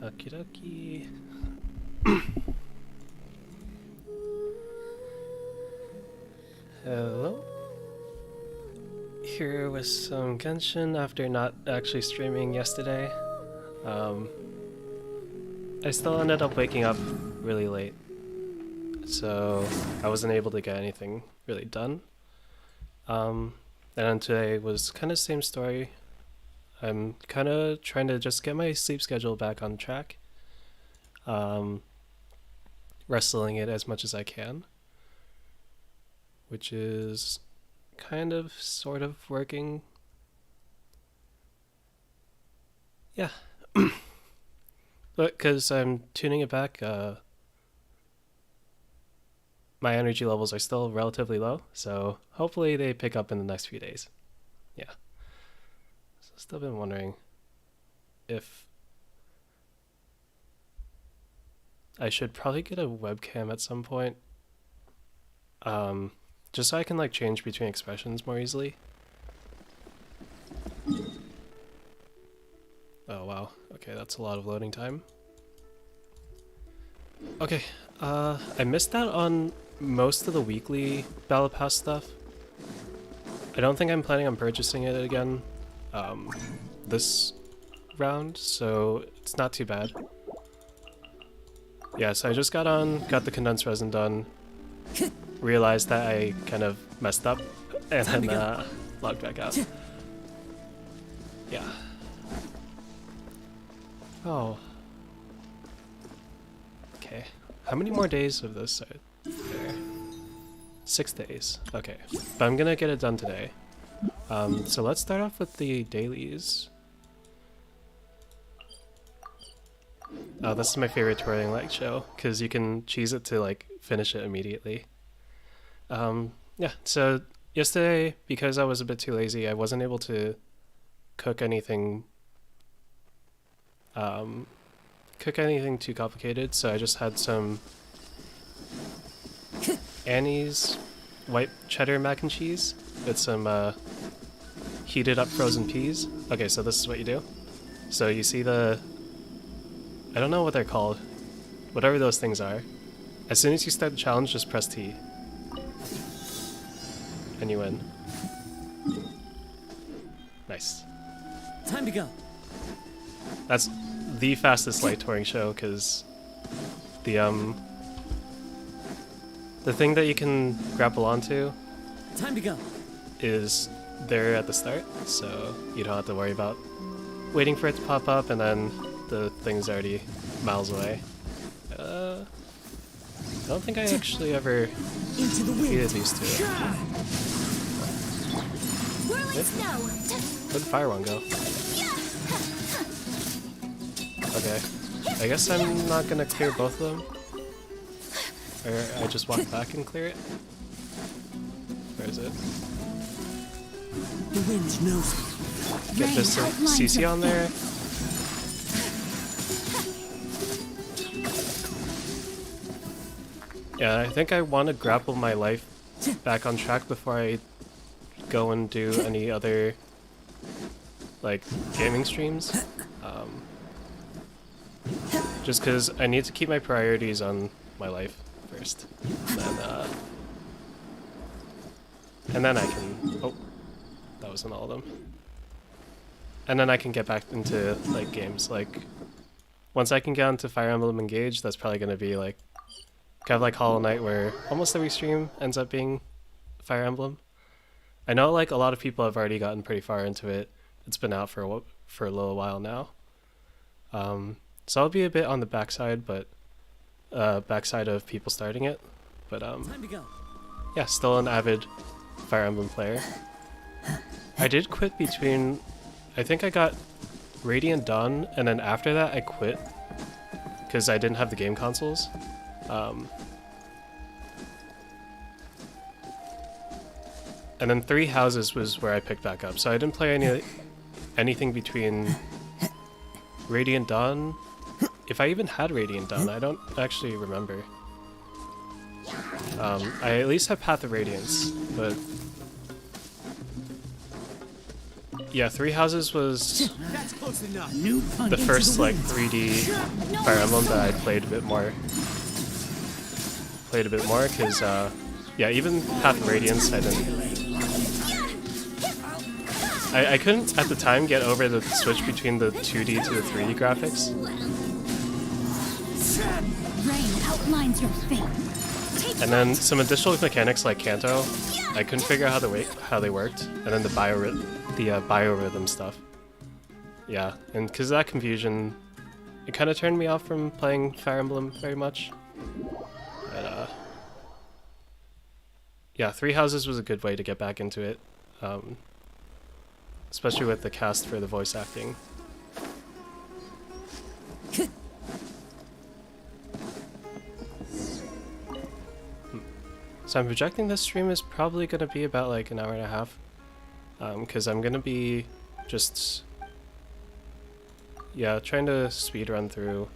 Okie dokie. Hello. Here with some Genshin after not actually streaming yesterday. I still ended up waking up really late, so I wasn't able to get anything really done. And then today was kind of same story. I'm kind of trying to just get my sleep schedule back on track. Wrestling it as much as I can, which is kind of sort of working. Yeah. But because I'm tuning it back, my energy levels are still relatively low, so hopefully they pick up in the next few days. Yeah. So still been wondering if I should probably get a webcam at some point. Just so I can like change between expressions more easily. Oh wow, okay, that's a lot of loading time. Okay, I missed out on most of the weekly Battle Pass stuff. I don't think I'm planning on purchasing it again this round, so it's not too bad. Yeah, so I just got the condensed resin done, realized that I kind of messed up, and then logged back out. Yeah. Oh. Okay. How many more days of this are there? 6 days. Okay. But I'm gonna get it done today. So let's start off with the dailies. Oh, this is my favorite twirling light show, because you can choose it to like finish it immediately. Yeah, so yesterday, because I was a bit too lazy, I wasn't able to cook anything too complicated, so I just had some Annie's white cheddar mac and cheese with some heated up frozen peas. Okay, so this is what you do. So you see I don't know what they're called, whatever those things are. As soon as you start the challenge, just press T. And you win. Nice. Time to go. That's the fastest light touring show, because the thing that you can grapple onto Time to go. is there at the start, so you don't have to worry about waiting for it to pop up and then the thing's already miles away. I don't think I actually ever defeated these two. Where'd the fire one go? Okay, I guess I'm not gonna clear both of them. Or I just walk back and clear it? Where is it? The wind knows. Get this CC on there. Yeah, I think I want to grapple my life back on track before I go and do any other like gaming streams. Just because I need to keep my priorities on my life first, and then I can. Oh, that wasn't all of them. And then I can get back into like games. Like once I can get onto Fire Emblem Engage, that's probably gonna be like kind of like Hollow Knight, where almost every stream ends up being Fire Emblem. I know like a lot of people have already gotten pretty far into it. It's been out for a little while now. So I'll be a bit on the backside, but backside of people starting it. But Time to go. yeah, still an avid Fire Emblem player. I did quit between, I think I got Radiant Dawn, and then after that I quit because I didn't have the game consoles. And then Three Houses was where I picked back up, so I didn't play anything between Radiant Dawn. If I even had Radiant Dawn, I don't actually remember. I at least have Path of Radiance, but Yeah, Three Houses was That's close enough. New punk the into first the like wind. 3D Fire Emblem that I played a bit more. Because yeah, even Path of Radiance I didn't. I couldn't at the time get over the switch between the 2D to the 3D graphics. Rain outlines your fate. And then some additional mechanics like Kanto, I couldn't figure out how they worked. And then the biorhythm stuff. Yeah, and because of that confusion, it kind of turned me off from playing Fire Emblem very much. But yeah, Three Houses was a good way to get back into it, especially with the cast for the voice acting. So I'm projecting this stream is probably going to be about like an hour and a half, because I'm going to be just, yeah, trying to speed run through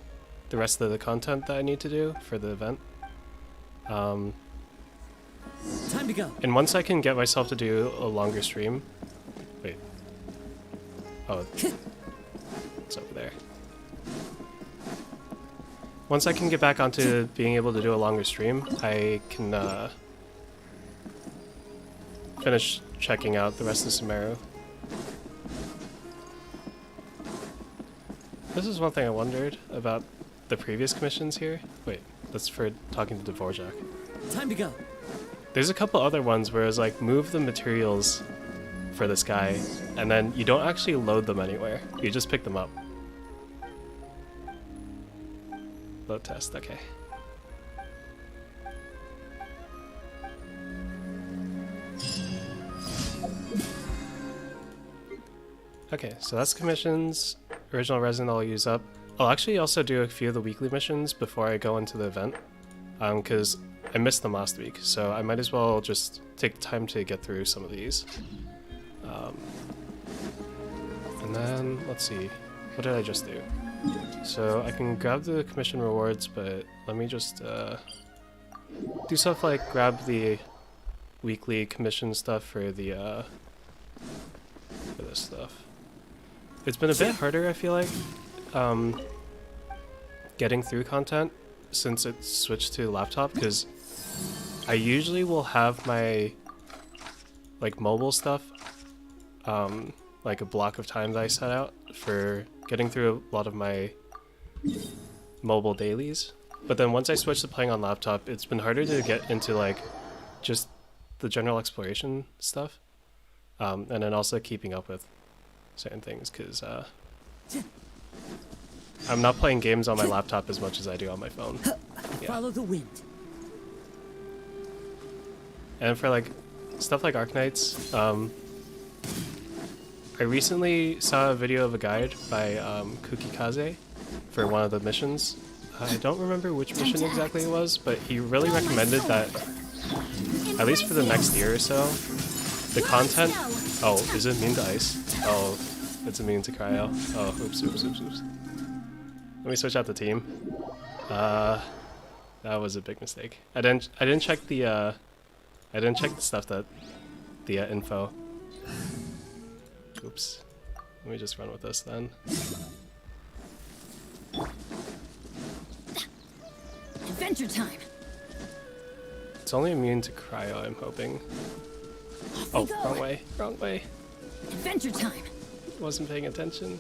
the rest of the content that I need to do for the event. Time to go. And once I can get myself to do a longer stream, wait, oh, it's over there. Once I can get back onto being able to do a longer stream, I can finish checking out the rest of Sumeru. This is one thing I wondered about the previous commissions here. Wait, that's for talking to Dvorak. Time to go. There's a couple other ones where it's like move the materials for this guy, and then you don't actually load them anywhere. You just pick them up. Load test, okay. Okay, so that's commissions. Original resin I'll use up. I'll actually also do a few of the weekly missions before I go into the event, because I missed them last week, so I might as well just take the time to get through some of these. And then, let's see, what did I just do? So I can grab the commission rewards, but let me just do stuff like grab the weekly commission stuff for the for this stuff. It's been a bit harder, I feel like, getting through content since it switched to laptop, because I usually will have my like mobile stuff like a block of time that I set out for getting through a lot of my mobile dailies. But then once I switched to playing on laptop, it's been harder to get into like just the general exploration stuff, and then also keeping up with certain things, because I'm not playing games on my laptop as much as I do on my phone. Yeah. Follow the wind. And for like stuff like Arknights, I recently saw a video of a guide by Kukikaze for one of the missions. I don't remember which mission exactly it was, but he really recommended that, at least for the next year or so, the content... Oh, is it immune to ice? Oh, it's immune to cryo. Oh, oops. Let me switch out the team. That was a big mistake. I didn't check the stuff that the info. Oops. Let me just run with this then. Adventure time. It's only immune to cryo, I'm hoping. Oh, wrong way. Adventure time. Wasn't paying attention.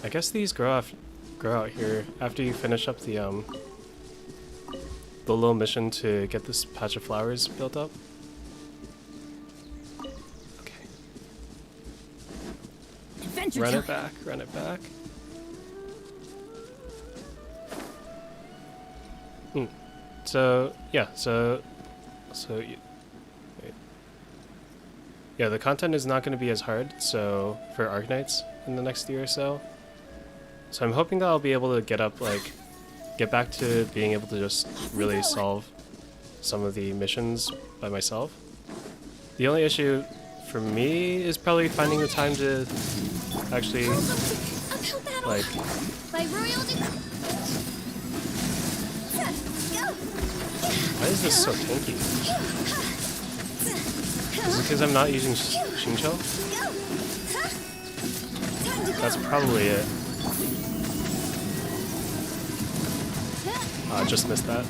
I guess these grow out here after you finish up the little mission to get this patch of flowers built up. Okay. Adventure Run time. it back, run it back. So, yeah, wait. Yeah, the content is not going to be as hard, so, for Arknights in the next year or so. So I'm hoping that I'll be able to get back to being able to just really solve some of the missions by myself. The only issue for me is probably finding the time to actually, like... By royal Why is this so tanky? Is it because I'm not using Xingqiu? That's probably it. Oh, I just missed that.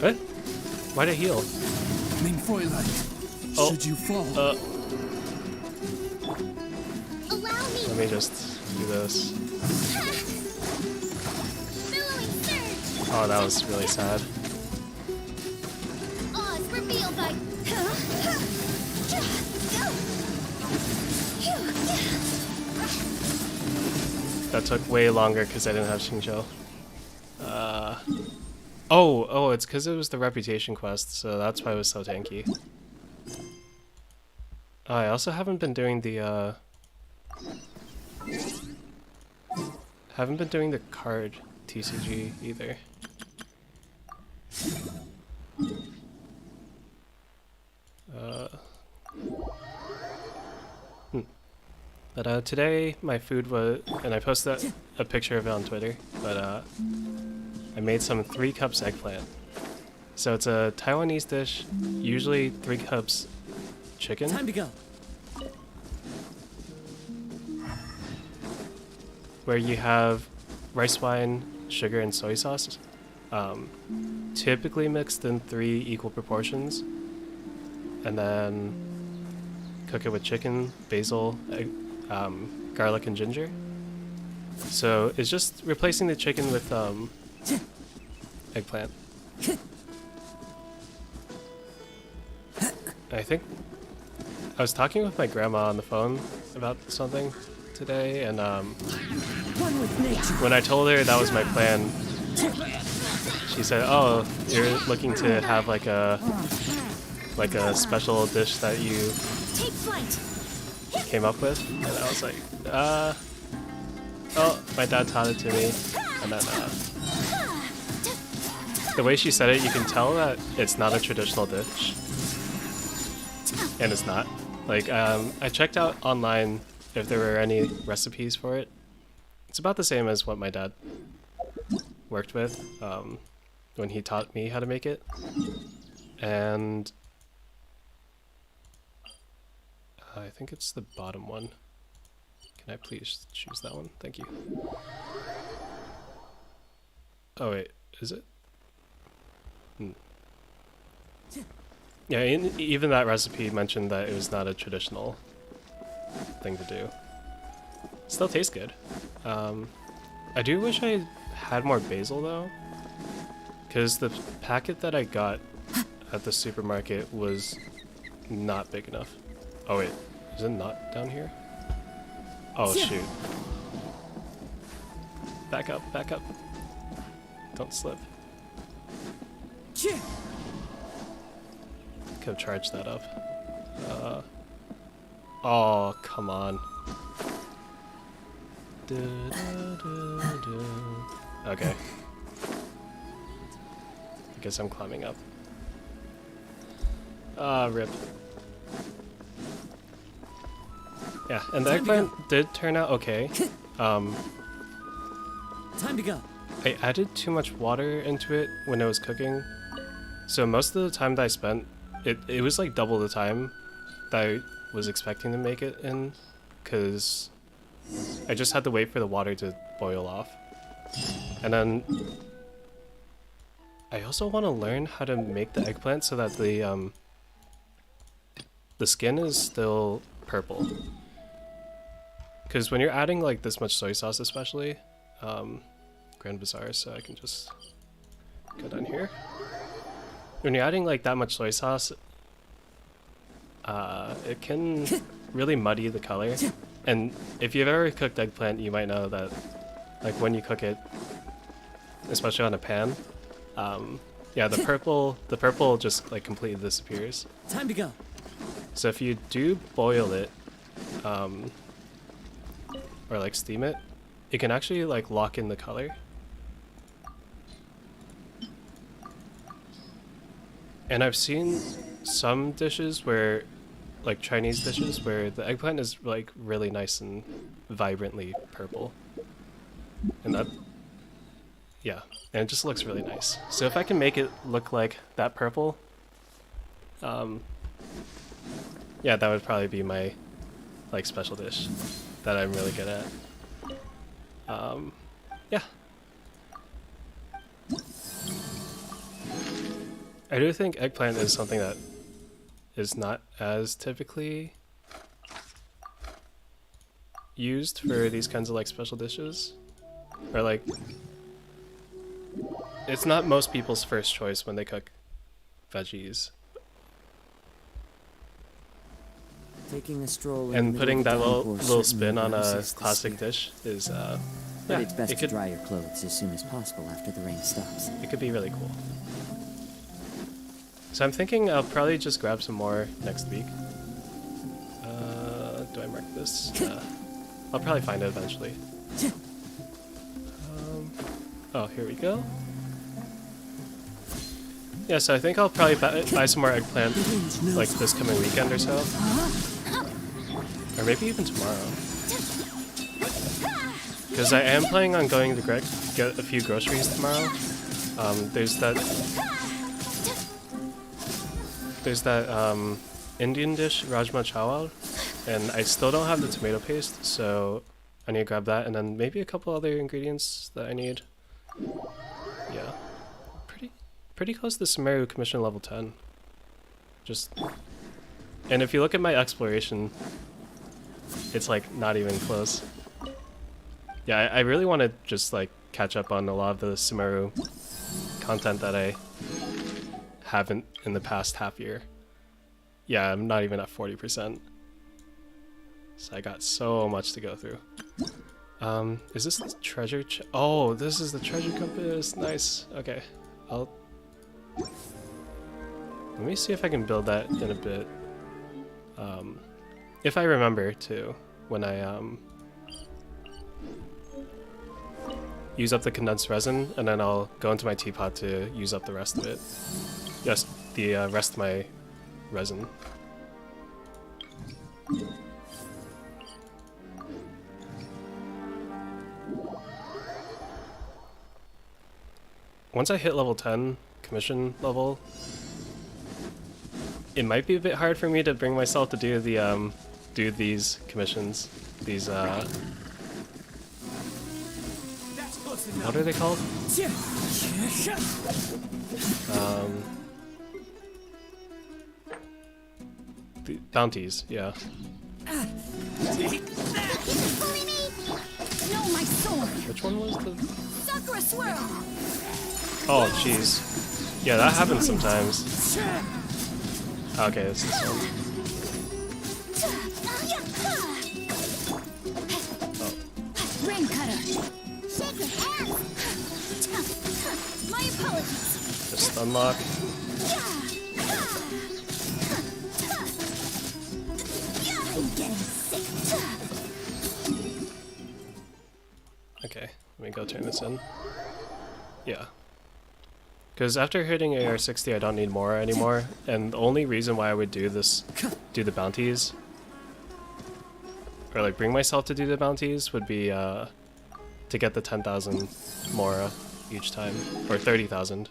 What? Why'd I heal? Mein Fräulein, Oh, should you fall? Allow me. Let me just do this. Billowing surge. Oh, that was really sad. Oz revealed by. That took way longer because I didn't have Xingqiu. Oh, it's because it was the reputation quest, so that's why it was so tanky. I also haven't been doing the card TCG either. But today my food was, and I posted a picture of it on Twitter, but I made some 3 cups eggplant. So it's a Taiwanese dish, usually 3 cups chicken. Time to go. Where you have rice wine, sugar, and soy sauce, typically mixed in 3 equal proportions, and then cook it with chicken, basil, garlic, and ginger. So it's just replacing the chicken with eggplant. I think I was talking with my grandma on the phone about something today, and One with nature. when I told her that was my plan, she said, "Oh, you're looking to have like a special dish that you Take flight. came up with?" And I was like, "Oh, my dad taught it to me." And then the way she said it, you can tell that it's not a traditional dish, and it's not. Like, I checked out online if there were any recipes for it. It's about the same as what my dad worked with when he taught me how to make it. And I think it's the bottom one. Can I please choose that one? Thank you. Oh wait, is it? Yeah, even that recipe mentioned that it was not a traditional thing to do. Still tastes good. I do wish I had more basil though, because the packet that I got at the supermarket was not big enough. Oh wait, is it not down here? Oh shoot. Back up, back up. Don't slip. Could have charged that up. Oh, come on. Okay. I guess I'm climbing up. Rip. Yeah, and the eggplant did turn out okay. Time to go. I added too much water into it when it was cooking. So most of the time that I spent, it was like double the time that I was expecting to make it in, because I just had to wait for the water to boil off. And then I also want to learn how to make the eggplant so that the skin is still purple. Because when you're adding like this much soy sauce especially, Grand Bazaar, so I can just go down here. When you're adding like that much soy sauce, it can really muddy the color. And if you've ever cooked eggplant, you might know that like when you cook it, especially on a pan, yeah, the purple just like completely disappears. Time to go. So if you do boil it, or like steam it, it can actually like lock in the color. And I've seen some dishes where, like Chinese dishes, where the eggplant is like really nice and vibrantly purple. And Yeah, and it just looks really nice. So if I can make it look like that purple, yeah, that would probably be my like special dish that I'm really good at. Yeah. I do think eggplant is something that is not as typically used for these kinds of like special dishes. Or like, it's not most people's first choice when they cook veggies. Taking a stroll And putting that little spin on a classic dish is, But yeah, it's best it to could, dry your clothes as soon as possible after the rain stops. it could be really cool. So I'm thinking I'll probably just grab some more next week. Do I mark this? I'll probably find it eventually. Oh, here we go. Yeah, so I think I'll probably buy some more eggplant like this coming weekend or so. Or maybe even tomorrow. Because I am planning on going to get a few groceries tomorrow. There's that Indian dish, Rajma Chawal, and I still don't have the tomato paste, so I need to grab that, and then maybe a couple other ingredients that I need. Yeah, pretty close to Sumeru Commission level 10. And if you look at my exploration, it's like not even close. Yeah, I really want to just like catch up on a lot of the Sumeru content that I haven't in the past half year. Yeah, I'm not even at 40%. So I got so much to go through. Is this the treasure oh, this is the treasure compass. Nice. Okay. Let me see if I can build that in a bit. If I remember to, when I use up the condensed resin, and then I'll go into my teapot to use up the rest of it. Yes, the rest of my resin. Once I hit level 10, commission level, it might be a bit hard for me to bring myself to do the do these commissions. These what are they called? The bounties, yeah. No, my sword. Which one was the? Sakura swirl. Oh, jeez. Yeah, that happens sometimes. Okay, it's this one. Rain cutter. Shake your hands. My apologies. Just unlock. I'm getting sick. Okay, let me go turn this in. Yeah. Because after hitting AR60, I don't need more anymore, and the only reason why I would do the bounties, or like bring myself to do the bounties, would be to get the 10,000 Mora each time, or 30,000.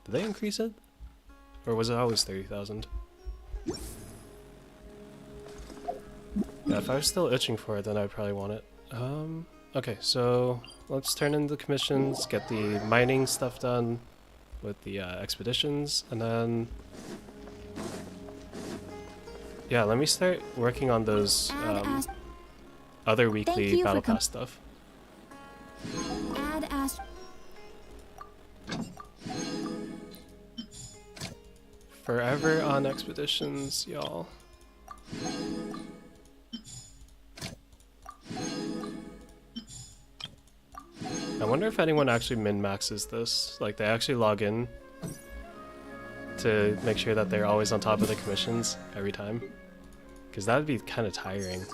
Did they increase it? Or was it always 30,000? Yeah, if I was still itching for it, then I'd probably want it. Okay, so let's turn in the commissions, get the mining stuff done with the expeditions, and then yeah, let me start working on those other weekly battle pass stuff. Add as Forever on expeditions, y'all. I wonder if anyone actually min-maxes this. Like, they actually log in to make sure that they're always on top of the commissions every time. Because that would be kind of tiring.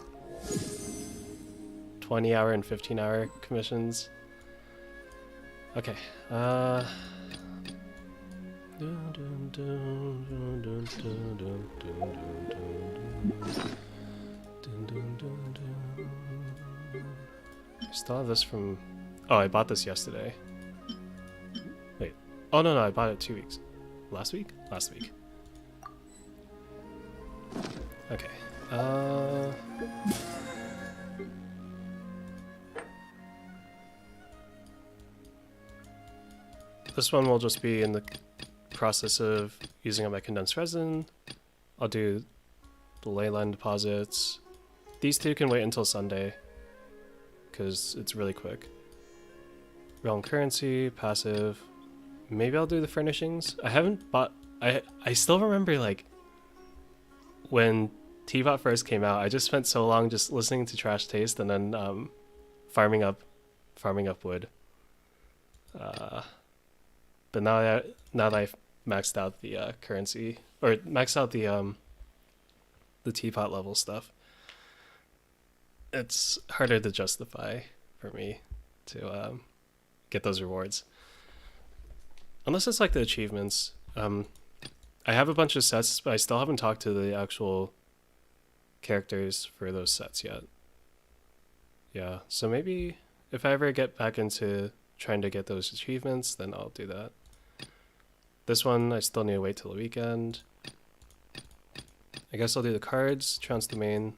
20-hour and 15-hour commissions. Okay. I still have this from... Oh, I bought this yesterday. Oh no, I bought it 2 weeks. Last week? Last week. Okay. This one will just be in the process of using up my condensed resin. I'll do the ley line deposits. These two can wait until Sunday, because it's really quick. Realm currency, passive. Maybe I'll do the furnishings. I haven't bought... I still remember, like, when T-Bot first came out, I just spent so long just listening to Trash Taste and then farming up wood. But now that I've maxed out the currency, or maxed out the teapot level stuff, it's harder to justify for me to get those rewards. Unless it's like the achievements. I have a bunch of sets, but I still haven't talked to the actual characters for those sets yet. Yeah, so maybe if I ever get back into trying to get those achievements, then I'll do that. This one, I still need to wait till the weekend. I guess I'll do the cards, trounce the main.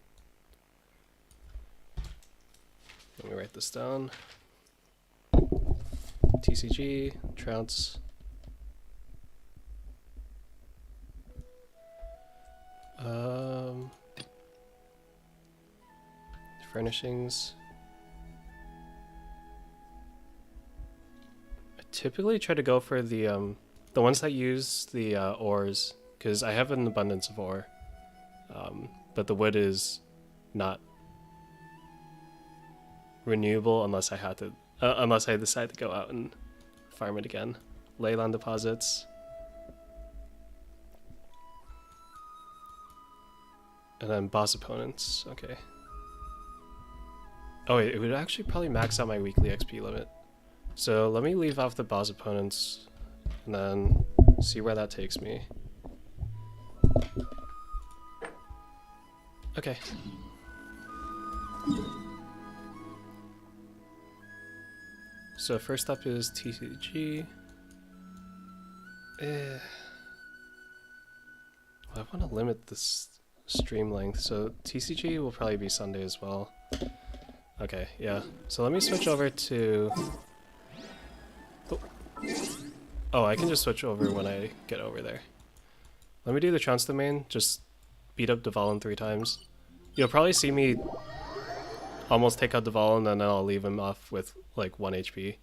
Let me write this down. TCG, trounce. Furnishings. I typically try to go for the ones that use the ores, because I have an abundance of ore, but the wood is not renewable unless I had to, unless I decide to go out and farm it again. Leyland deposits. And then boss opponents, okay. Oh wait, it would actually probably max out my weekly XP limit. So let me leave off the boss opponents and then see where that takes me. Okay. So first up is TCG. I want to limit this stream length, so TCG will probably be Sunday as well. Okay, yeah. So let me switch over to... Oh, I can just switch over when I get over there. Let me do the trounce domain, just beat up Dvalin 3 times. You'll probably see me almost take out Dvalin and then I'll leave him off with like 1 HP.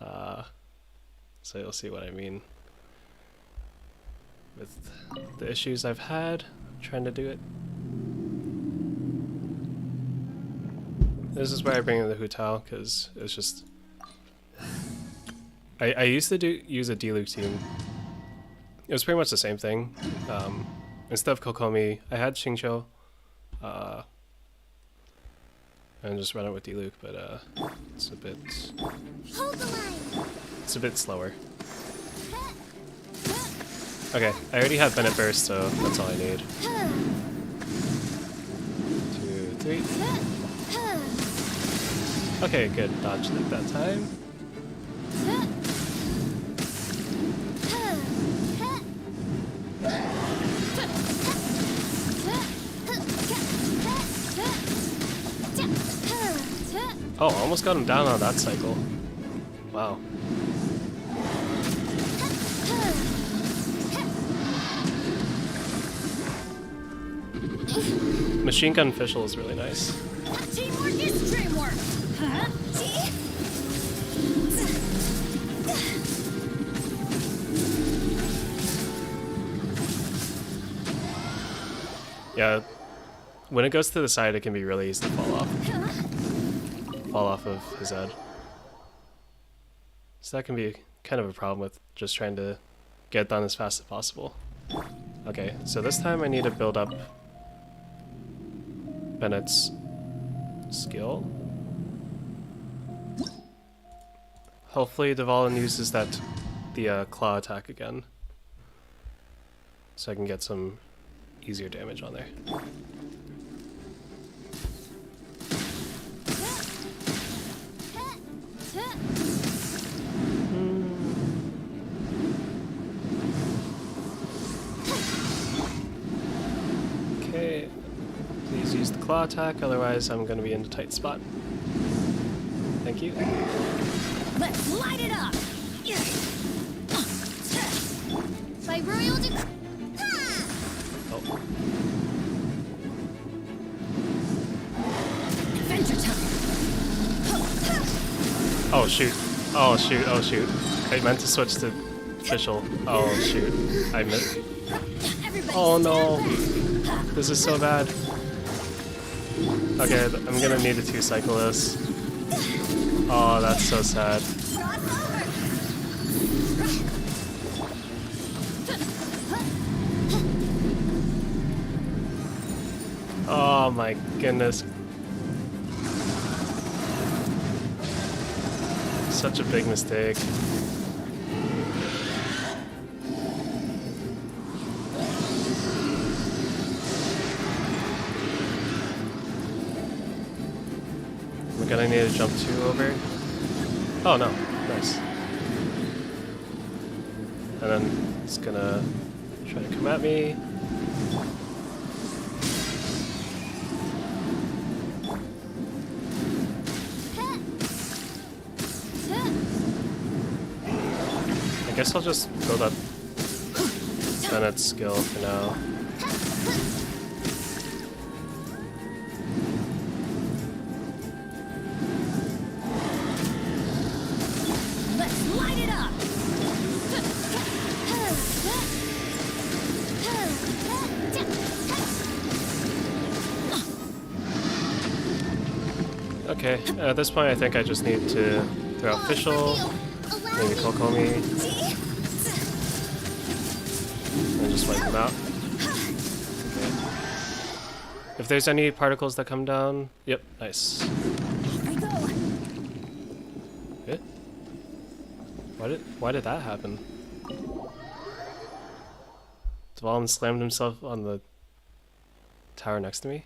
So you'll see what I mean with the issues I've had trying to do it. This is why I bring in the Hu Tao, because it's just... I used to use a D-Luke team. It was pretty much the same thing. Instead of Kokomi, I had Xingqiu, and just run it with D-Luke, but it's a bit... Hold the line. It's a bit slower. Okay, I already have Bennett Burst, so that's all I need. 2, 3. Okay, good. Dodged it that time. Oh, almost got him down on that cycle. Wow. Machine Gun Official is really nice. Teamwork is dreamwork. Huh? Yeah, when it goes to the side, it can be really easy to fall off. Fall off of his head. So that can be kind of a problem with just trying to get it done as fast as possible. Okay, so this time I need to build up Bennett's skill. Hopefully Dvalin uses the claw attack again, so I can get some easier damage on there. claw attack, otherwise I'm gonna be in a tight spot. Thank you. Let's light it up! By royal Oh. adventure time! Oh shoot. Oh shoot. Oh shoot. I meant to switch to official. Oh shoot. I missed. Everybody Oh no. stand back. This is so bad. Okay, I'm gonna need to 2-cycle this. Oh, that's so sad. Oh my goodness. Such a big mistake. We're gonna need to jump 2 over. Oh no, nice. And then it's gonna try to come at me. I guess I'll just build up Bennett's skill for now. Let's light it up! Okay, at this point I think I just need to throw out official, maybe Kokomi, and just wipe them out. Okay. If there's any particles that come down, yep, nice. Here we go! Okay. Why did that happen? Dvalin slammed himself on the tower next to me.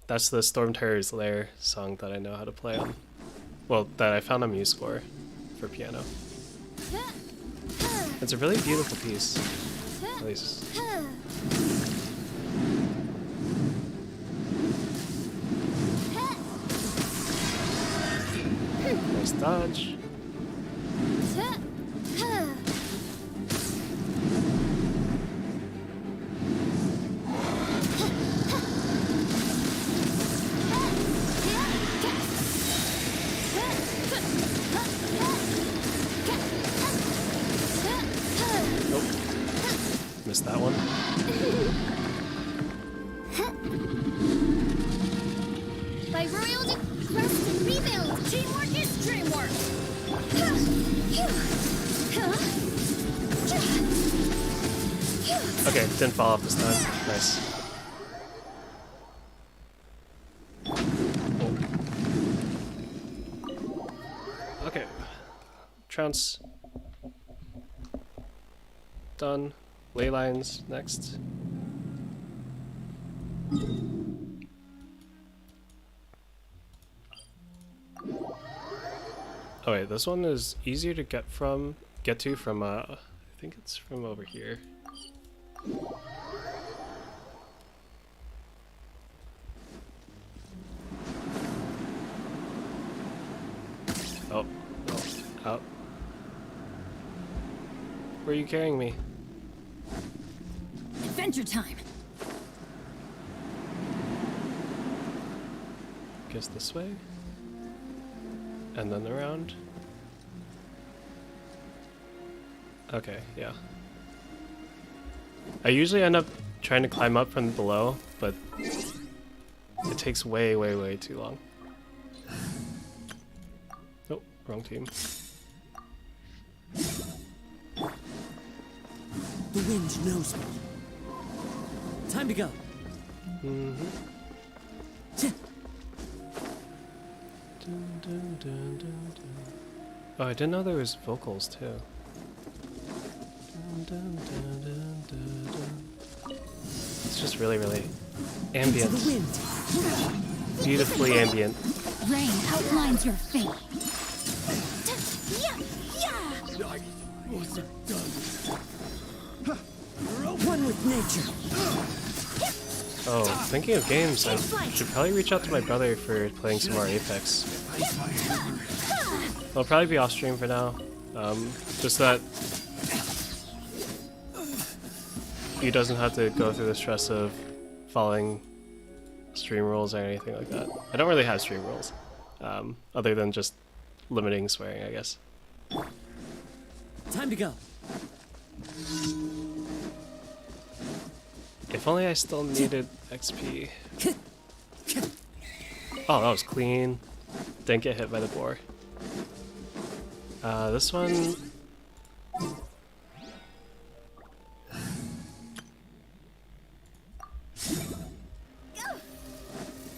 That's the Storm Terror's Lair song that I know how to play on. Well, that I found on MuseScore for piano. It's a really beautiful piece. At least. Nice dodge. Nope. Missed that one. By royal rest and rebuild, teamwork is dreamwork. Okay, didn't fall off this time. Nice. Oh. Okay. Trounce. Done. Ley lines next. Oh wait, this one is easier to get to from I think it's from over here. Oh, no, out. Where are you carrying me? Adventure time. Guess this way? And then around? Okay, yeah. I usually end up trying to climb up from below, but it takes way, way, way too long. Oh, wrong team. The wind knows me. Time to go. Mm-hmm. Tch. Oh, I didn't know there was vocals too. It's just really, really ambient. To the wind. beautifully ambient. Rain outlines your fate. I wasn't done. One with nature. Oh, thinking of games, I should probably reach out to my brother for playing some more Apex. I'll probably be off stream for now. Just that he doesn't have to go through the stress of following stream rules or anything like that. I don't really have stream rules, other than just limiting swearing, I guess. Time to go. If only I still needed XP. Oh, that was clean. Didn't get hit by the boar. This one...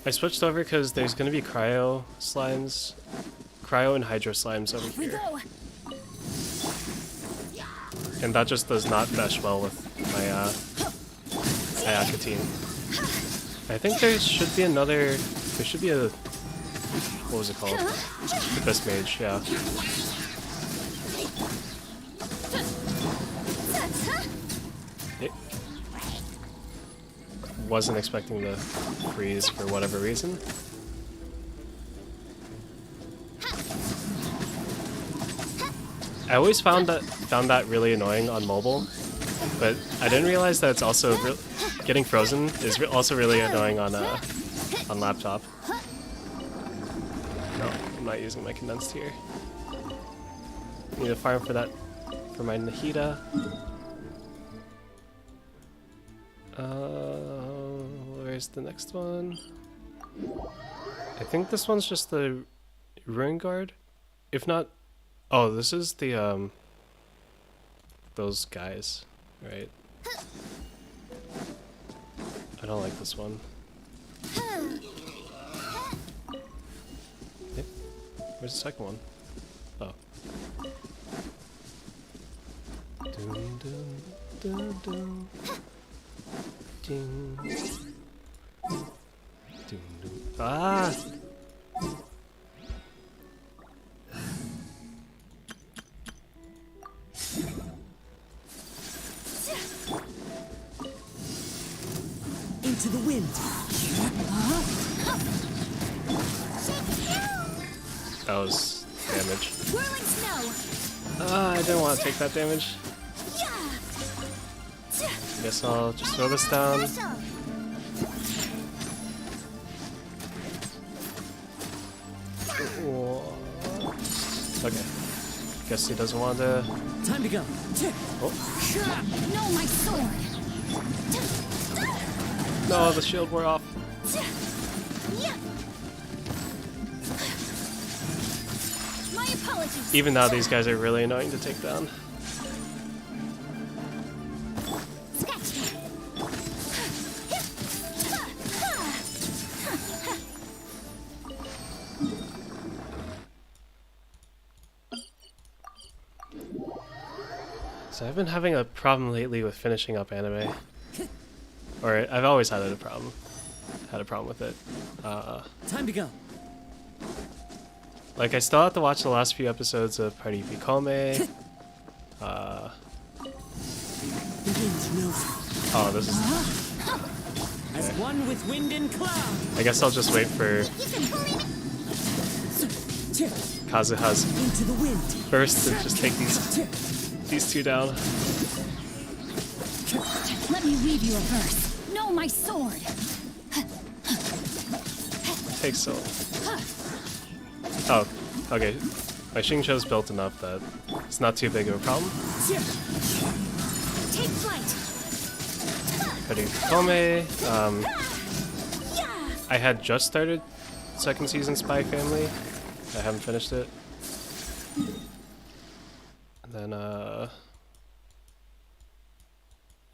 I switched over because there's going to be cryo slimes. Cryo and hydro slimes over We here. go. And that just does not mesh well with my Ayaka team. I think there should be another... There should be a... What was it called? The best mage, yeah. It wasn't expecting the freeze for whatever reason. I always found that really annoying on mobile, but I didn't realize that it's also getting frozen is also really annoying on laptop. No, I'm not using my condensed here. Need to farm for that for my Nahida. Where's the next one? I think this one's just the Ruin Guard. If not, oh, this is the those guys, right? I don't like this one. Eh? Where's the second one? Oh. Dun, dun, dun, dun. Ding. Dun, dun. Ah! Into the wind. That was damage. Whirling snow. Ah, I didn't want to take that damage. Guess I'll just throw this down. Okay. Guess he doesn't want to. Time to go. Oh. No, my sword. No, the shield wore off. My apologies. Even now, these guys are really annoying to take down. So I've been having a problem lately with finishing up anime. Or I've always had a problem. With it. Time to go. Like I still have to watch the last few episodes of Party Picome. The wind knows. Oh, this is. As one with wind and cloud. I guess I'll just wait for Kazuha's Into the wind. burst to just take these two down. Let me weave you a verse. No, my sword. Takes so. Oh, okay. My Xingqiu's built enough that it's not too big of a problem. Take flight. Party Picome. I had just started second season Spy Family. I haven't finished it. And then,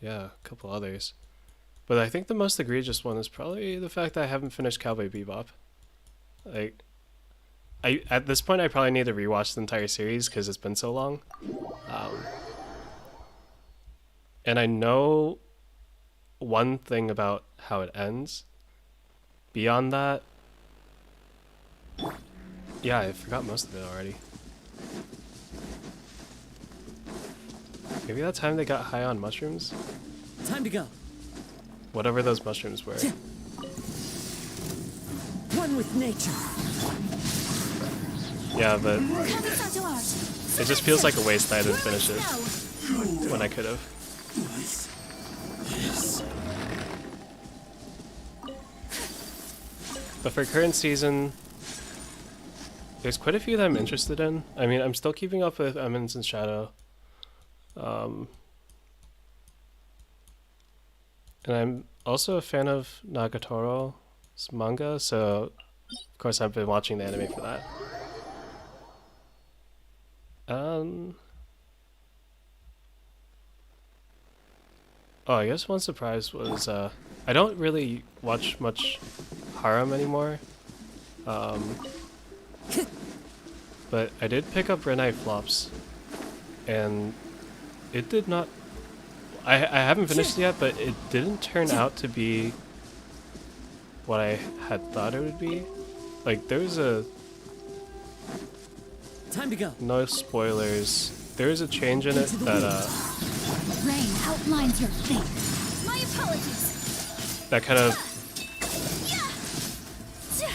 yeah, a couple others. But I think the most egregious one is probably the fact that I haven't finished Cowboy Bebop. Like, at this point, I probably need to rewatch the entire series because it's been so long. And I know one thing about how it ends. Beyond that, Yeah, I forgot most of it already. Maybe that time they got high on mushrooms? Time to go. Whatever those mushrooms were. One with nature. Yeah, but Kamisato art. it just feels like a waste that I didn't finish it when I could have. Yes. But for current season, there's quite a few that I'm interested in. I mean, I'm still keeping up with Eminence and Shadow. And I'm also a fan of Nagatoro's manga, so of course I've been watching the anime for that. Oh, I guess one surprise was I don't really watch much harem anymore. But I did pick up Renai Flops, and it did not. I haven't finished it yet, but it didn't turn out to be what I had thought it would be. Like, there's a Time to go. no spoilers. There is a change in it that Rain outlines your fate. My apologies. that kind of Yeah.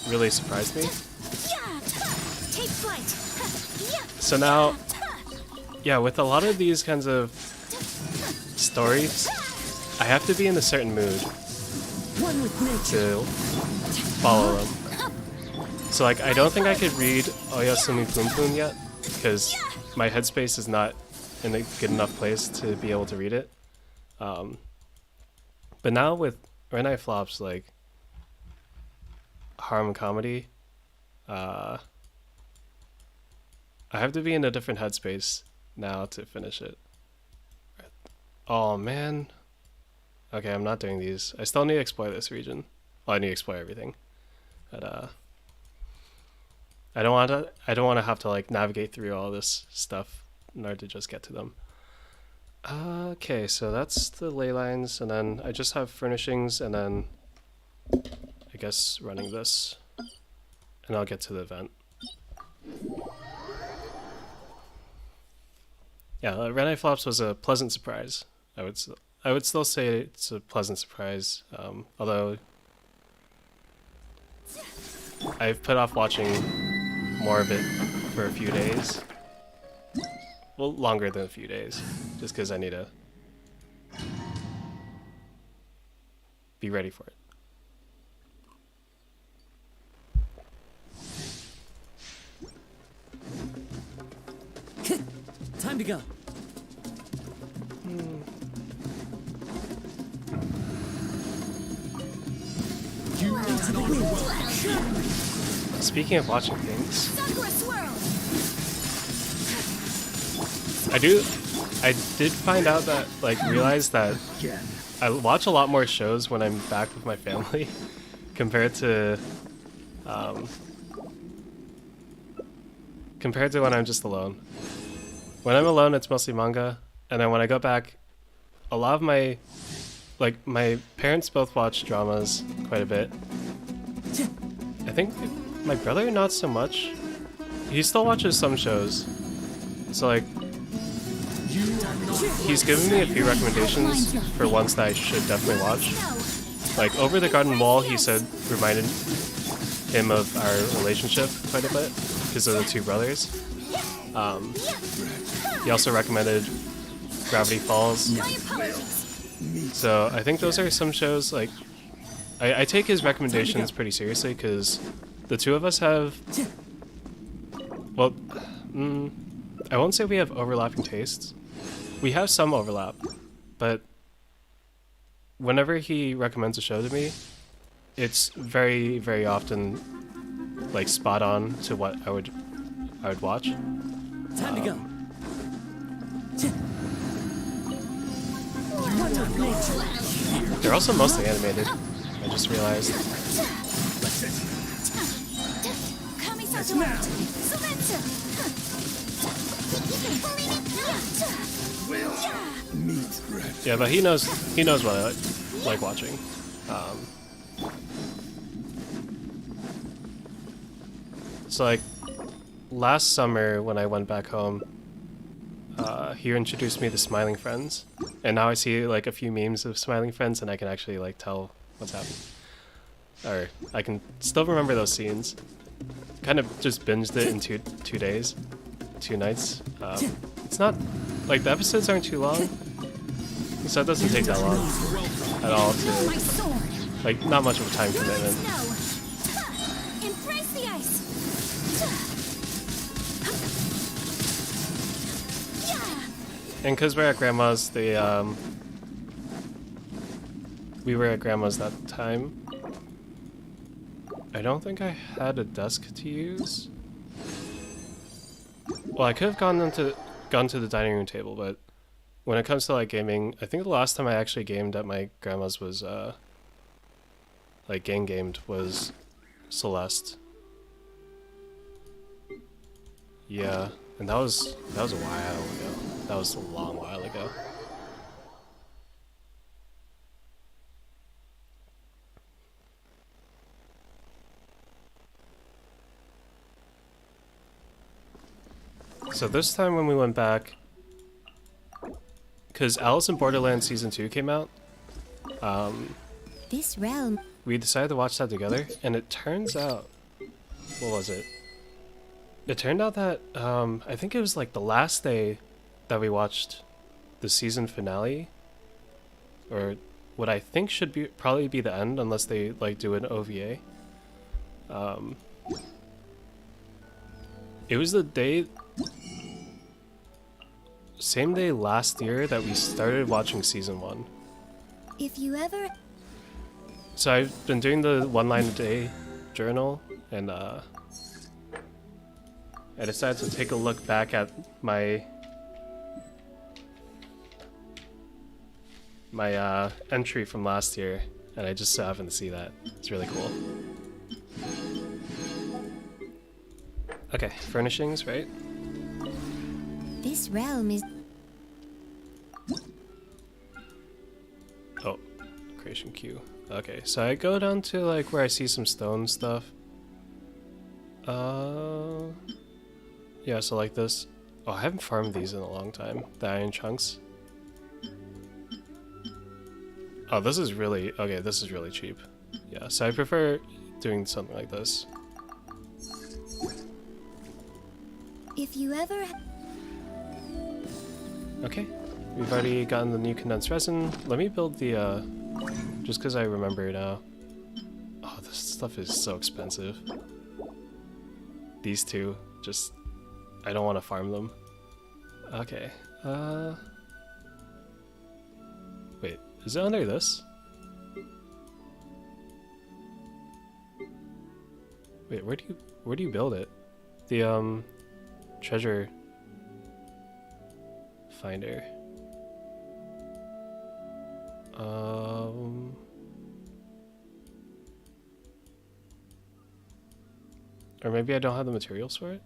really surprised me. Yeah. Take flight. Yeah. So now, yeah, with a lot of these kinds of stories, I have to be in a certain mood One with nature. to follow them. So like, I don't think I could read Oyasumi Pum Pum yet, because my headspace is not in a good enough place to be able to read it. But now with Renai Flops, like, harem comedy, I have to be in a different headspace now to finish it. Oh man. Okay, I'm not doing these. I still need to explore this region. Well, I need to explore everything. But I don't want to have to like navigate through all this stuff in order to just get to them. Okay, so that's the ley lines, and then I just have furnishings, and then I guess running this, and I'll get to the event. Yeah, Renai Flops was a pleasant surprise. I would still say it's a pleasant surprise, although I've put off watching more of it for a few days. Well, longer than a few days, just because I need to be ready for it. Time to go. You into the wind. Speaking of watching things, Sakura swirl. I did find out that, like, realize that I watch a lot more shows when I'm back with my family compared to when I'm just alone. When I'm alone, it's mostly manga, and then when I go back, a lot of my parents both watch dramas quite a bit. I think my brother not so much. He still watches some shows, so like he's given me a few recommendations for ones that I should definitely watch. Like Over the Garden Wall, he said reminded him of our relationship quite a bit because of the two brothers. He also recommended Gravity Falls. My apologies. So I think those are some shows, like, I take his recommendations pretty seriously because the two of us have, well, I won't say we have overlapping tastes. We have some overlap, but whenever he recommends a show to me, it's very, very often like spot on to what I would watch. Time to go. They're also mostly animated. I just realized. Kamisato art. Sumetsu. Yeah, but he knows what I like watching. So like last summer when I went back home, he introduced me to Smiling Friends, and now I see like a few memes of Smiling Friends, and I can actually like tell what's happening. Or I can still remember those scenes. Kind of just binged it in two days, 2 nights. It's not like the episodes aren't too long, so it doesn't take that long at all No, my to sword. like not much of a time You're commitment. snow. Embrace the ice. Yeah. And because we're at grandma's, we were at grandma's that time. I don't think I had a desk to use. Well, I could have gone to the dining room table, but when it comes to like gaming, I think the last time I actually gamed at my grandma's was like gamed was Celeste. Yeah, and that was a while ago. That was a long while ago. So this time when we went back, because Alice in Borderlands Season 2 came out, This realm. we decided to watch that together, and it turns out, what was it? It turned out that, I think it was like the last day that we watched the season finale, or what I think should be probably be the end, unless they like do an OVA. It was the day, same day last year that we started watching season 1. If you ever. So I've been doing the 1 line a day journal, and I decided to take a look back at my entry from last year, and I just so happened to see that. It's really cool. Okay, furnishings, right? This realm is. Oh, creation queue. Okay, so I go down to like where I see some stone stuff. Yeah, so like this. Oh, I haven't farmed these in a long time. The iron chunks. Oh, this is really, okay, this is really cheap. Yeah, so I prefer doing something like this. If you ever. Okay, we've already gotten the new condensed resin. Let me build the, just because I remember now. Oh, this stuff is so expensive. These two, just, I don't want to farm them. Okay, wait, is it under this? Wait, where do you build it? The, treasure finder. Or maybe I don't have the materials for it?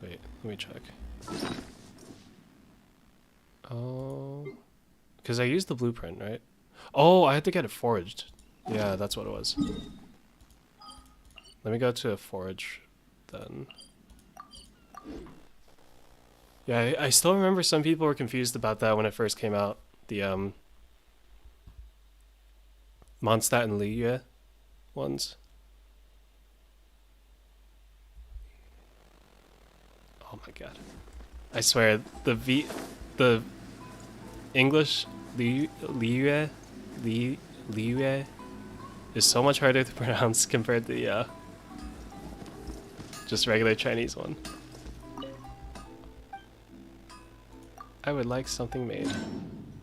Wait, let me check. Oh, because I used the blueprint, right? Oh, I had to get it forged. Yeah, that's what it was. Let me go to a forge then. Yeah, I still remember some people were confused about that when it first came out. The Mondstadt and Liyue ones. Oh my god. I swear, the English Liyue is so much harder to pronounce compared to the just regular Chinese one. I would like something made.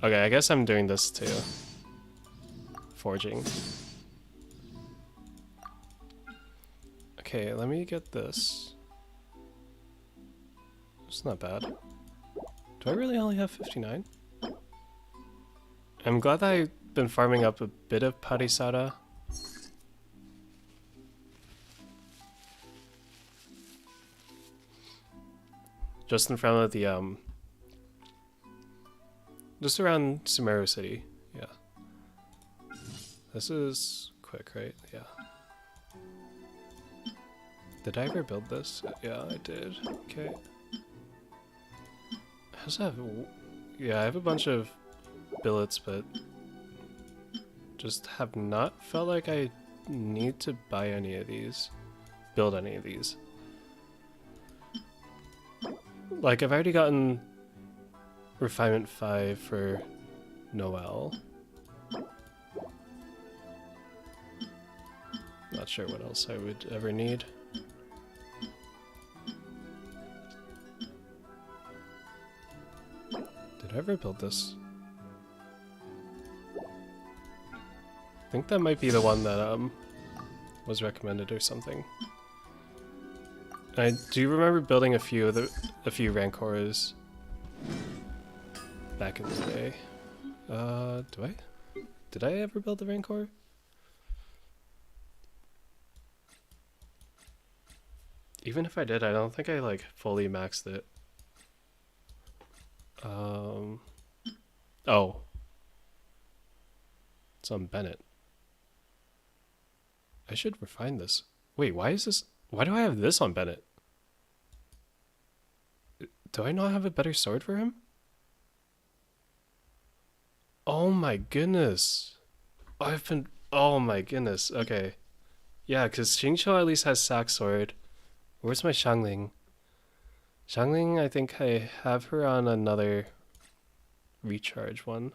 Okay, I guess I'm doing this too. Forging. Okay, let me get this. It's not bad. Do I really only have 59? I'm glad that I've been farming up a bit of Parisara. Just in front of the just around Sumeru City, yeah. This is quick, right? Yeah. Did I ever build this? Yeah, I did. Okay. I also have... Yeah, I have a bunch of billets, but just have not felt like I need to buy any of these. Build any of these. Like, I've already gotten Refinement 5 for Noel. Not sure what else I would ever need. Did I ever build this? I think that might be the one that was recommended or something. I do remember building a few Rancors back in the day. Did I ever build the Rancor? Even if I did, I don't think I like fully maxed it. Oh. It's on Bennett. I should refine this. Wait, why do I have this on Bennett? Do I not have a better sword for him? Oh my goodness. Oh my goodness, okay. Yeah, because Xingqiu at least has sack sword. Where's my Xiangling? Xiangling, I think I have her on another recharge one.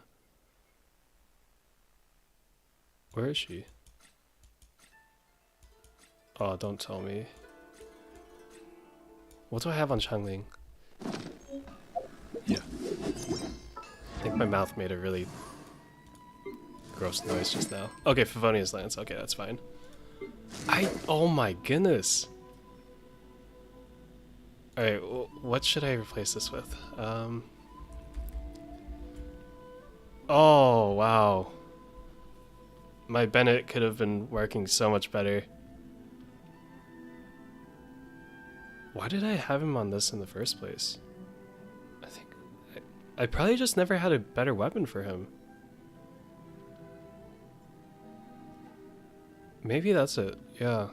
Where is she? Oh, don't tell me. What do I have on Xiangling? Yeah. I think my mouth made a really gross noise just now. Okay, Favonius Lance. Okay, that's fine. Oh my goodness. Alright, what should I replace this with? Oh, wow. My Bennett could have been working so much better. Why did I have him on this in the first place? I think I probably just never had a better weapon for him. Maybe that's it, yeah.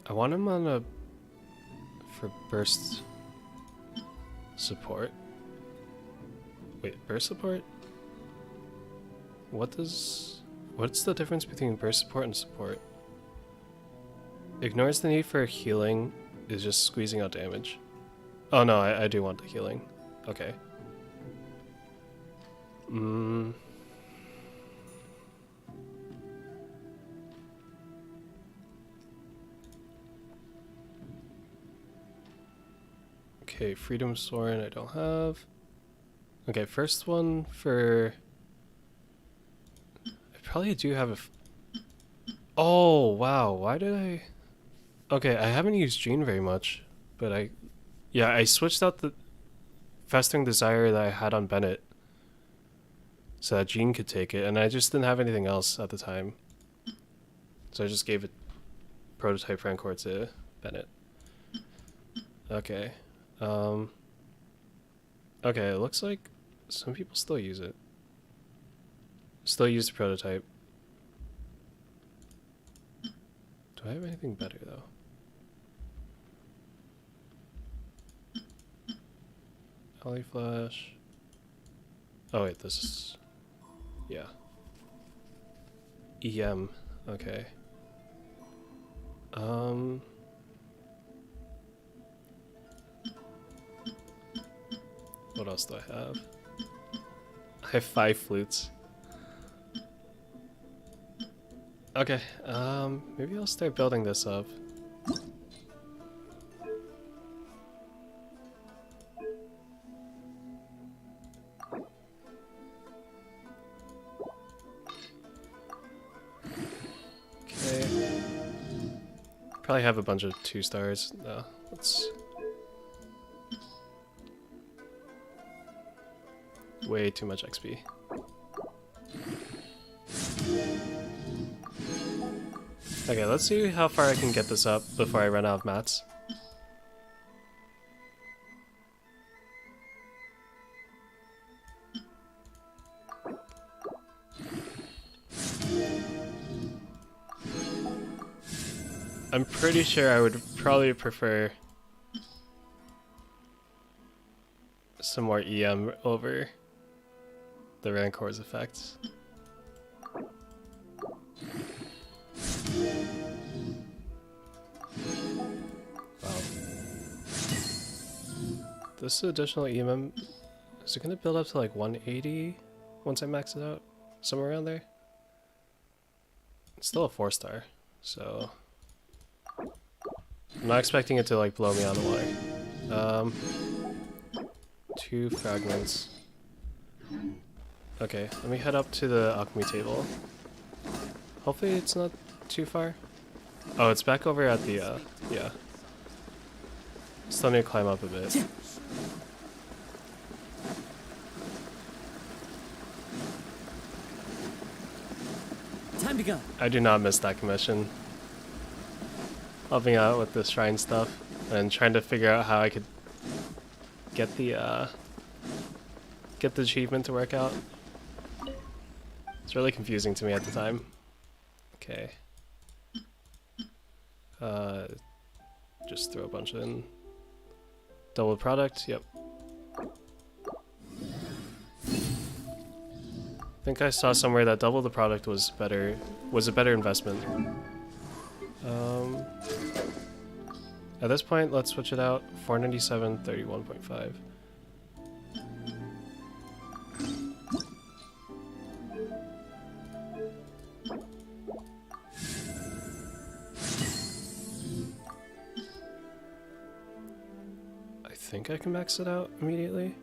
I want him on for burst support. Wait, burst support? What's the difference between burst support and support? Ignores the need for healing, is just squeezing out damage. Oh no, I do want the healing. Okay. Okay, Freedom Soren I don't have. Okay, first one for... I probably do have oh, wow, why did I... Okay, I haven't used Gene very much, but yeah, I switched out the Festering Desire that I had on Bennett so that Gene could take it, and I just didn't have anything else at the time. So I just gave it Prototype Rancor to Bennett. Okay. Okay, it looks like some people still use it. Still use the Prototype. Do I have anything better though? Ollie Flash. Oh wait, this is... yeah. EM, okay. What else do I have? I have 5 flutes. Okay, maybe I'll start building this up. Okay. Probably have a bunch of 2 stars. No, let's... way too much XP. Okay, let's see how far I can get this up before I run out of mats. I'm pretty sure I would probably prefer some more EM over the Rancor's effects. Wow. This additional EM, is it going to build up to like 180 once I max it out? Somewhere around there? It's still a 4-star, so I'm not expecting it to like blow me out of the water. 2 fragments. Okay, let me head up to the alchemy table. Hopefully it's not too far. Oh, it's back over at the, yeah. Still need to climb up a bit. Time to go. I do not miss that commission. Helping out with the shrine stuff and trying to figure out how I could get the achievement to work out. It's really confusing to me at the time. Okay. Just throw a bunch in. Double product, yep. I think I saw somewhere that double the product was a better investment. At this point, let's switch it out. 497, 31.5. I think I can max it out immediately.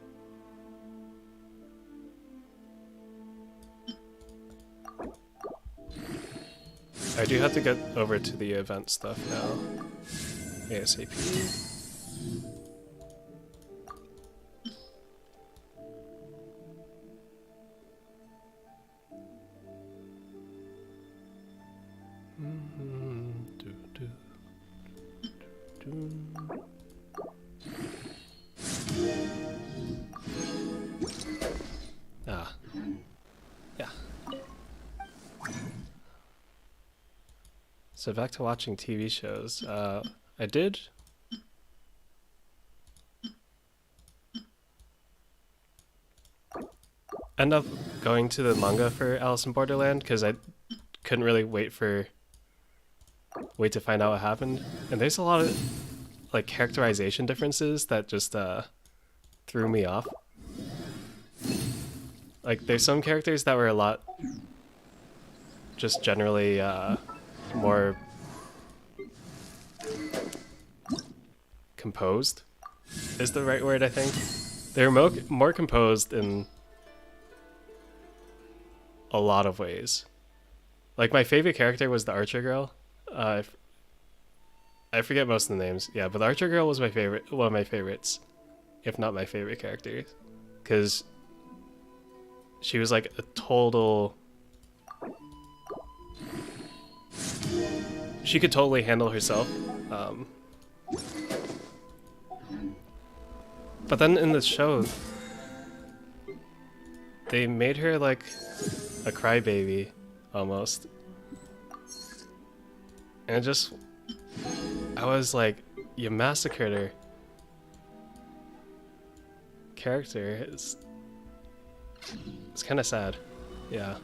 I do have to get over to the event stuff now. ASAP. Ah. Yeah. So back to watching TV shows. I did end up going to the manga for Alice in Borderland because I couldn't really wait to find out what happened. And there's a lot of like characterization differences that just threw me off. Like there's some characters that were a lot just generally more composed is the right word, I think. They're more composed in a lot of ways. Like my favorite character was the Archer girl. I forget most of the names. Yeah, but the Archer girl was one of my favorites, if not my favorite character, because she was like a total. She could totally handle herself. But then in the show, they made her like a crybaby, almost. And I was like, you massacred her. Character, it's kind of sad, yeah.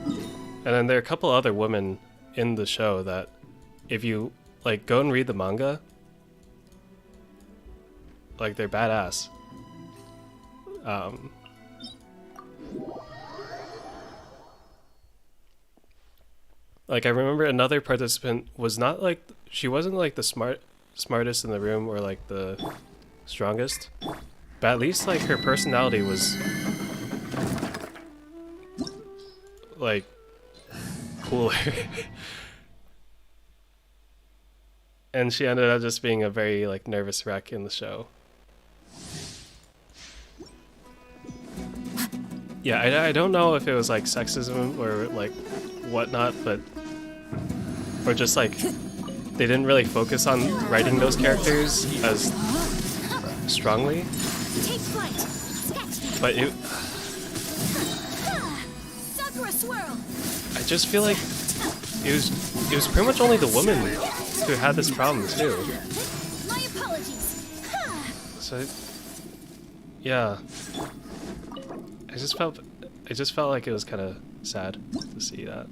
And then there are a couple other women in the show that, if you like go and read the manga, like they're badass. Like I remember another participant was not like, she wasn't like the smartest in the room or like the strongest, but at least like her personality was like cooler. And she ended up just being a very like nervous wreck in the show. Yeah, I don't know if it was like sexism or like whatnot, but or just like they didn't really focus on writing those characters as strongly. Take flight. Sketch. But it, Sakura swirl. I just feel like it was pretty much only the woman who had this problem too. My apologies. Ha! So yeah, I just felt like it was kind of sad to see that.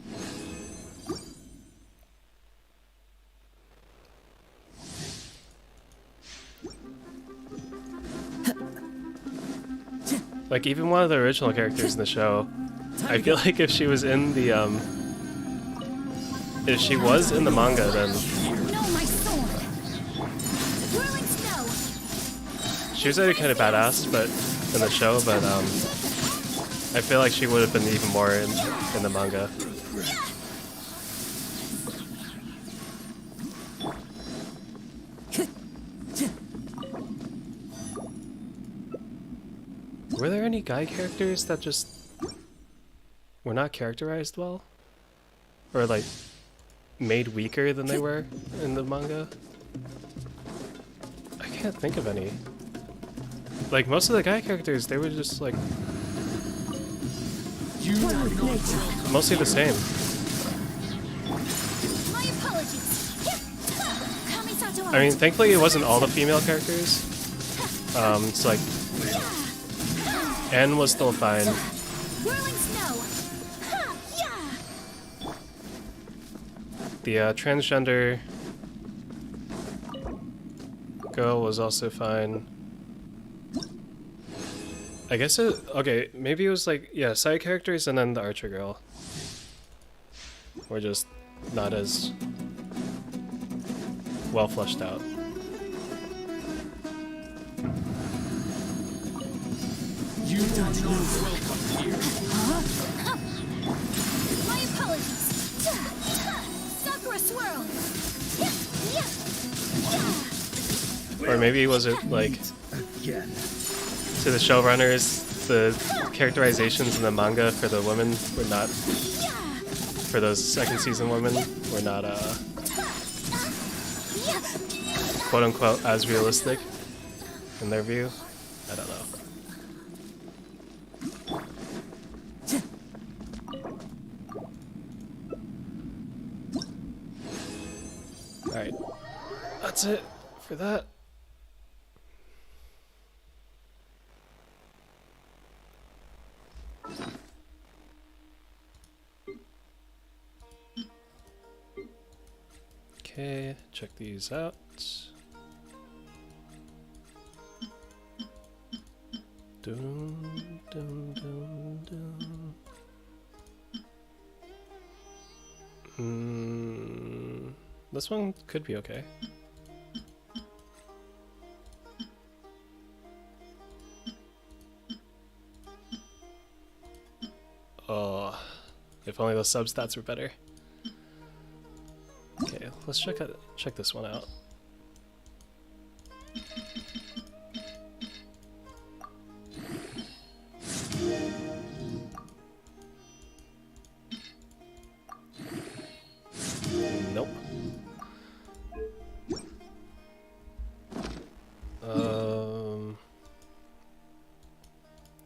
Like even one of the original characters in the show, I feel like if she was in the manga, then No, my sword. Whirling snow. she was already kind of badass, but in the show, but I feel like she would have been even more in the manga. Were there any guy characters that just were not characterized well? Or like made weaker than they were in the manga? I can't think of any. Like most of the guy characters, they were just like mostly the same. My apologies. Kamisato. I mean, thankfully it wasn't all the female characters. It's like Anne was still fine. Whirling snow. Ha! Yeah. The transgender girl was also fine. I guess okay, maybe it was like, yeah, side characters and then the archer girl were just not as well fleshed out. You don't know welcome here. My apologies. Sakura swirl. Or maybe was it like Again. to the showrunners, the characterizations in the manga for the women were not, for those second season women, were not quote unquote as realistic in their view? I don't know. Alright, that's it for that. Okay, check these out. Dun, dun, dun, dun. This one could be okay. Oh, if only those substats were better. Okay, let's check this one out. Nope.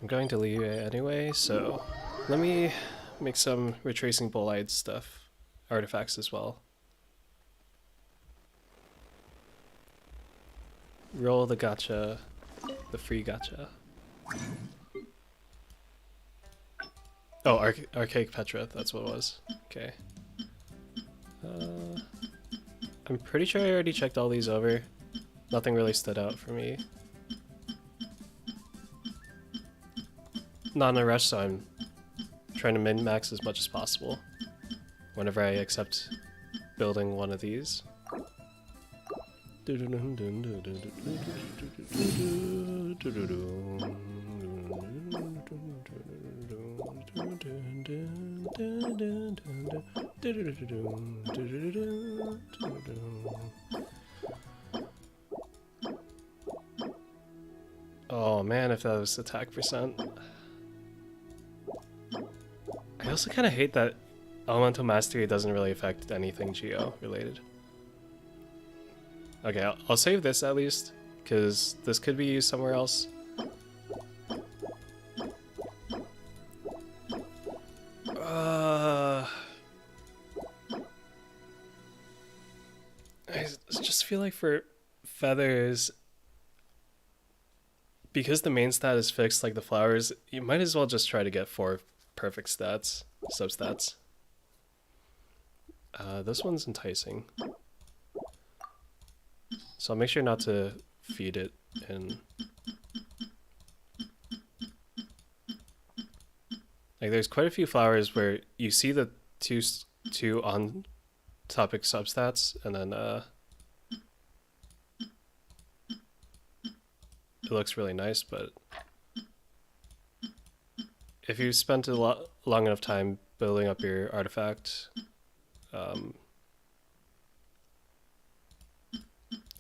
I'm going to leave it anyway, so let me make some retracing bolide stuff, artifacts as well. Roll the gacha, the free gacha. Oh, Archaic Petra, that's what it was. Okay. I'm pretty sure I already checked all these over. Nothing really stood out for me. Not in a rush, so I'm trying to min-max as much as possible whenever I accept building one of these. Oh man, if that was attack percent. I also kind of hate that Elemental Mastery doesn't really affect anything Geo related. Okay, I'll save this at least, because this could be used somewhere else. I just feel like for feathers, because the main stat is fixed like the flowers, you might as well just try to get 4 perfect stats, substats. This one's enticing. So I'll make sure not to feed it in. Like there's quite a few flowers where you see the two on topic substats and then it looks really nice, but if you spent long enough time building up your artifact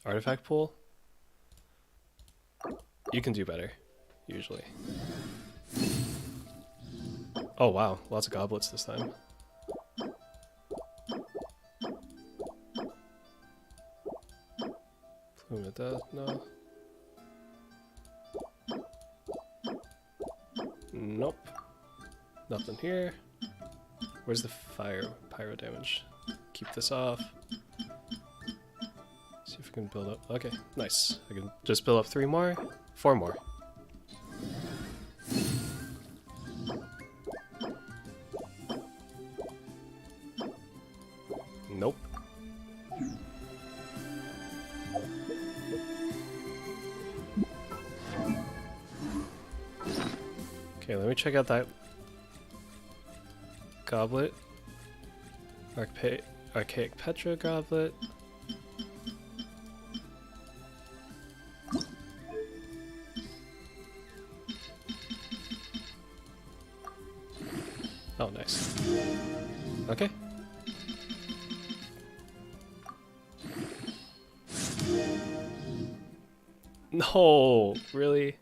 artifact pool, you can do better usually. Oh wow, lots of goblets this time. Plume of Death, no. Nope. Nothing here. Where's the pyro damage? Keep this off. See if we can build up. Okay, nice. I can just build up 3 more, 4 more. Nope. Okay, let me check out that goblet. Archaic Petra goblet. Oh, nice. Okay. No, really?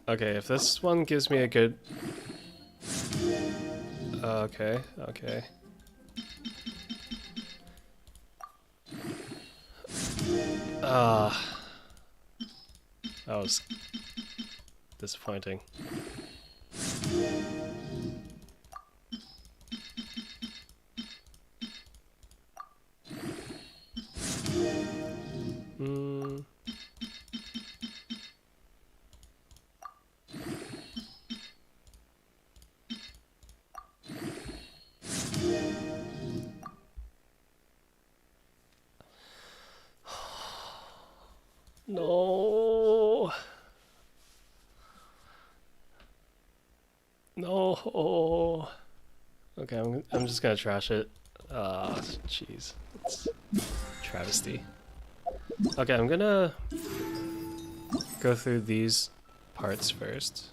Okay, if this one gives me a good... okay, okay. That was disappointing. No. No. Okay, I'm just gonna trash it. Ah, jeez. It's travesty. Okay, I'm gonna go through these parts first.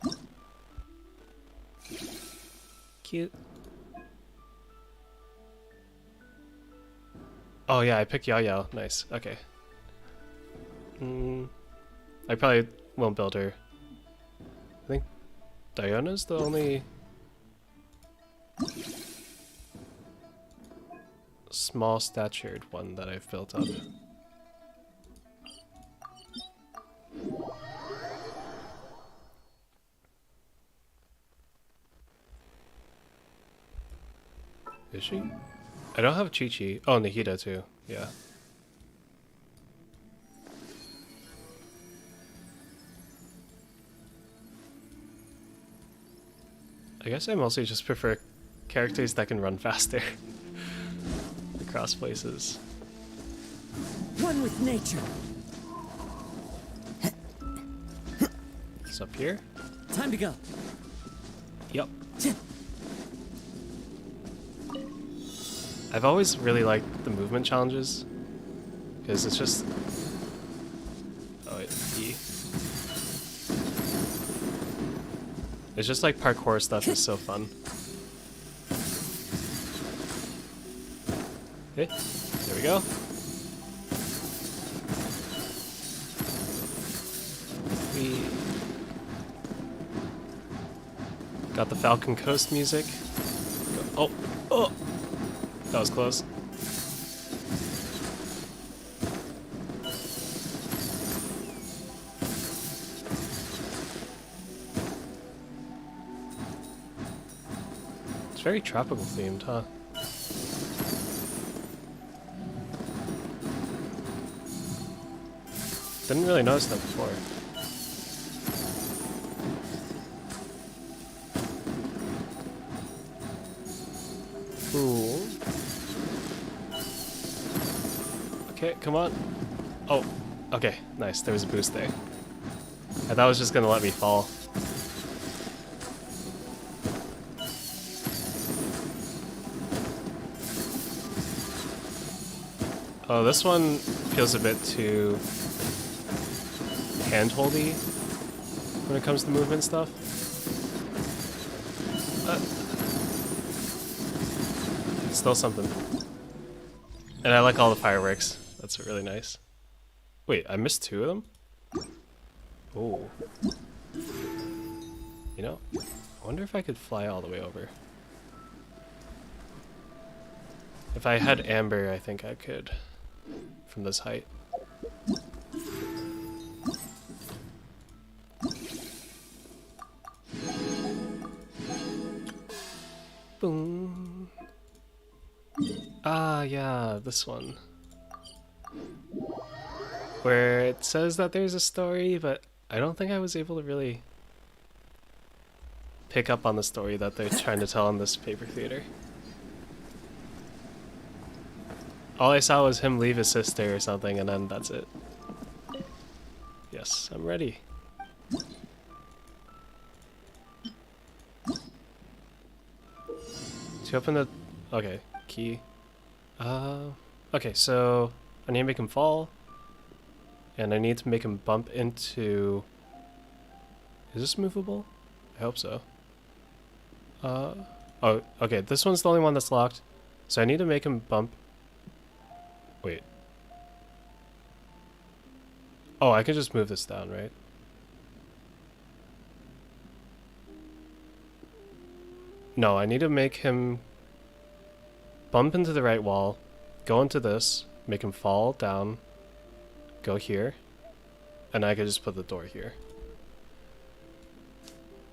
Cute. Oh yeah, I picked Yao Yao. Nice. Okay. I probably won't build her. I think Diona's the only small statured one that I've built up. Is she? I don't have Chi-Chi. Oh, Nahida too. Yeah. I guess I mostly just prefer characters that can run faster across places. One with nature. It's up here. Time to go. Yep. I've always really liked the movement challenges because it's just... Oh, wait, E. It's just like parkour stuff is so fun. Okay, there we go. We got the Falcon Coast music. Oh, oh, that was close. It's very tropical themed, huh? Didn't really notice that before. Cool. Okay, come on. Oh, okay, nice. There was a boost there. I thought it was just gonna let me fall. Oh, this one feels a bit too hand-holdy when it comes to movement stuff. Still something. And I like all the fireworks. That's really nice. Wait, I missed 2 of them? Oh. You know, I wonder if I could fly all the way over. If I had amber, I think I could. From this height. Boom. Ah, yeah, this one. Where it says that there's a story, but I don't think I was able to really pick up on the story that they're trying to tell in this paper theater. All I saw was him leave his sister or something, and then that's it. Yes, I'm ready. To open the... Okay, key. Okay, so I need to make him fall. And I need to make him bump into... Is this movable? I hope so. Oh, okay, this one's the only one that's locked. So I need to make him bump... Wait. Oh, I can just move this down, right? No, I need to make him bump into the right wall, go into this, make him fall down, go here, and I could just put the door here.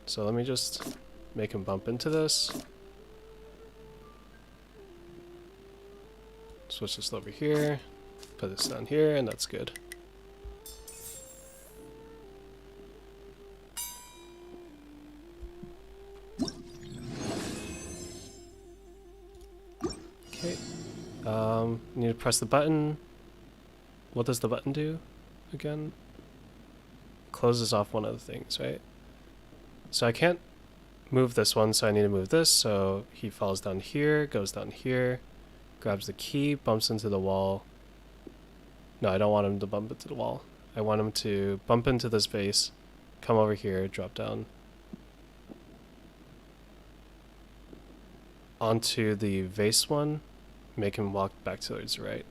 So let me just make him bump into this. Switch this over here, put this down here, and that's good. Okay. Need to press the button. What does the button do again? Closes off one of the things, right? So I can't move this one, so I need to move this, so he falls down here, goes down here, grabs the key, bumps into the wall. No, I don't want him to bump into the wall. I want him to bump into this vase, come over here, drop down onto the vase one, make him walk back towards the right.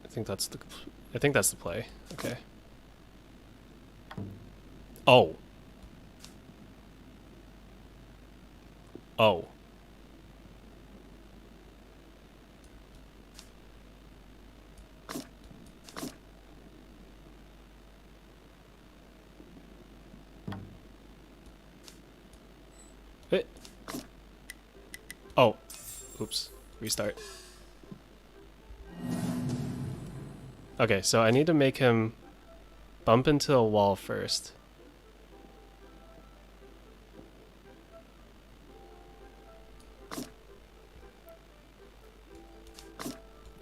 I think that's the play. Okay. Oh. Oh. Wait. Oh. Oops. Restart. Okay, so I need to make him bump into a wall first.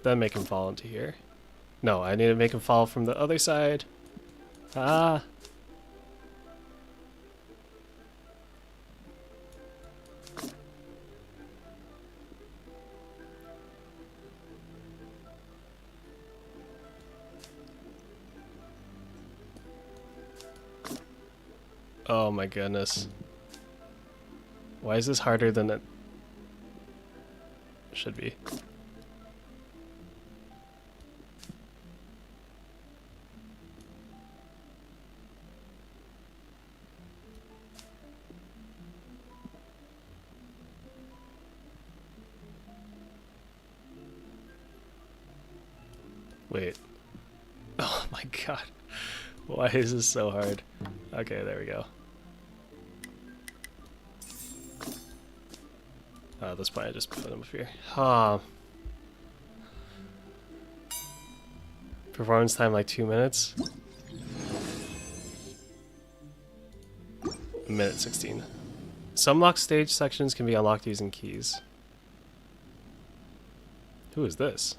Then make him fall into here. No, I need to make him fall from the other side. Ah. Oh my goodness. Why is this harder than it should be? Wait. Oh my god. Why is this so hard? Okay, there we go. That's why I just put him up here. Performance time like 2 minutes. A minute 16. Some locked stage sections can be unlocked using keys. Who is this?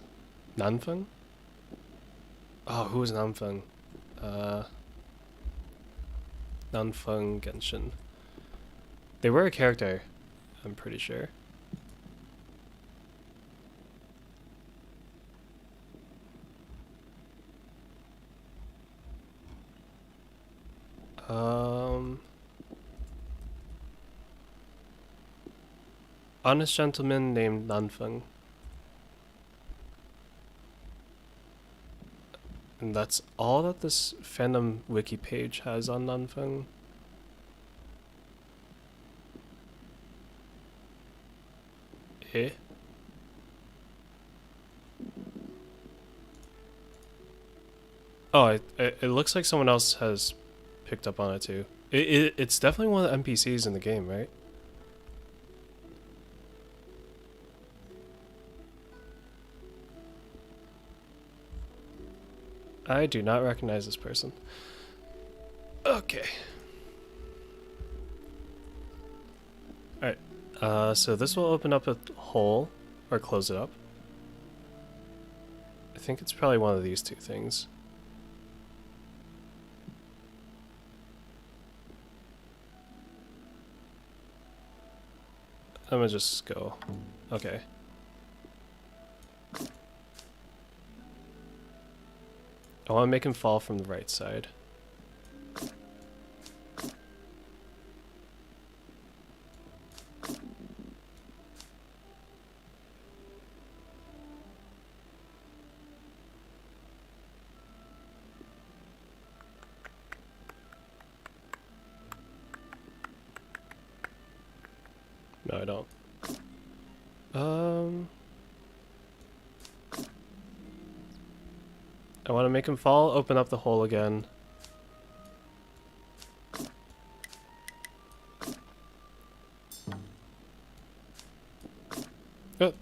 Nanfeng? Oh, who is Nanfeng? Nanfeng Genshin. They were a character, I'm pretty sure. Honest gentleman named Nanfeng. And that's all that this fandom wiki page has on Nanfeng. Eh? Oh, it looks like someone else has picked up on it too. It's definitely one of the NPCs in the game, right? I do not recognize this person. Okay. Alright, so this will open up a hole, or close it up. I think it's probably one of these two things. I'm gonna just go. Okay. I want to make him fall from the right side. No, I don't. I want to make him fall, open up the hole again. Oh.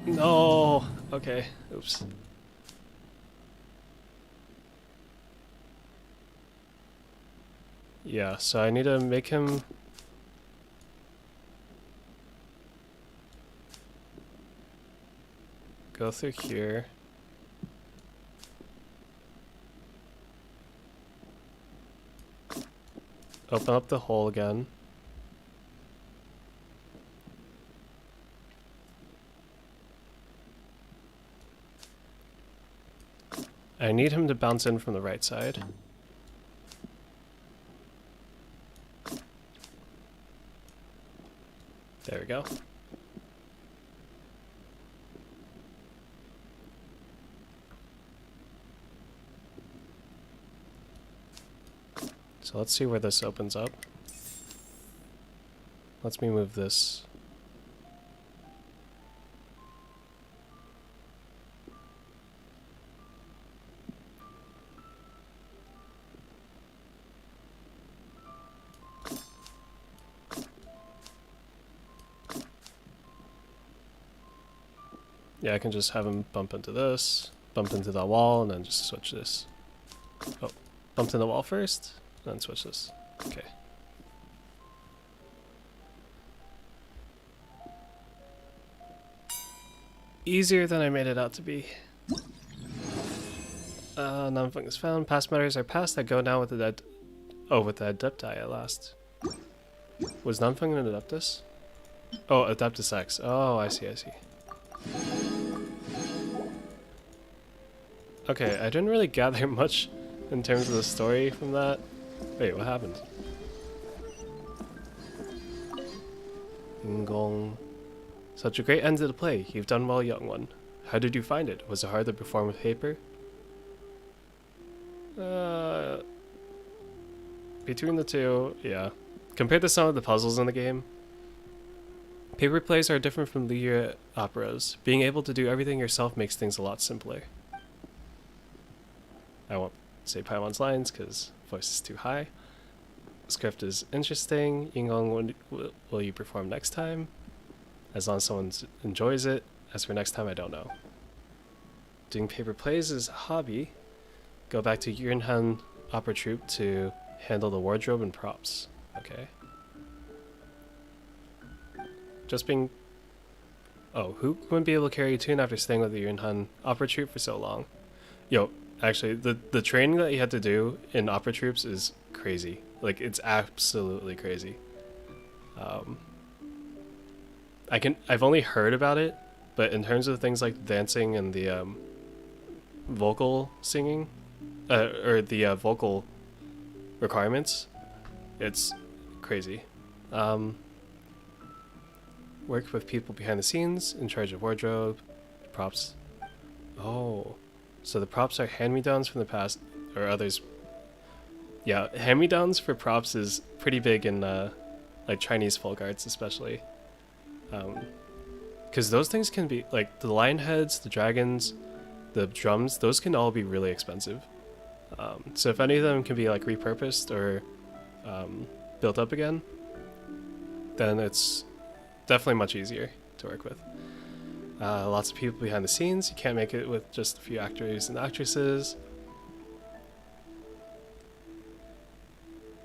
No. Okay. Oops. Yeah, so I need to make him go through here. Open up the hole again. I need him to bounce in from the right side. There we go. So let's see where this opens up. Let's me move this. Yeah, I can just have him bump into this, bump into that wall, and then just switch this. Oh, bumped in the wall first, then switch this. Okay. Easier than I made it out to be. Nanfeng is found. Past matters are past. I go now with the dead. Oh, with the Adepti at last. Was Nanfeng an Adeptus? Oh, Adeptus X. Oh, I see, I see. Okay, I didn't really gather much in terms of the story from that. Wait, what happened? Ingong. Such a great end to the play. You've done well, young one. How did you find it? Was it hard to perform with paper? Between the two, yeah. Compared to some of the puzzles in the game, paper plays are different from linear operas. Being able to do everything yourself makes things a lot simpler. I won't say Paimon's lines because voice is too high. Script is interesting. Yingong, when will you perform next time? As long as someone enjoys it. As for next time, I don't know. Doing paper plays is a hobby. Go back to Yunhan Opera Troupe to handle the wardrobe and props. Okay. Just being... Oh, who wouldn't be able to carry a tune after staying with the Yunhan Opera Troupe for so long? Yo, actually, the training that you had to do in opera troupes is crazy. Like, it's absolutely crazy. I've only heard about it, but in terms of things like dancing and the vocal singing, or the vocal requirements, it's crazy. Work with people behind the scenes, in charge of wardrobe, props. Oh, so the props are hand-me-downs from the past, or others. Yeah, hand-me-downs for props is pretty big in like Chinese folk arts, especially. Because those things can be, like, the lion heads, the dragons, the drums, those can all be really expensive. So if any of them can be, like, repurposed or built up again, then it's definitely much easier to work with. Lots of people behind the scenes. You can't make it with just a few actors and actresses.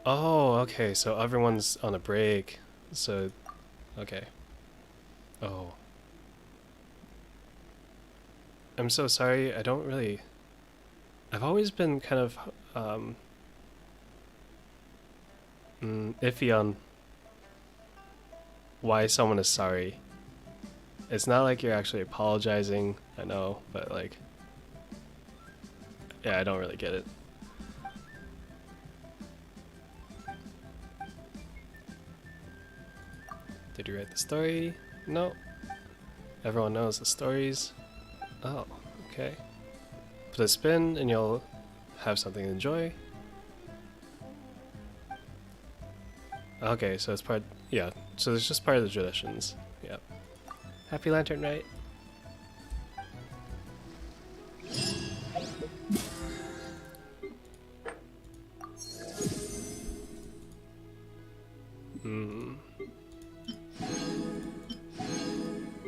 Oh, okay, so everyone's on a break. So, okay. Oh. I'm so sorry, I don't really... I've always been kind of iffy on why someone is sorry. It's not like you're actually apologizing, I know, but like... Yeah, I don't really get it. Did you write the story? No. Everyone knows the stories. Oh, okay. Put a spin and you'll have something to enjoy. Okay, so it's part... Yeah, so it's just part of the traditions. Yep. Happy Lantern Rite.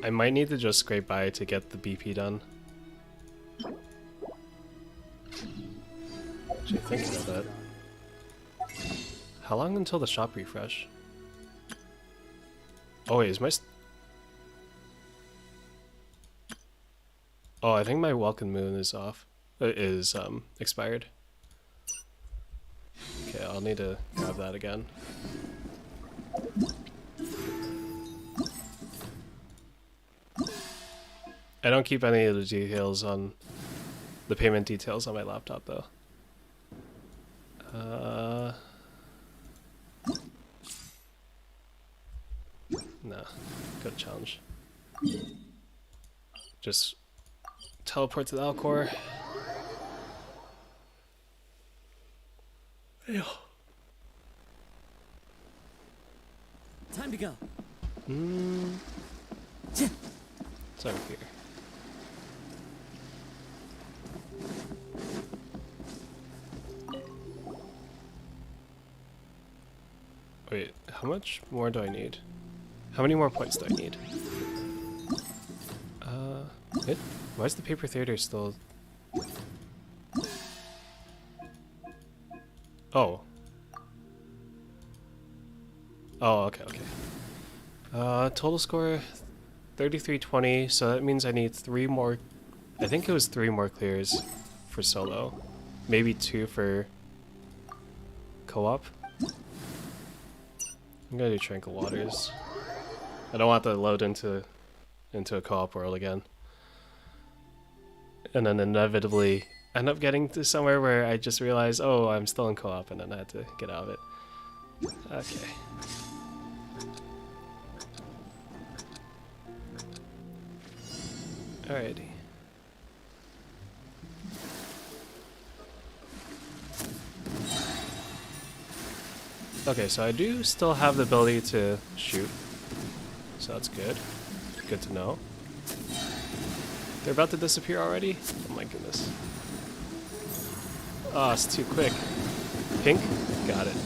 I might need to just scrape by to get the BP done. Actually, thinking of that. How long until the shop refresh? Oh wait, is my... Oh, I think my Welcome Moon is off. Is expired. Okay, I'll need to grab that again. I don't keep any of the details on the payment details on my laptop though. Nah, go to challenge. Just teleport to the Alcor. Time to go. It's over here. Wait, how much more do I need? How many more points do I need? Why is the paper theater still... Oh. Oh, okay, okay. Total score 3320, so that means I need 3 more... I think it was 3 more clears for solo. Maybe 2 for co-op. I'm gonna do Tranquil Waters. I don't want to load into a co-op world again. And then inevitably end up getting to somewhere where I just realize, oh, I'm still in co-op, and then I had to get out of it. Okay. Alrighty. Okay, so I do still have the ability to shoot. So that's good. Good to know. They're about to disappear already? Oh my goodness. Oh, it's too quick. Pink? Got it.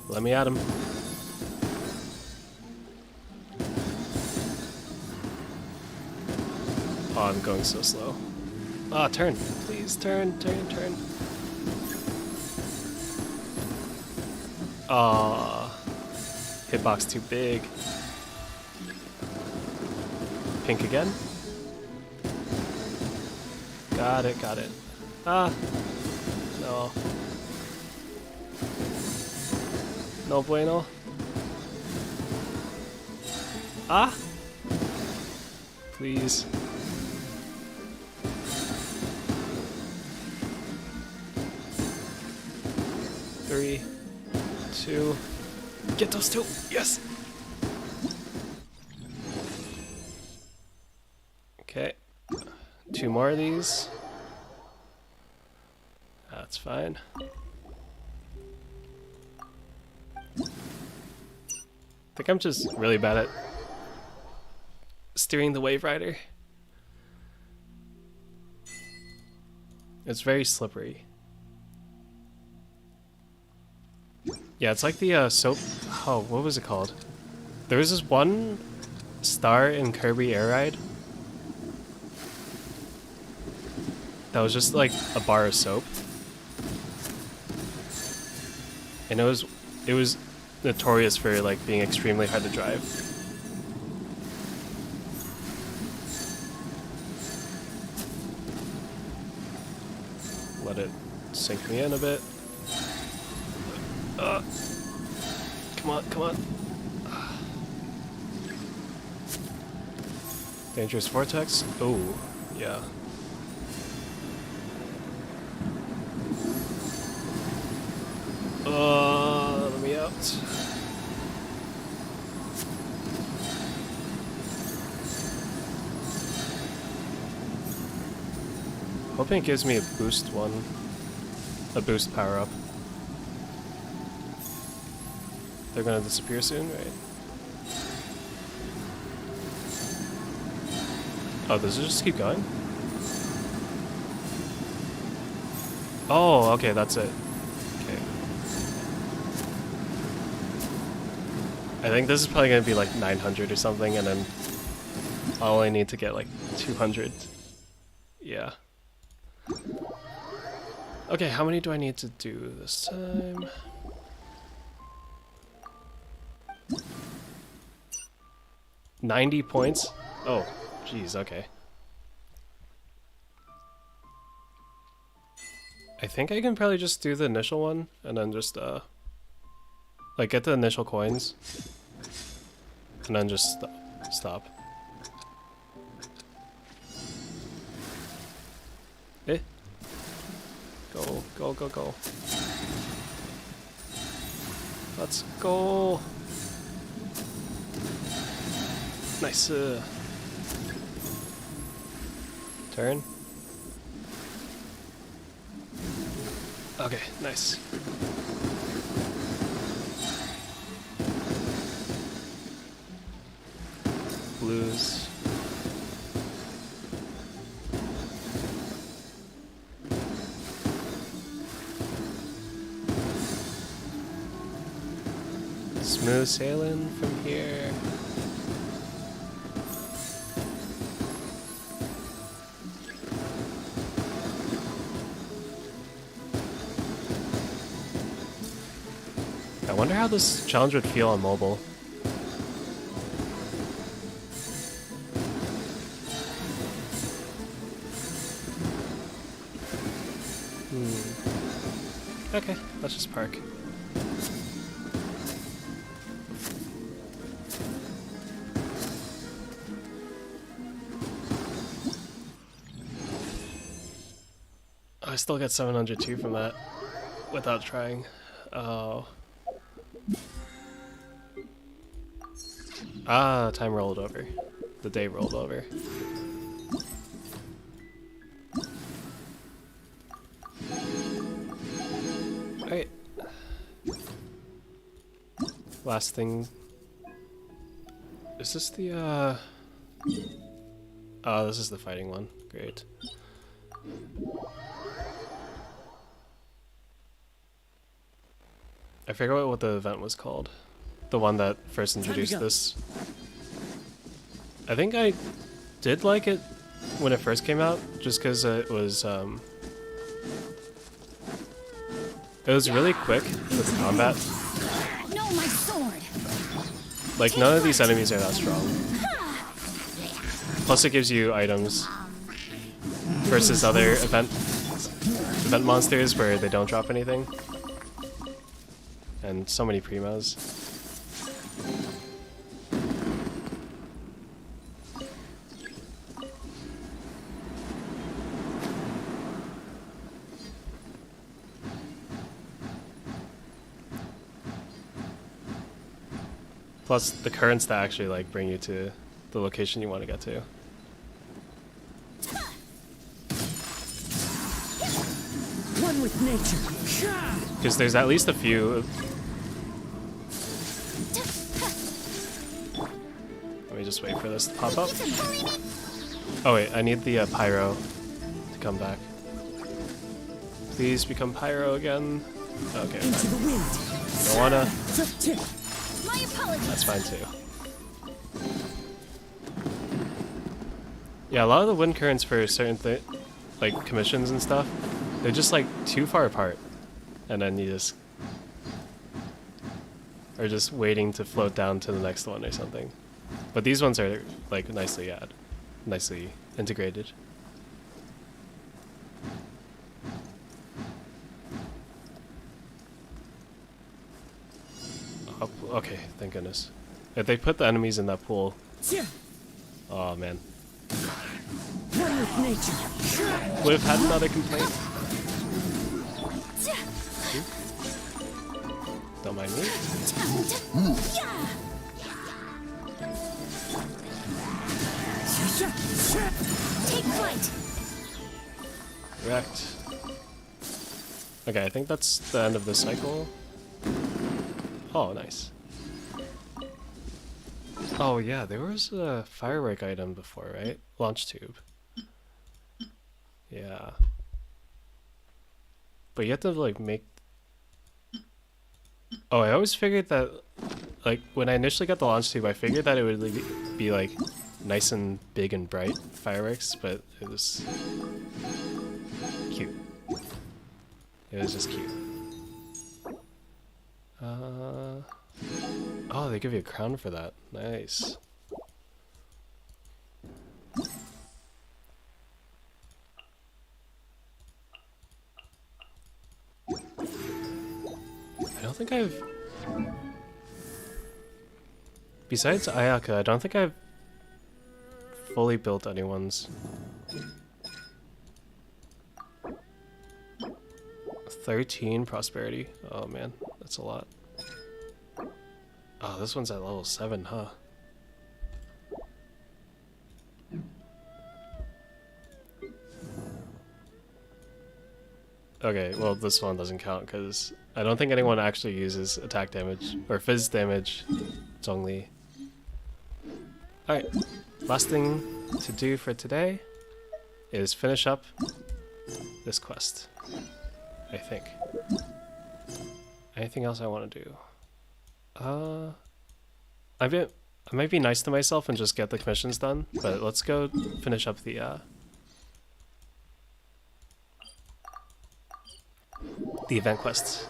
Let me at him. Oh, I'm going so slow. Ah, turn. Please, turn. Ah, hitbox too big. Pink again. Got it. Ah, no. No bueno. Ah! Please. Three, two, get those two. Yes. Okay. 2 more of these. That's fine. I think I'm just really bad at steering the Wave Rider. It's very slippery. Yeah, it's like the soap. Oh, what was it called? There was this one star in Kirby Air Ride that was just like a bar of soap, and it was notorious for like being extremely hard to drive. Let it sink me in a bit. Come on. Dangerous vortex. Oh, yeah. Let me out. Hoping it gives me a boost power up. They're gonna disappear soon, right? Oh, does it just keep going? Oh, okay, that's it. Okay. I think this is probably gonna be like 900 or something, and then I'll only need to get like 200. Yeah. Okay, how many do I need to do this time? $90 points? Oh, jeez, okay. I think I can probably just do the initial one, and then just, like, get the initial coins, and then just stop. Eh? Go. Let's go! Nice. Turn. Okay, nice. Blues. Smooth sailing from here. I wonder how this challenge would feel on mobile. Okay, let's just park. I still get 702 from that without trying. Oh. Ah, time rolled over. The day rolled over. Alright. Last thing. Is this the, oh, this is the fighting one. Great. I forgot what the event was called. The one that first introduced this. I think I did like it when it first came out, just because it was really quick with combat. No, my sword. Like none of these enemies are that strong. Plus, it gives you items versus other event monsters where they don't drop anything. And so many primos. Plus the currents that actually like bring you to the location you want to get to. One with nature. Because there's at least a few. Let me just wait for this to pop up. Oh wait, I need the pyro to come back. Please become pyro again. Okay, Into the fine. wind. Don't wanna. My apologies. That's fine too. Yeah, a lot of the wind currents for certain like commissions and stuff, they're just like too far apart, and then you just are just waiting to float down to the next one or something. But these ones are like nicely integrated. Oh, okay, thank goodness. If they put the enemies in that pool, oh man, One with nature. would have had another complaint. Don't mind me. Take flight. Wrecked. Okay, I think that's the end of the cycle. Oh, nice. Oh yeah, there was a firework item before, right? Launch tube. Yeah. But you have to like make... Oh, I always figured that, like, when I initially got the launch tube, I figured that it would be like nice and big and bright fireworks, but it was cute. It was just cute. Oh, they give you a crown for that. Nice. I don't think I've... Besides Ayaka, I don't think I've fully built anyone's. 13 prosperity. Oh man, that's a lot. Oh, this one's at level 7, huh? Okay, well this one doesn't count because I don't think anyone actually uses attack damage or fizz damage. It's only... Alright, last thing to do for today is finish up this quest, I think. Anything else I want to do? I might be nice to myself and just get the commissions done, but let's go finish up the event quests.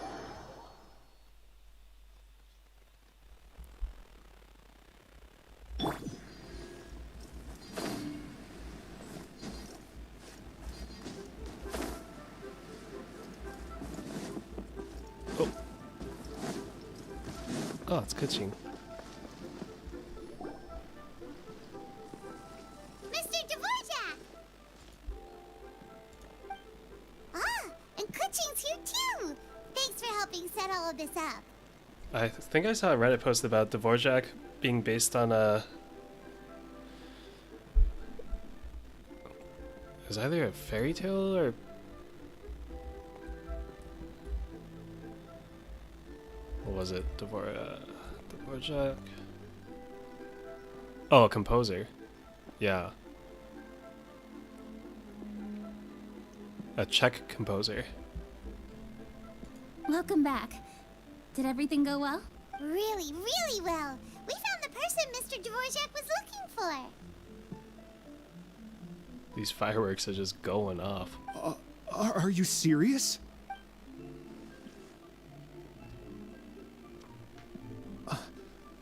Oh, it's Kuching. Mr. Dvorak! Ah, and Kuching's here too! Thanks for helping set all of this up. I think I saw a Reddit post about Dvorak being based on a... It was either a fairy tale or... What was it? Dvorak... Oh, a composer. Yeah. A Czech composer. Welcome back. Did everything go well? Really, really well. We found the person Mr. Dvorak was looking for. These fireworks are just going off. Are you serious?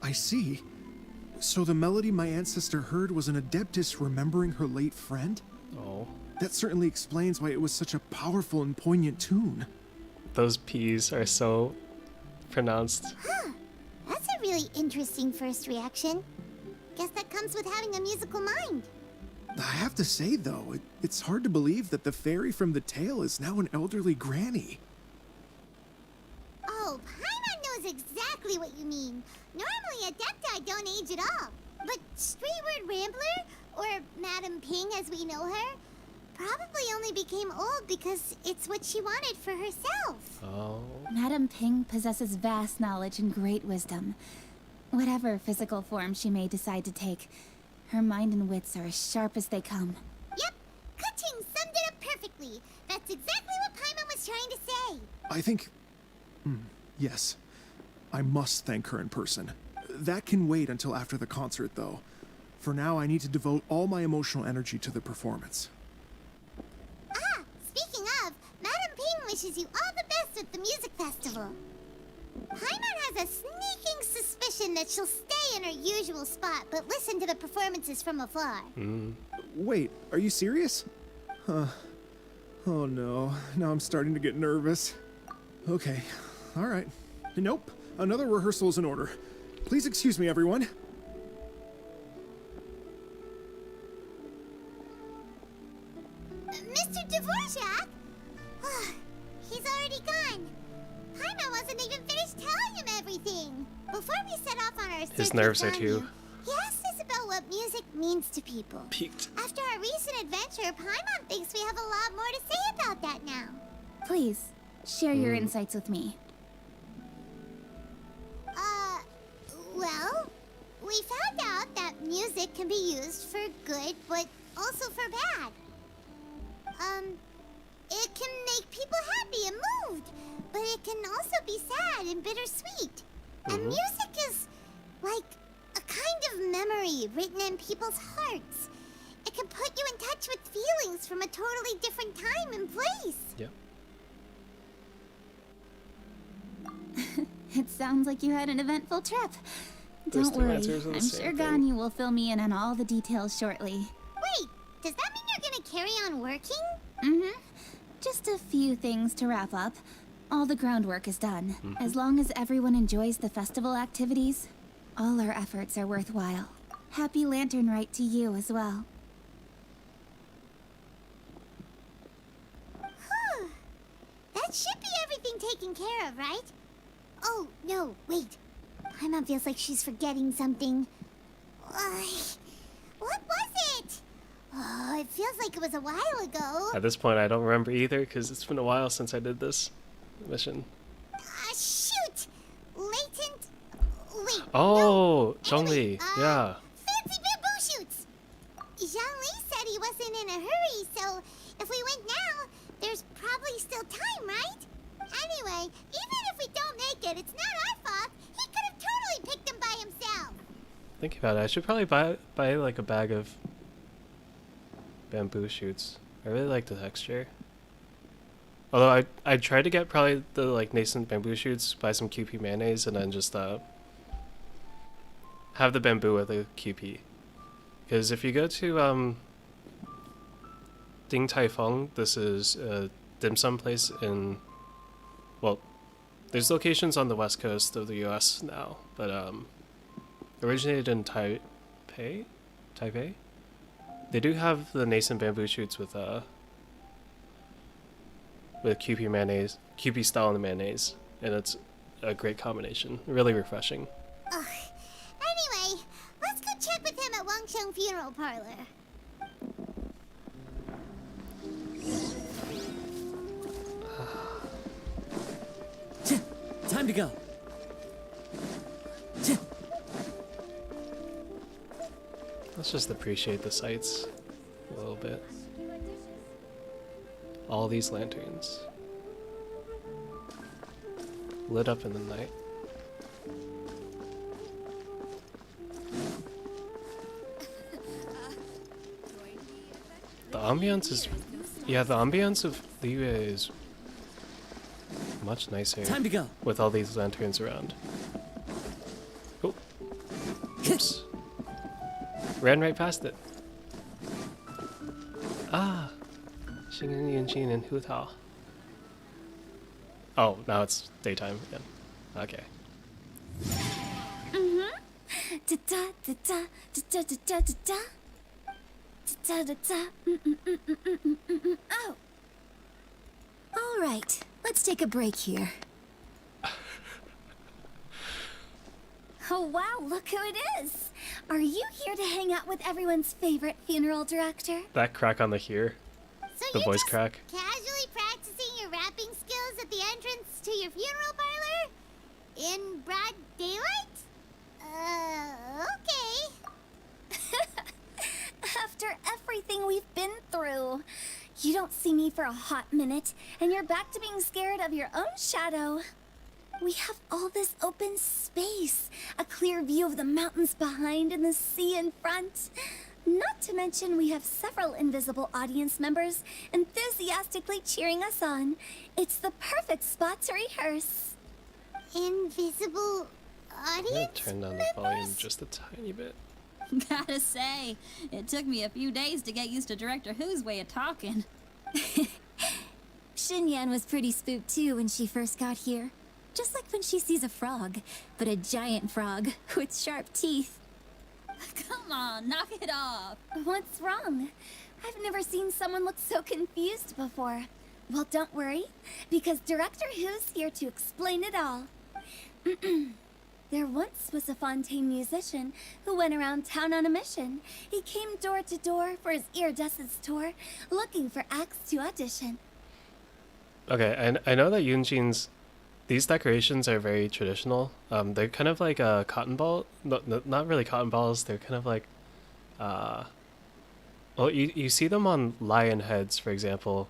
I see. So the melody my ancestor heard was an adeptus remembering her late friend? Oh. That certainly explains why it was such a powerful and poignant tune. Those P's are so pronounced. Huh. That's a really interesting first reaction. Guess that comes with having a musical mind. I have to say, though, it's hard to believe that the fairy from the tale is now an elderly granny. Oh, Paimon knows exactly what you mean. Normally, Adepti don't age at all. But Straightword Rambler, or Madam Ping as we know her, probably only became old because it's what she wanted for herself. Oh. Madam Ping possesses vast knowledge and great wisdom. Whatever physical form she may decide to take, her mind and wits are as sharp as they come. Yep, Kuching summed it up perfectly. That's exactly what Paimon was trying to say. I think... yes. I must thank her in person. That can wait until after the concert, though. For now, I need to devote all my emotional energy to the performance. Ah, speaking of, Madam Ping wishes you all the best with the music festival. Paimon has a sneaking suspicion that she'll stay in her usual spot, but listen to the performances from afar. Wait, are you serious? Huh. Oh no, now I'm starting to get nervous. Okay, alright. Nope, another rehearsal is in order. Please excuse me, everyone. Mr. Dvorak? He's already gone. Paimon wasn't even finished telling him everything. Before we set off on our search His to nerves are find too you, he asked us about what music means to people. peaked. After our recent adventure, Paimon thinks we have a lot more to say about that now. Please, share your insights with me. Well, we found out that music can be used for good, but also for bad. It can make people happy and moved, but it can also be sad and bittersweet. And music is like a kind of memory written in people's hearts. It can put you in touch with feelings from a totally different time and place. Yep. It sounds like you had an eventful trip. Those Don't two worry, answers are the I'm same sure thing. Ganyu will fill me in on all the details shortly. Wait, does that mean you're gonna carry on working? Mm-hmm. Just a few things to wrap up. All the groundwork is done. As long as everyone enjoys the festival activities, all our efforts are worthwhile. Happy Lantern Rite to you as well. Whew. That should be everything taken care of, right? Oh, no, wait. Paimon feels like she's forgetting something. What was it? Oh, it feels like it was a while ago. At this point, I don't remember either because it's been a while since I did this mission. Shoot! Latent... Wait. Oh, no. Zhongli. Anyway, Yeah. Fancy bamboo shoots! Zhongli said he wasn't in a hurry, so if we went now, there's probably still time, right? Anyway, even if we don't make it, it's not our fault. He could have totally picked them by himself. Think about it. I should probably buy like a bag of bamboo shoots. I really like the texture. Although I tried to get probably the like nascent bamboo shoots, buy some QP mayonnaise, and then just have the bamboo with the QP. Because if you go to Ding Tai Fung, this is a dim sum place in, well, there's locations on the west coast of the U.S. now, but originated in Taipei. They do have the nascent bamboo shoots with QP mayonnaise, QP style in the mayonnaise, and it's a great combination. Really refreshing. Ugh. Anyway, let's go check with him at Wangsheng Funeral Parlor. Time to go. Let's just appreciate the sights a little bit. All these lanterns lit up in the night. The ambiance is... Yeah, the ambiance of Liyue is much nicer. Time to go. With all these lanterns around. Oh. Oops. Ran right past it. Ah. Xingyan Yunshin and Hu Tao. Oh, now it's daytime again. Okay. Da da da da da da da da da. Da da da. Oh. All right, let's take a break here. Oh wow, look who it is! Are you here to hang out with everyone's favorite funeral director? That crack on the here. So The you're voice just crack. casually practicing your rapping skills at the entrance to your funeral parlor? In broad daylight? Okay. After everything we've been through, you don't see me for a hot minute, and you're back to being scared of your own shadow. We have all this open space, a clear view of the mountains behind and the sea in front. Not to mention we have several invisible audience members enthusiastically cheering us on. It's the perfect spot to rehearse. Invisible I'm gonna audience? turn down the volume just a tiny bit. Gotta say, it took me a few days to get used to Director Who's way of talking. Xinyan was pretty spooked too when she first got here. Just like when she sees a frog, but a giant frog with sharp teeth. Come on, knock it off. What's wrong? I've never seen someone look so confused before. Well, don't worry, because Director Who's here to explain it all. There once was a Fontaine musician who went around town on a mission. He came door to door for his iridescence tour, looking for acts to audition. Okay, and I know that Yunjin's... These decorations are very traditional. They're kind of like a cotton ball. Not really cotton balls. They're kind of like... Well, you see them on lion heads, for example.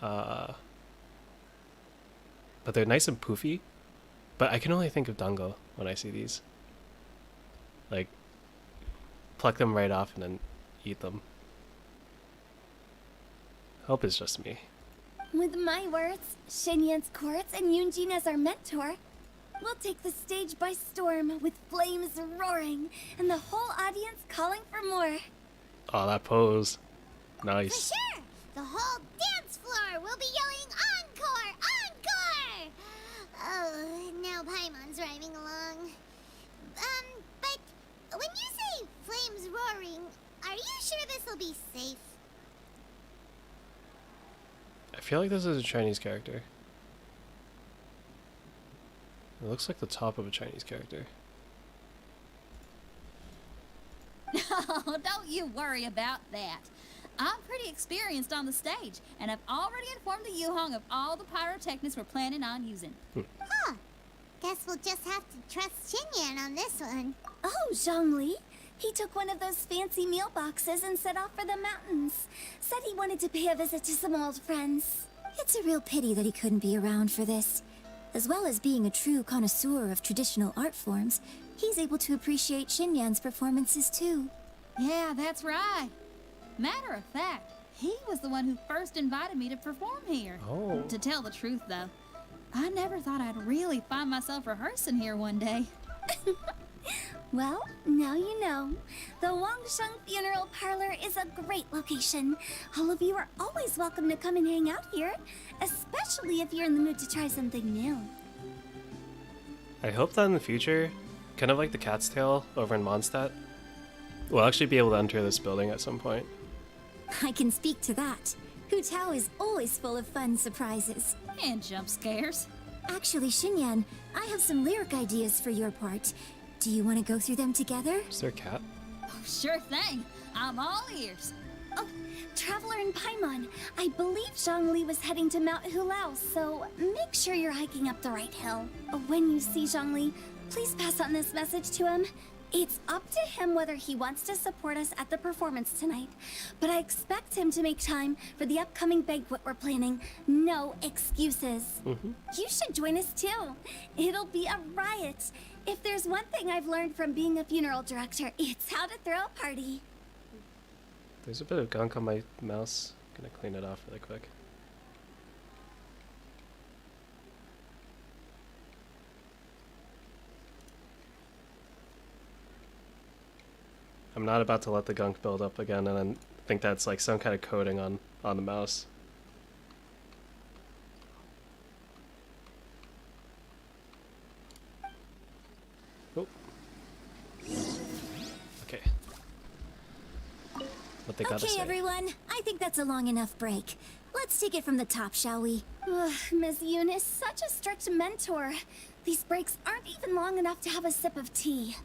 But they're nice and poofy. But I can only think of dango when I see these. Like, pluck them right off and then eat them. Hope it's just me. With my words, Shenyan's courts, and Yunjin as our mentor, we'll take the stage by storm with flames roaring and the whole audience calling for more. Oh, that pose. For Nice. sure! The whole dance floor will be yelling encore! Encore! Oh, now Paimon's rhyming along. But when you say flames roaring, are you sure this will be safe? I feel like this is a Chinese character. It looks like the top of a Chinese character. Oh, don't you worry about that. I'm pretty experienced on the stage, and I've already informed the Yuhong of all the pyrotechnics we're planning on using. Huh. Guess we'll just have to trust Xinyan on this one. Oh, Zhongli. He took one of those fancy meal boxes and set off for the mountains. Said he wanted to pay a visit to some old friends. It's a real pity that he couldn't be around for this. As well as being a true connoisseur of traditional art forms, he's able to appreciate Xinyan's performances too. Yeah, that's right. Matter of fact, he was the one who first invited me to perform here. Oh. To tell the truth, though, I never thought I'd really find myself rehearsing here one day. Well, now you know. The Wangsheng Funeral Parlor is a great location. All of you are always welcome to come and hang out here, especially if you're in the mood to try something new. I hope that in the future, kind of like the Cat's Tail over in Mondstadt, we'll actually be able to enter this building at some point. I can speak to that. Hu Tao is always full of fun surprises. And jump scares. Actually, Xinyan, I have some lyric ideas for your part. Do you want to go through them together? Is there a cat? Oh, sure thing. I'm all ears. Oh, Traveler in Paimon, I believe Zhongli was heading to Mount Hulao, so make sure you're hiking up the right hill. When you see Zhongli, please pass on this message to him. It's up to him whether he wants to support us at the performance tonight, but I expect him to make time for the upcoming banquet we're planning. No excuses. You should join us too. It'll be a riot. If there's one thing I've learned from being a funeral director, it's how to throw a party. There's a bit of gunk on my mouse. Gonna clean it off really quick. I'm not about to let the gunk build up again and then think that's like some kind of coating on the mouse. Oh. Okay. What they gotta Okay, say. everyone. I think that's a long enough break. Let's take it from the top, shall we? Ugh, Miss Eunice, such a strict mentor. These breaks aren't even long enough to have a sip of tea.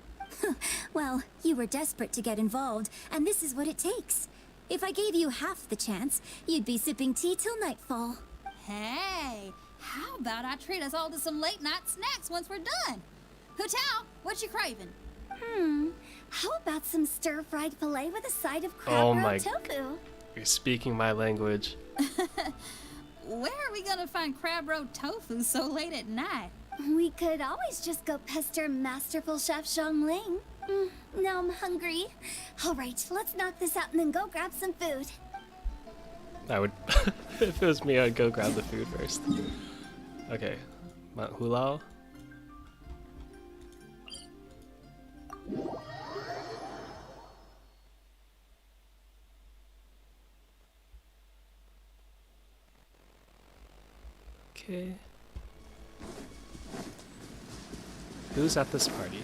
Well, you were desperate to get involved, and this is what it takes. If I gave you half the chance, you'd be sipping tea till nightfall. Hey, how about I treat us all to some late night snacks once we're done? Hutao, what you craving? How about some stir-fried filet with a side of Oh crab my roe tofu? You're speaking my language. Where are we gonna find crab roe tofu so late at night? We could always just go pester Masterful Chef Zhongling. Now I'm hungry. All right, let's knock this out and then go grab some food. I would, if it was me, I'd go grab the food first. Okay, Mount Hulao. Okay. Who's at this party?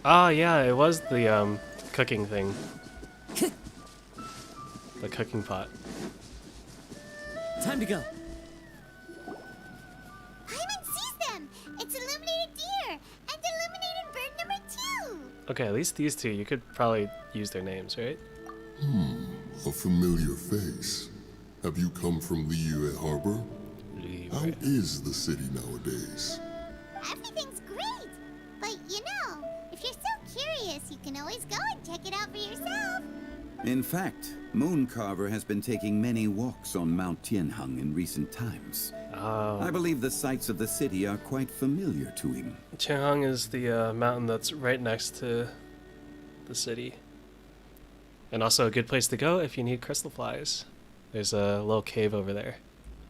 Ah, yeah, it was the cooking thing. The cooking pot. Time to go. Paimon sees them! It's illuminated deer and illuminated bird number 2! Okay, at least these two, you could probably use their names, right? A familiar face. Have you come from Liyue Harbor? How is the city nowadays? Everything's great! But you know, if you're so curious, you can always go and check it out for yourself. In fact, Mooncarver has been taking many walks on Mount Tianheng in recent times. Oh. I believe the sights of the city are quite familiar to him. Tianheng is the mountain that's right next to the city. And also a good place to go if you need crystal flies. There's a little cave over there.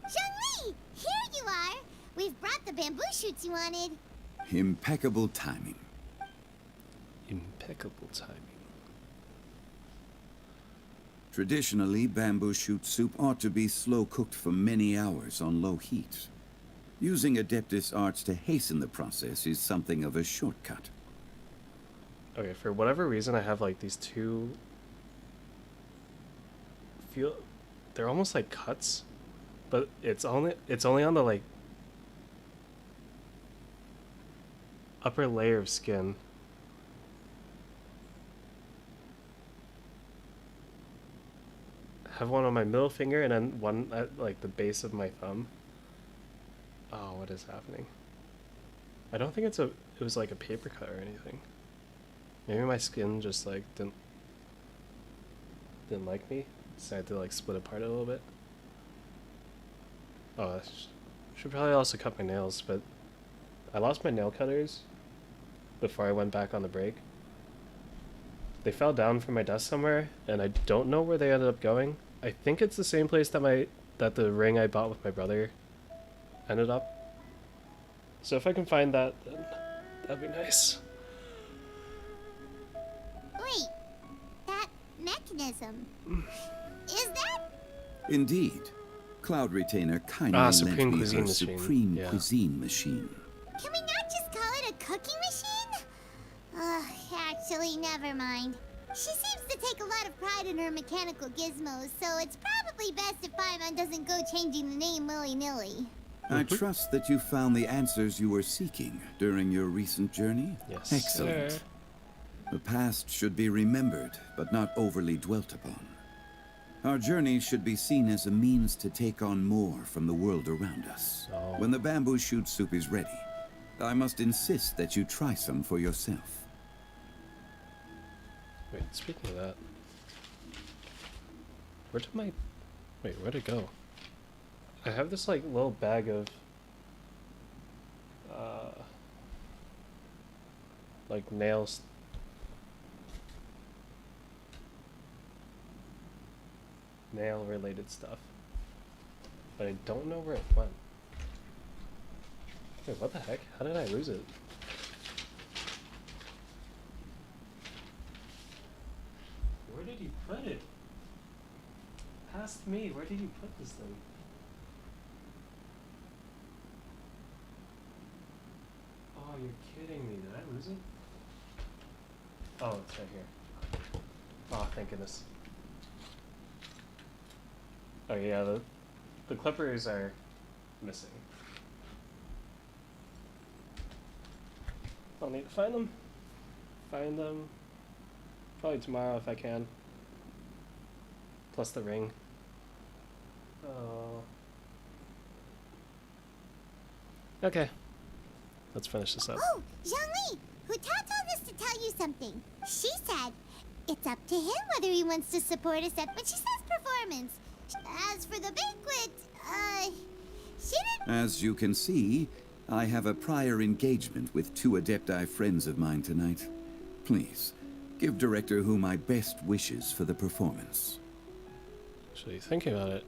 Zhongli! Here you are! We've brought the bamboo shoots you wanted. Impeccable timing. Impeccable timing. Traditionally, bamboo shoot soup ought to be slow cooked for many hours on low heat. Using Adeptus arts to hasten the process is something of a shortcut. Okay, for whatever reason, I have like these two. They're almost like cuts, but it's only on the like upper layer of skin. I have one on my middle finger and then one at like the base of my thumb. Oh, what is happening? I don't think it was like a paper cut or anything. Maybe my skin just like didn't like me. Decided to like split apart a little bit. Oh, I should probably also cut my nails, but I lost my nail cutters before I went back on the break. They fell down from my desk somewhere, and I don't know where they ended up going. I think it's the same place that the ring I bought with my brother ended up. So if I can find that, then that'd be nice. Wait, that mechanism. Is that? Indeed. Cloud Retainer kindly lent Supreme me Cuisine her Machine. Supreme Yeah. Cuisine Machine. Can we not just call it a cooking machine? Actually, never mind. She seems to take a lot of pride in her mechanical gizmos, so it's probably best if Paimon doesn't go changing the name willy-nilly. I trust that you found the answers you were seeking during your recent journey? Yes, Excellent. sir. The past should be remembered, but not overly dwelt upon. Our journey should be seen as a means to take on more from the world around us. Oh. When the bamboo shoot soup is ready, I must insist that you try some for yourself. Wait, speaking of that, where'd it go? I have this like little bag of like nails nail-related stuff. But I don't know where it went. Wait, what the heck? How did I lose it? Where did you put it? Past me, where did you put this thing? Oh, you're kidding me. Did I lose it? Oh, it's right here. Oh, thank goodness. Oh yeah, the clippers are missing. I'll need to find them. Find them. Probably tomorrow if I can. Plus the ring. Oh. Okay. Let's finish this up. Oh, Zhongli, who taught all this to tell you something. She said it's up to him whether he wants to support us at Butchie's performance. As for the banquet, she didn't... As you can see, I have a prior engagement with 2 Adepti friends of mine tonight. Please, give Director Hu my best wishes for the performance. Actually, thinking about it,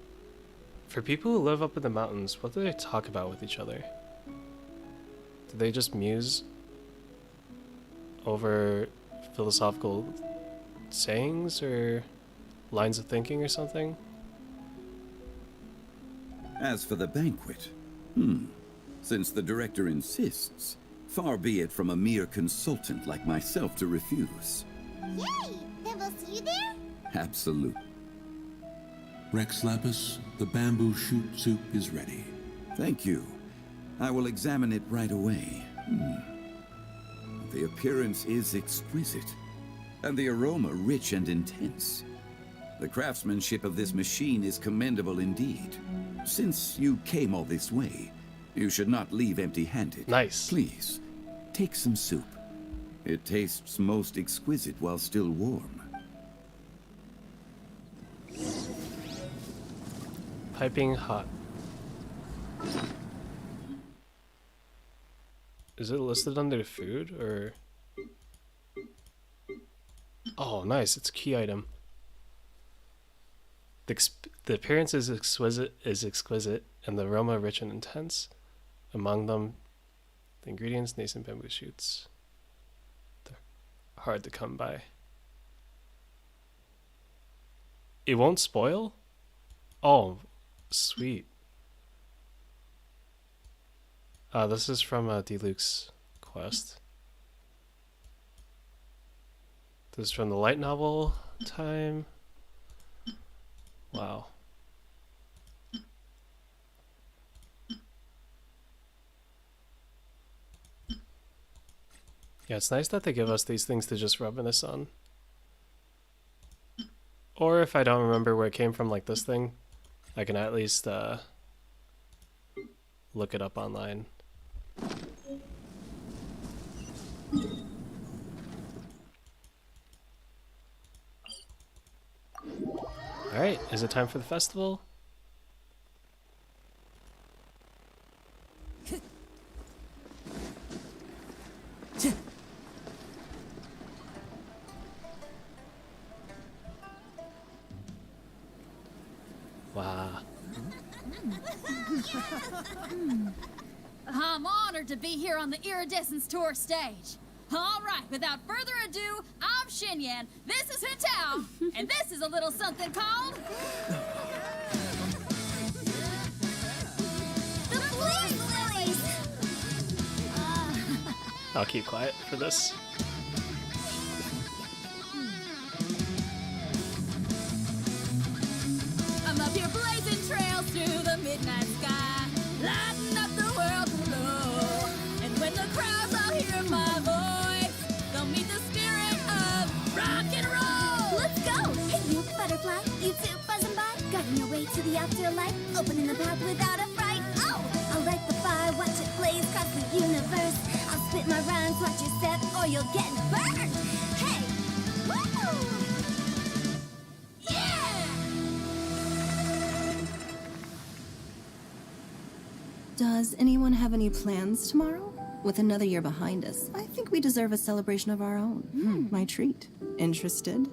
for people who live up in the mountains, what do they talk about with each other? Do they just muse over philosophical sayings or lines of thinking or something? As for the banquet, since the director insists, far be it from a mere consultant like myself to refuse. Yay! Then we'll see you there? Absolutely. Rex Lapis, the bamboo shoot soup is ready. Thank you. I will examine it right away. The appearance is exquisite, and the aroma rich and intense. The craftsmanship of this machine is commendable indeed. Since you came all this way, you should not leave empty-handed. Nice. Please, take some soup. It tastes most exquisite while still warm. Piping hot. Is it listed under food or? Oh, nice! It's a key item. The appearance is exquisite, and the aroma rich and intense. Among them, the ingredients: nascent bamboo shoots. They're hard to come by. It won't spoil? Oh, sweet. This is from Diluc's quest. This is from the light novel time. Wow. Yeah, it's nice that they give us these things to just reminisce on. Or if I don't remember where it came from, like this thing, I can at least look it up online. Alright, is it time for the festival? Wow. I'm honored to be here on the Iridescence Tour stage. All right, without further ado, I'm Xinyan, this is Hutao, and this is a little something called... The Blaze Lilies! I'll keep quiet for this. I'm up here blazing trails through the midnight sky, lighting up the world below. And when the crowds all hear my voice, they'll meet the spirit of rock and roll. Let's go! Hey, you butterfly, you too buzzing by, guiding your way to the afterlife, opening the path without a fright. Oh, I'll light the fire, watch it blaze across the universe. I'll spit my rhymes, watch you step, or you'll get burned. Hey, woo! Yeah! Does anyone have any plans tomorrow? With another year behind us, I think we deserve a celebration of our own. My treat. Interested?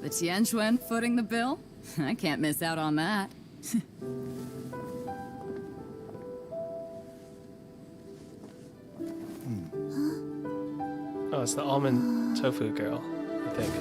The Tianquan footing the bill? I can't miss out on that. Oh, it's the almond tofu girl, I think.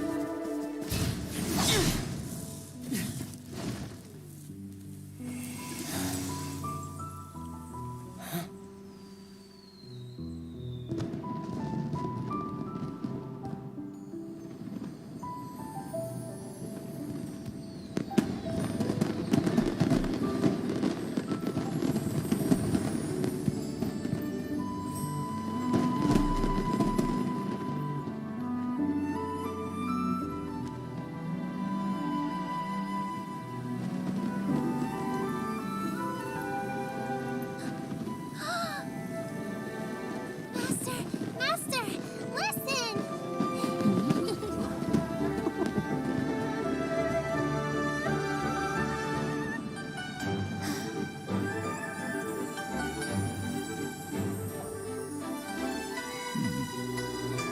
Master, Master, listen!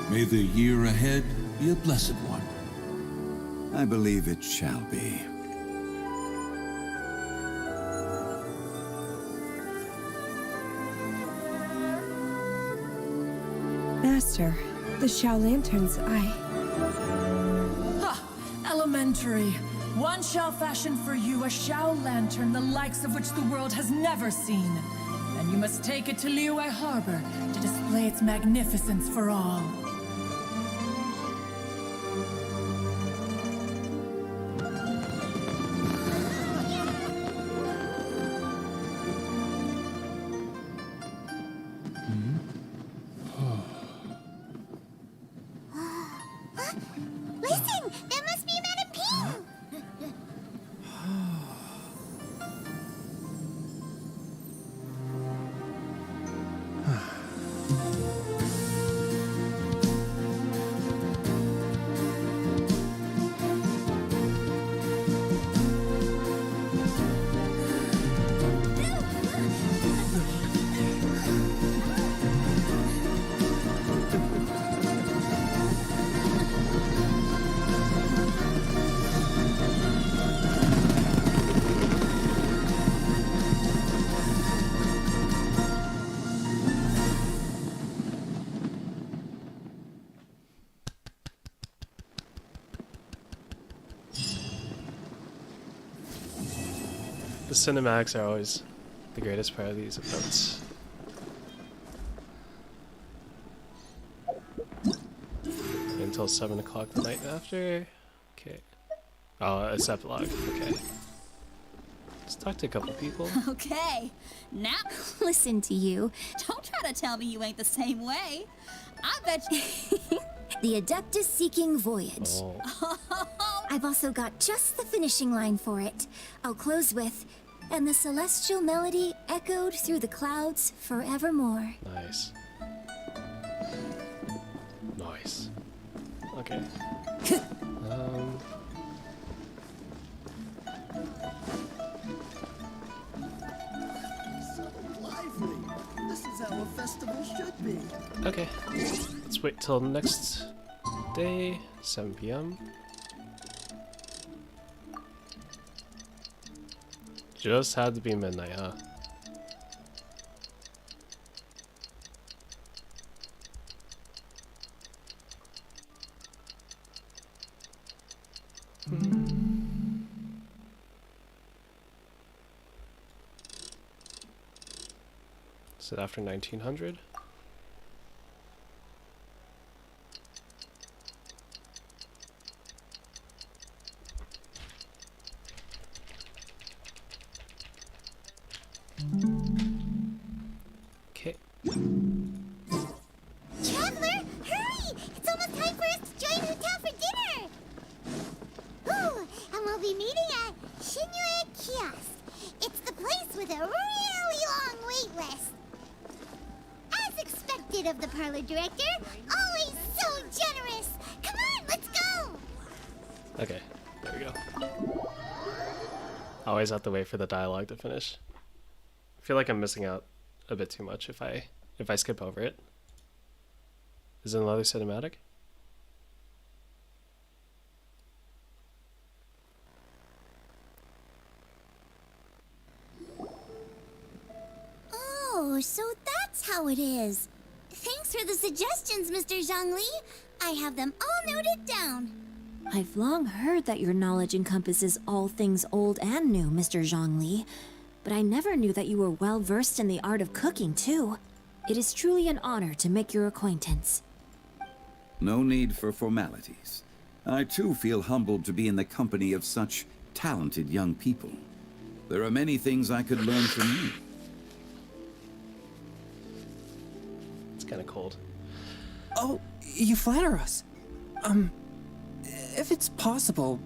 May the year ahead be a blessed one. I believe it shall be. Master, the Shao Lanterns, Elementary. One shall fashion for you a Shao Lantern, the likes of which the world has never seen. And you must take it to Liyue Harbor to display its magnificence for all. Listen! That must be Madame Ping! The cinematics are always the greatest part of these events. Until 7 o'clock the night after. Okay. Oh, it's epilogue. Okay. Let's talk to a couple people. Okay, now listen to you. Don't try to tell me you ain't the same way. I bet you. The Adeptus Seeking Voyage. Oh. I've also got just the finishing line for it. I'll close with, and the celestial melody echoed through the clouds forevermore. Nice. Nice. Okay. So lively. This is how a festival should be. Okay. Let's wait till next day, 7 p.m. Just had to be midnight, huh? Is it after 1900? Okay. Traveler, hurry! It's almost time for us to join Hotel for dinner! Ooh, and we'll be meeting at Shinue Kiosk. It's the place with a really long wait list. As expected of the parlor director, always so generous! Come on, let's go! Okay, there we go. Always have to wait for the dialogue to finish. I feel like I'm missing out a bit too much if I skip over it. Is it another cinematic? how it is. Thanks for the suggestions, Mr. Zhongli. I have them all noted down. I've long heard that your knowledge encompasses all things old and new, Mr. Zhongli, but I never knew that you were well versed in the art of cooking, too. It is truly an honor to make your acquaintance. No need for formalities. I too feel humbled to be in the company of such talented young people. There are many things I could learn from you. It's kind of cold. Oh, you flatter us. If it's possible,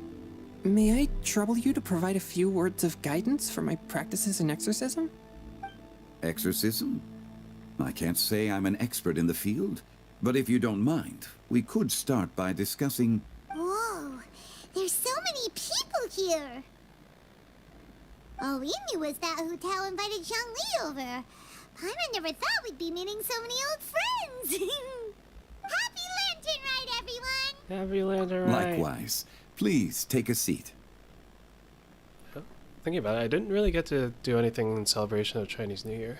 may I trouble you to provide a few words of guidance for my practices in exorcism? Exorcism? I can't say I'm an expert in the field, but if you don't mind, we could start by discussing... Whoa, there's so many people here. All we knew was that Hu Tao invited Zhongli over. Paimon never thought we'd be meeting so many old friends. Happy Lantern Rite, everyone! Happy Lantern Rite. Likewise. Please take a seat. Thinking about it, I didn't really get to do anything in celebration of Chinese New Year.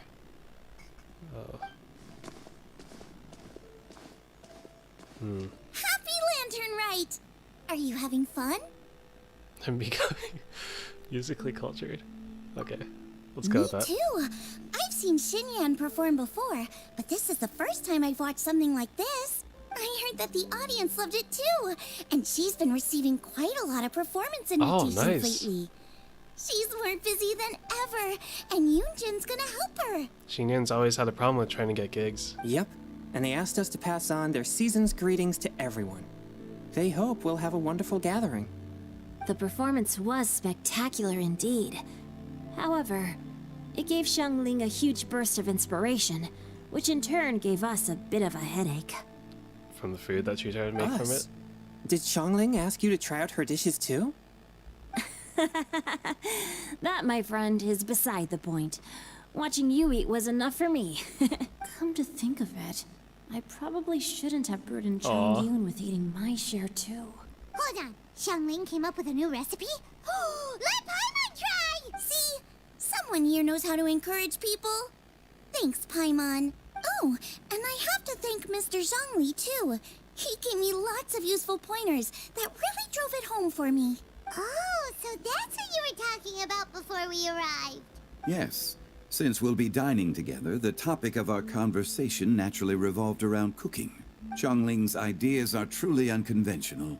Happy Lantern Rite! Are you having fun? I'm becoming musically cultured. Okay, let's go with that. Me too. I've seen Xinyan perform before, but this is the first time I've watched something like this. I heard that the audience loved it too, and she's been receiving quite a lot of performance invitations lately. She's more busy than ever, and Yoonjin's gonna help her. Xinyan's always had a problem with trying to get gigs. Yep, and they asked us to pass on their season's greetings to everyone. They hope we'll have a wonderful gathering. The performance was spectacular indeed. However, it gave Xiangling a huge burst of inspiration, which in turn gave us a bit of a headache. From the food that she tried to make from it? Did Xiangling ask you to try out her dishes too? That, my friend, is beside the point. Watching you eat was enough for me. Come to think of it, I probably shouldn't have burdened Chang Yun with eating my share too. Hold on, Xiangling came up with a new recipe? Let Paimon try! See? Someone here knows how to encourage people. Thanks, Paimon. Oh, and I have to thank Mr. Zhongli too. He gave me lots of useful pointers that really drove it home for me. Oh, so that's what you were talking about before we arrived. Yes. Since we'll be dining together, the topic of our conversation naturally revolved around cooking. Xiangling's ideas are truly unconventional.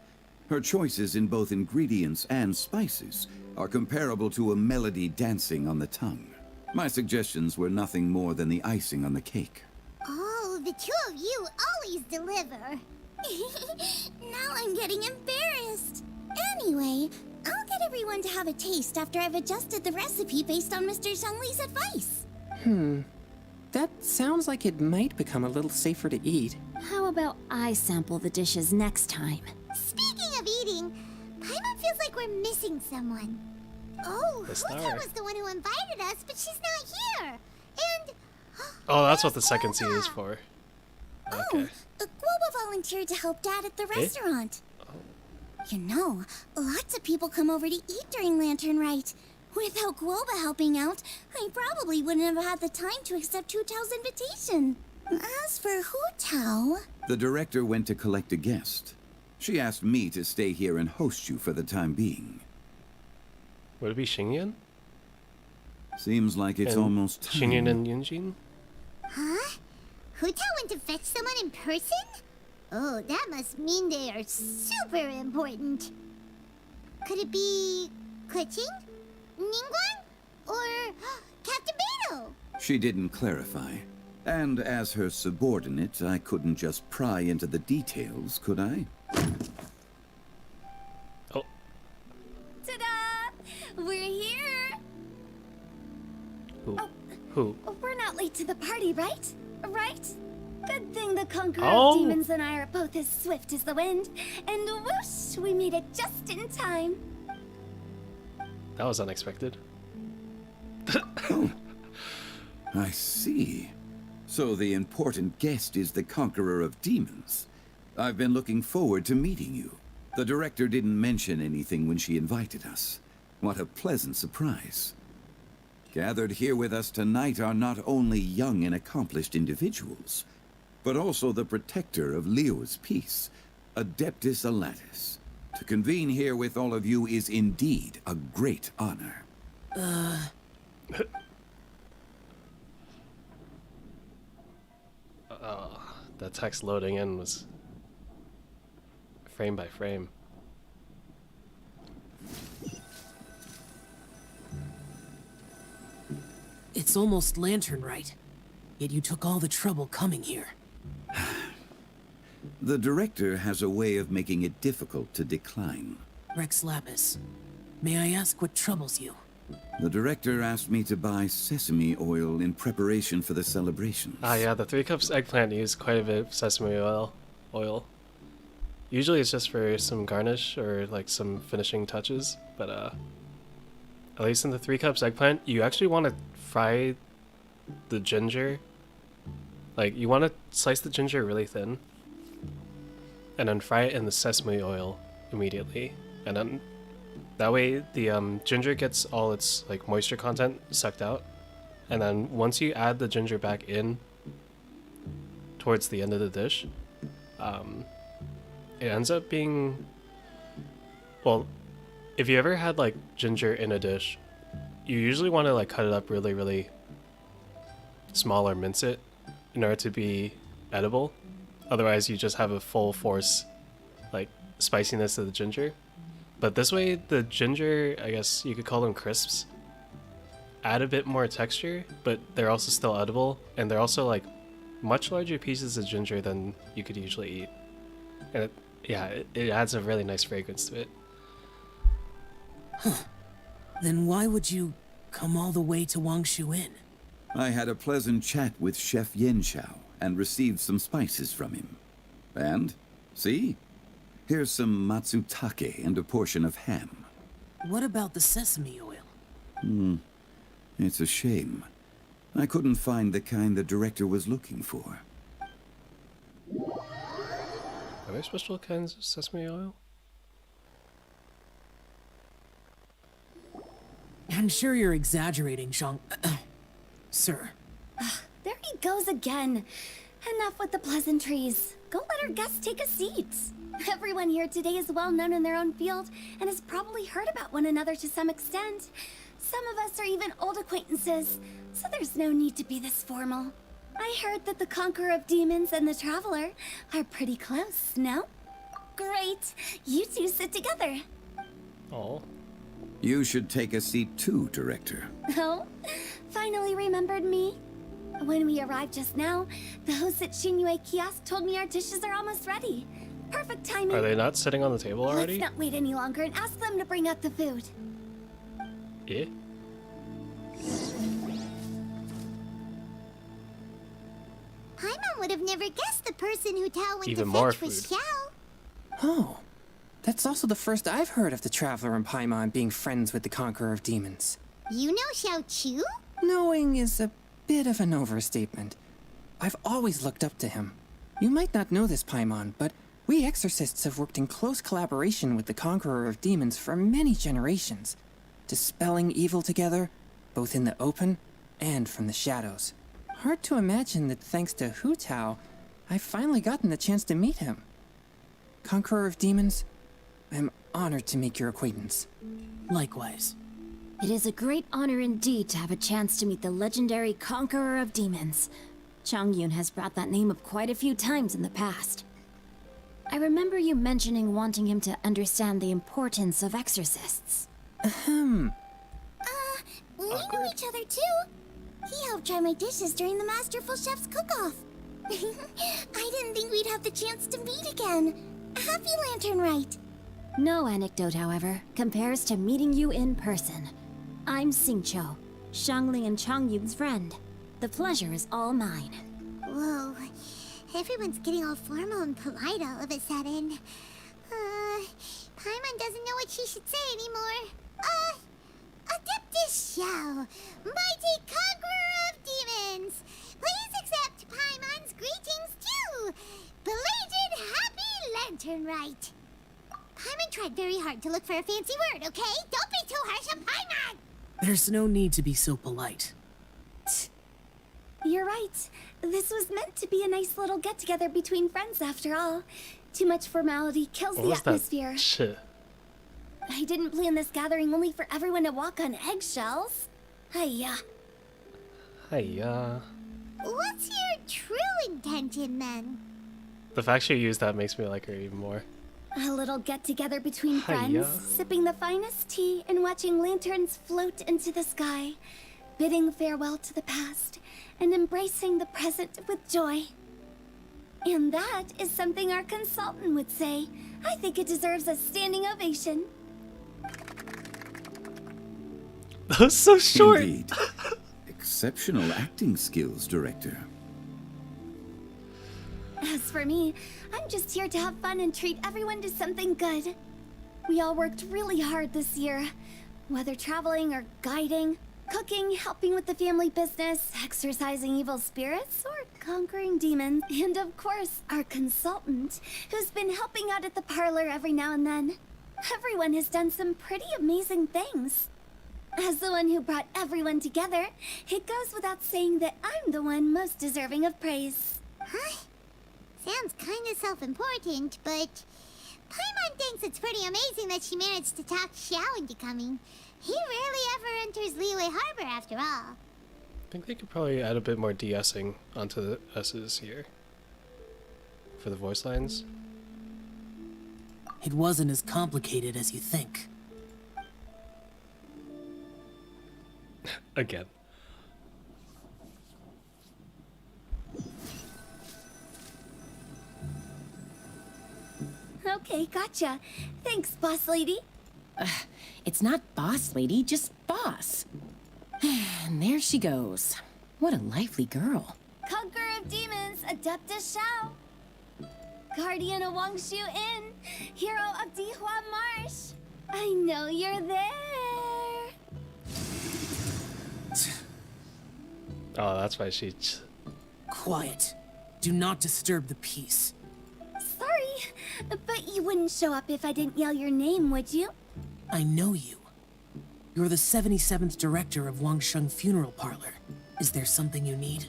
Her choices in both ingredients and spices are comparable to a melody dancing on the tongue. My suggestions were nothing more than the icing on the cake. Oh, the two of you always deliver. Now I'm getting embarrassed. Anyway, I'll get everyone to have a taste after I've adjusted the recipe based on Mr. Zhongli's advice. That sounds like it might become a little safer to eat. How about I sample the dishes next time? Speaking of eating, Paimon feels like we're missing someone. Oh, The Hu star. Tao was the one who invited us, but she's not here. And... Oh, that's what the second C is for. Oh, Okay. Guoba volunteered to help Dad at the restaurant. You know, lots of people come over to eat during Lantern Rite. Without Guoba helping out, I probably wouldn't have had the time to accept Hu Tao's invitation. As for Hu Tao... The director went to collect a guest. She asked me to stay here and host you for the time being. Would it be Xingyan? Seems like it's And almost time. Xingyan and Yunjin? Huh? Hu Tao went to fetch someone in person? Oh, that must mean they are super important. Could it be Kuching? Ningguang? Or Captain Beto? She didn't clarify. And as her subordinate, I couldn't just pry into the details, could I? Oh. Ta-da! We're here! Who? We're not late to the party, right? Right? Good thing the Conqueror Oh. of Demons and I are both as swift as the wind. And whoosh, we made it just in time. That was unexpected. I see. So the important guest is the Conqueror of Demons. I've been looking forward to meeting you. The director didn't mention anything when she invited us. What a pleasant surprise. Gathered here with us tonight are not only young and accomplished individuals, but also the protector of Leo's peace, Adeptus Alatus. To convene here with all of you is indeed a great honor. The text loading in was frame by frame. It's almost Lantern Rite, yet you took all the trouble coming here. The director has a way of making it difficult to decline. Rex Lapis, may I ask what troubles you? The director asked me to buy sesame oil in preparation for the celebrations. Ah, yeah, the 3 Cups eggplant used quite a bit of sesame oil. Usually it's just for some garnish or like some finishing touches, but at least in the 3 Cups eggplant, you actually want to fry the ginger. Like, you want to slice the ginger really thin, and then fry it in the sesame oil immediately, and then that way the ginger gets all its like moisture content sucked out, and then once you add the ginger back in towards the end of the dish, it ends up being, well, if you ever had like ginger in a dish, you usually want to like cut it up really, really small or mince it in order to be edible. Otherwise you just have a full force like spiciness of the ginger. But this way the ginger, I guess you could call them crisps, add a bit more texture, but they're also still edible, and they're also like much larger pieces of ginger than you could usually eat. And it adds a really nice fragrance to it. Huh. Then why would you come all the way to Wangshu Inn? I had a pleasant chat with Chef Yen Xiao and received some spices from him. And, see? Here's some matsutake and a portion of ham. What about the sesame oil? It's a shame. I couldn't find the kind the director was looking for. Are there special kinds of sesame oil? I'm sure you're exaggerating, Zhang... Sir. There he goes again. Enough with the pleasantries. Go let our guests take a seat. Everyone here today is well known in their own field and has probably heard about one another to some extent. Some of us are even old acquaintances, so there's no need to be this formal. I heard that the Conqueror of Demons and the Traveler are pretty close, no? Great. You two sit together. Oh. You should take a seat too, Director. Oh? Finally remembered me? When we arrived just now, the host at Shinue Kiosk told me our dishes are almost ready. Perfect timing. Are they not sitting on the table already? Let's not wait any longer and ask them to bring out the food. Yeah. Paimon would have never guessed the person who Tao went Even to more fetch was food. Xiao. Oh, that's also the first I've heard of the Traveler and Paimon being friends with the Conqueror of Demons. You know Xiao Chu? Knowing is a bit of an overstatement. I've always looked up to him. You might not know this, Paimon, but we exorcists have worked in close collaboration with the Conqueror of Demons for many generations, dispelling evil together, both in the open and from the shadows. Hard to imagine that thanks to Hu Tao, I've finally gotten the chance to meet him. Conqueror of Demons, I'm honored to make your acquaintance. Likewise. It is a great honor indeed to have a chance to meet the legendary Conqueror of Demons. Changyun has brought that name up quite a few times in the past. I remember you mentioning wanting him to understand the importance of exorcists. We know each other too. He helped try my dishes during the Masterful Chef's cook-off. I didn't think we'd have the chance to meet again. Happy Lantern Rite. No anecdote, however, compares to meeting you in person. I'm Xingqiu, Shangling and Changyun's friend. The pleasure is all mine. Whoa. Everyone's getting all formal and polite all of a sudden. Paimon doesn't know what she should say anymore. Adeptus Xiao, mighty conqueror of demons, please accept Paimon's greetings too. Belated Happy Lantern Rite. Paimon tried very hard to look for a fancy word, okay? Don't be too harsh on Paimon! There's no need to be so polite. You're right. This was meant to be a nice little get-together between friends after all. Too much formality kills What the was atmosphere. that shit? I didn't plan this gathering only for everyone to walk on eggshells. Hiya. Hiya. What's your true intention then? The fact she used that makes me like her even more. A little get-together between friends, Hiya. sipping the finest tea and watching lanterns float into the sky, bidding farewell to the past and embracing the present with joy. And that is something our consultant would say. I think it deserves a standing ovation. That was so short. Indeed. Exceptional acting skills, Director. As for me, I'm just here to have fun and treat everyone to something good. We all worked really hard this year. Whether traveling or guiding, cooking, helping with the family business, exorcising evil spirits, or conquering demons. And of course, our consultant, who's been helping out at the parlor every now and then. Everyone has done some pretty amazing things. As the one who brought everyone together, it goes without saying that I'm the one most deserving of praise. Huh? Sounds kinda self-important, but Paimon thinks it's pretty amazing that she managed to talk Xiao into coming. He rarely ever enters Liyue Harbor after all. I think they could probably add a bit more de-essing onto the S's here. For the voice lines. It wasn't as complicated as you think. Again. Okay, gotcha. Thanks, boss lady. It's not boss lady, just boss. And there she goes. What a lively girl. Conqueror of demons, Adeptus Xiao. Guardian of Wangshu Inn, hero of Dihua Marsh. I know you're there. Oh, that's why she... Quiet. Do not disturb the peace. Sorry, but you wouldn't show up if I didn't yell your name, would you? I know you. You're the 77th director of Wangsheng Funeral Parlor. Is there something you need?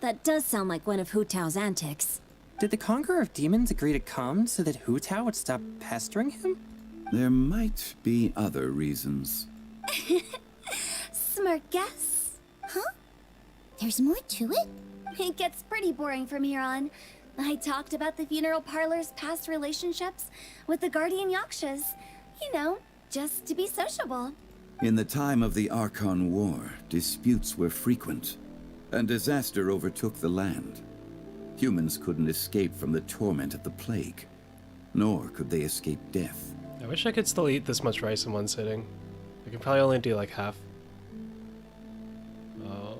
That does sound like one of Hu Tao's antics. Did the Conqueror of Demons agree to come so that Hu Tao would stop pestering him? There might be other reasons. Smart guess. Huh? There's more to it? It gets pretty boring from here on. I talked about the funeral parlor's past relationships with the Guardian Yakshas. You know, just to be sociable. In the time of the Archon War, disputes were frequent, and disaster overtook the land. Humans couldn't escape from the torment of the plague, nor could they escape death. I wish I could still eat this much rice in one sitting. I could probably only do like half. Oh.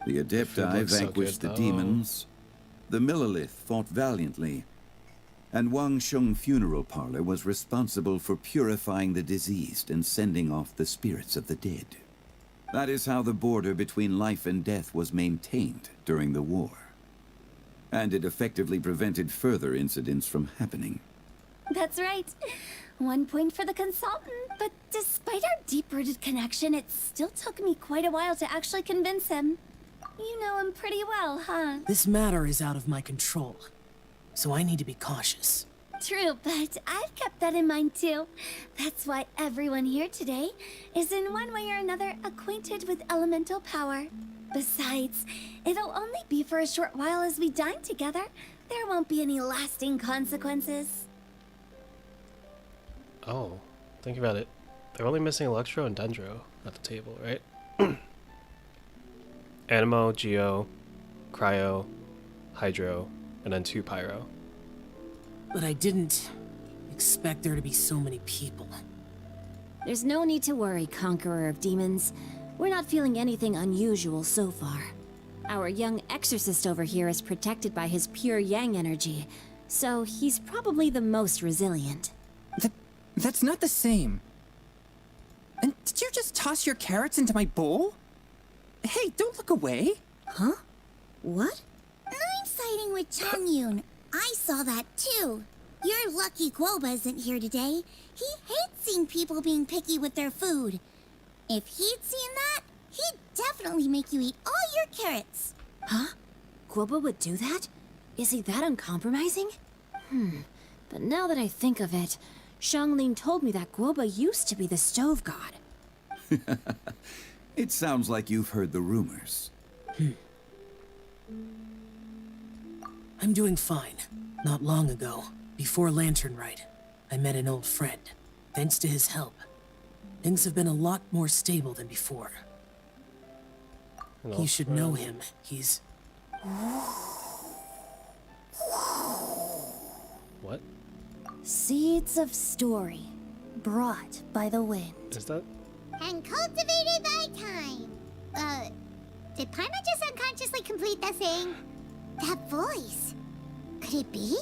The Adepti vanquished the demons. The Millelith fought valiantly. And Wangsheng Funeral Parlor was responsible for purifying the diseased and sending off the spirits of the dead. That is how the border between life and death was maintained during the war. And it effectively prevented further incidents from happening. That's right. 1 point for the consultant, but despite our deep-rooted connection, it still took me quite a while to actually convince him. You know him pretty well, huh? This matter is out of my control, so I need to be cautious. True, but I've kept that in mind too. That's why everyone here today is in one way or another acquainted with elemental power. Besides, it'll only be for a short while as we dine together. There won't be any lasting consequences. Oh, think about it. They're only missing Electro and Dendro at the table, right? Animo, Geo, Cryo, Hydro, and then 2 Pyro. But I didn't expect there to be so many people. There's no need to worry, Conqueror of Demons. We're not feeling anything unusual so far. Our young exorcist over here is protected by his pure yang energy, so he's probably the most resilient. That's not the same. And did you just toss your carrots into my bowl? Hey, don't look away. Huh? What? Nine sighting with Chongyun. I saw that too. You're lucky Guoba isn't here today. He hates seeing people being picky with their food. If he'd seen that, he'd definitely make you eat all your carrots. Huh? Guoba would do that? Is he that uncompromising? But now that I think of it, Xiangling told me that Guoba used to be the stove god. It sounds like you've heard the rumors. I'm doing fine. Not long ago, before Lantern Rite, I met an old friend. Thanks to his help, things have been a lot more stable than before. You should know him. He's... What? Seeds of story, brought by the wind. Is that? And cultivated by time. Did Paimon just unconsciously complete that saying? That voice. Could it be?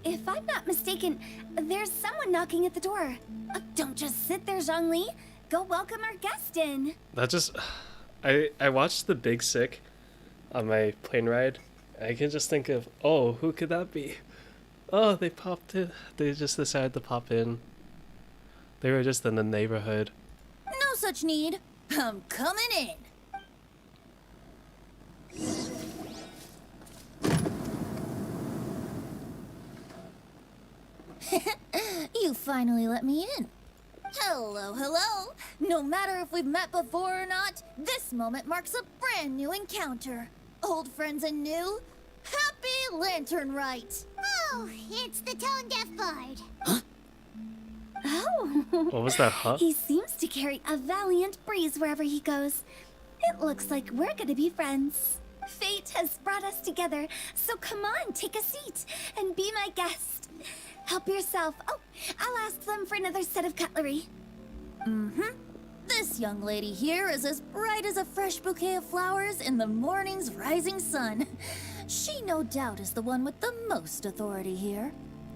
If I'm not mistaken, there's someone knocking at the door. Don't just sit there, Zhongli. Go welcome our guest in. That just... I watched The Big Sick on my plane ride. I can just think of, oh, who could that be? Oh, they popped in. They just decided to pop in. They were just in the neighborhood. No such need. I'm coming in. You finally let me in. Hello, hello. No matter if we've met before or not, this moment marks a brand new encounter. Old friends and new. Happy Lantern Rite. Oh, it's the tone deaf bard. Oh. What was that, huh? He seems to carry a valiant breeze wherever he goes. It looks like we're gonna be friends. Fate has brought us together, so come on, take a seat and be my guest. Help yourself. Oh, I'll ask them for another set of cutlery. This young lady here is as bright as a fresh bouquet of flowers in the morning's rising sun. She no doubt is the one with the most authority here.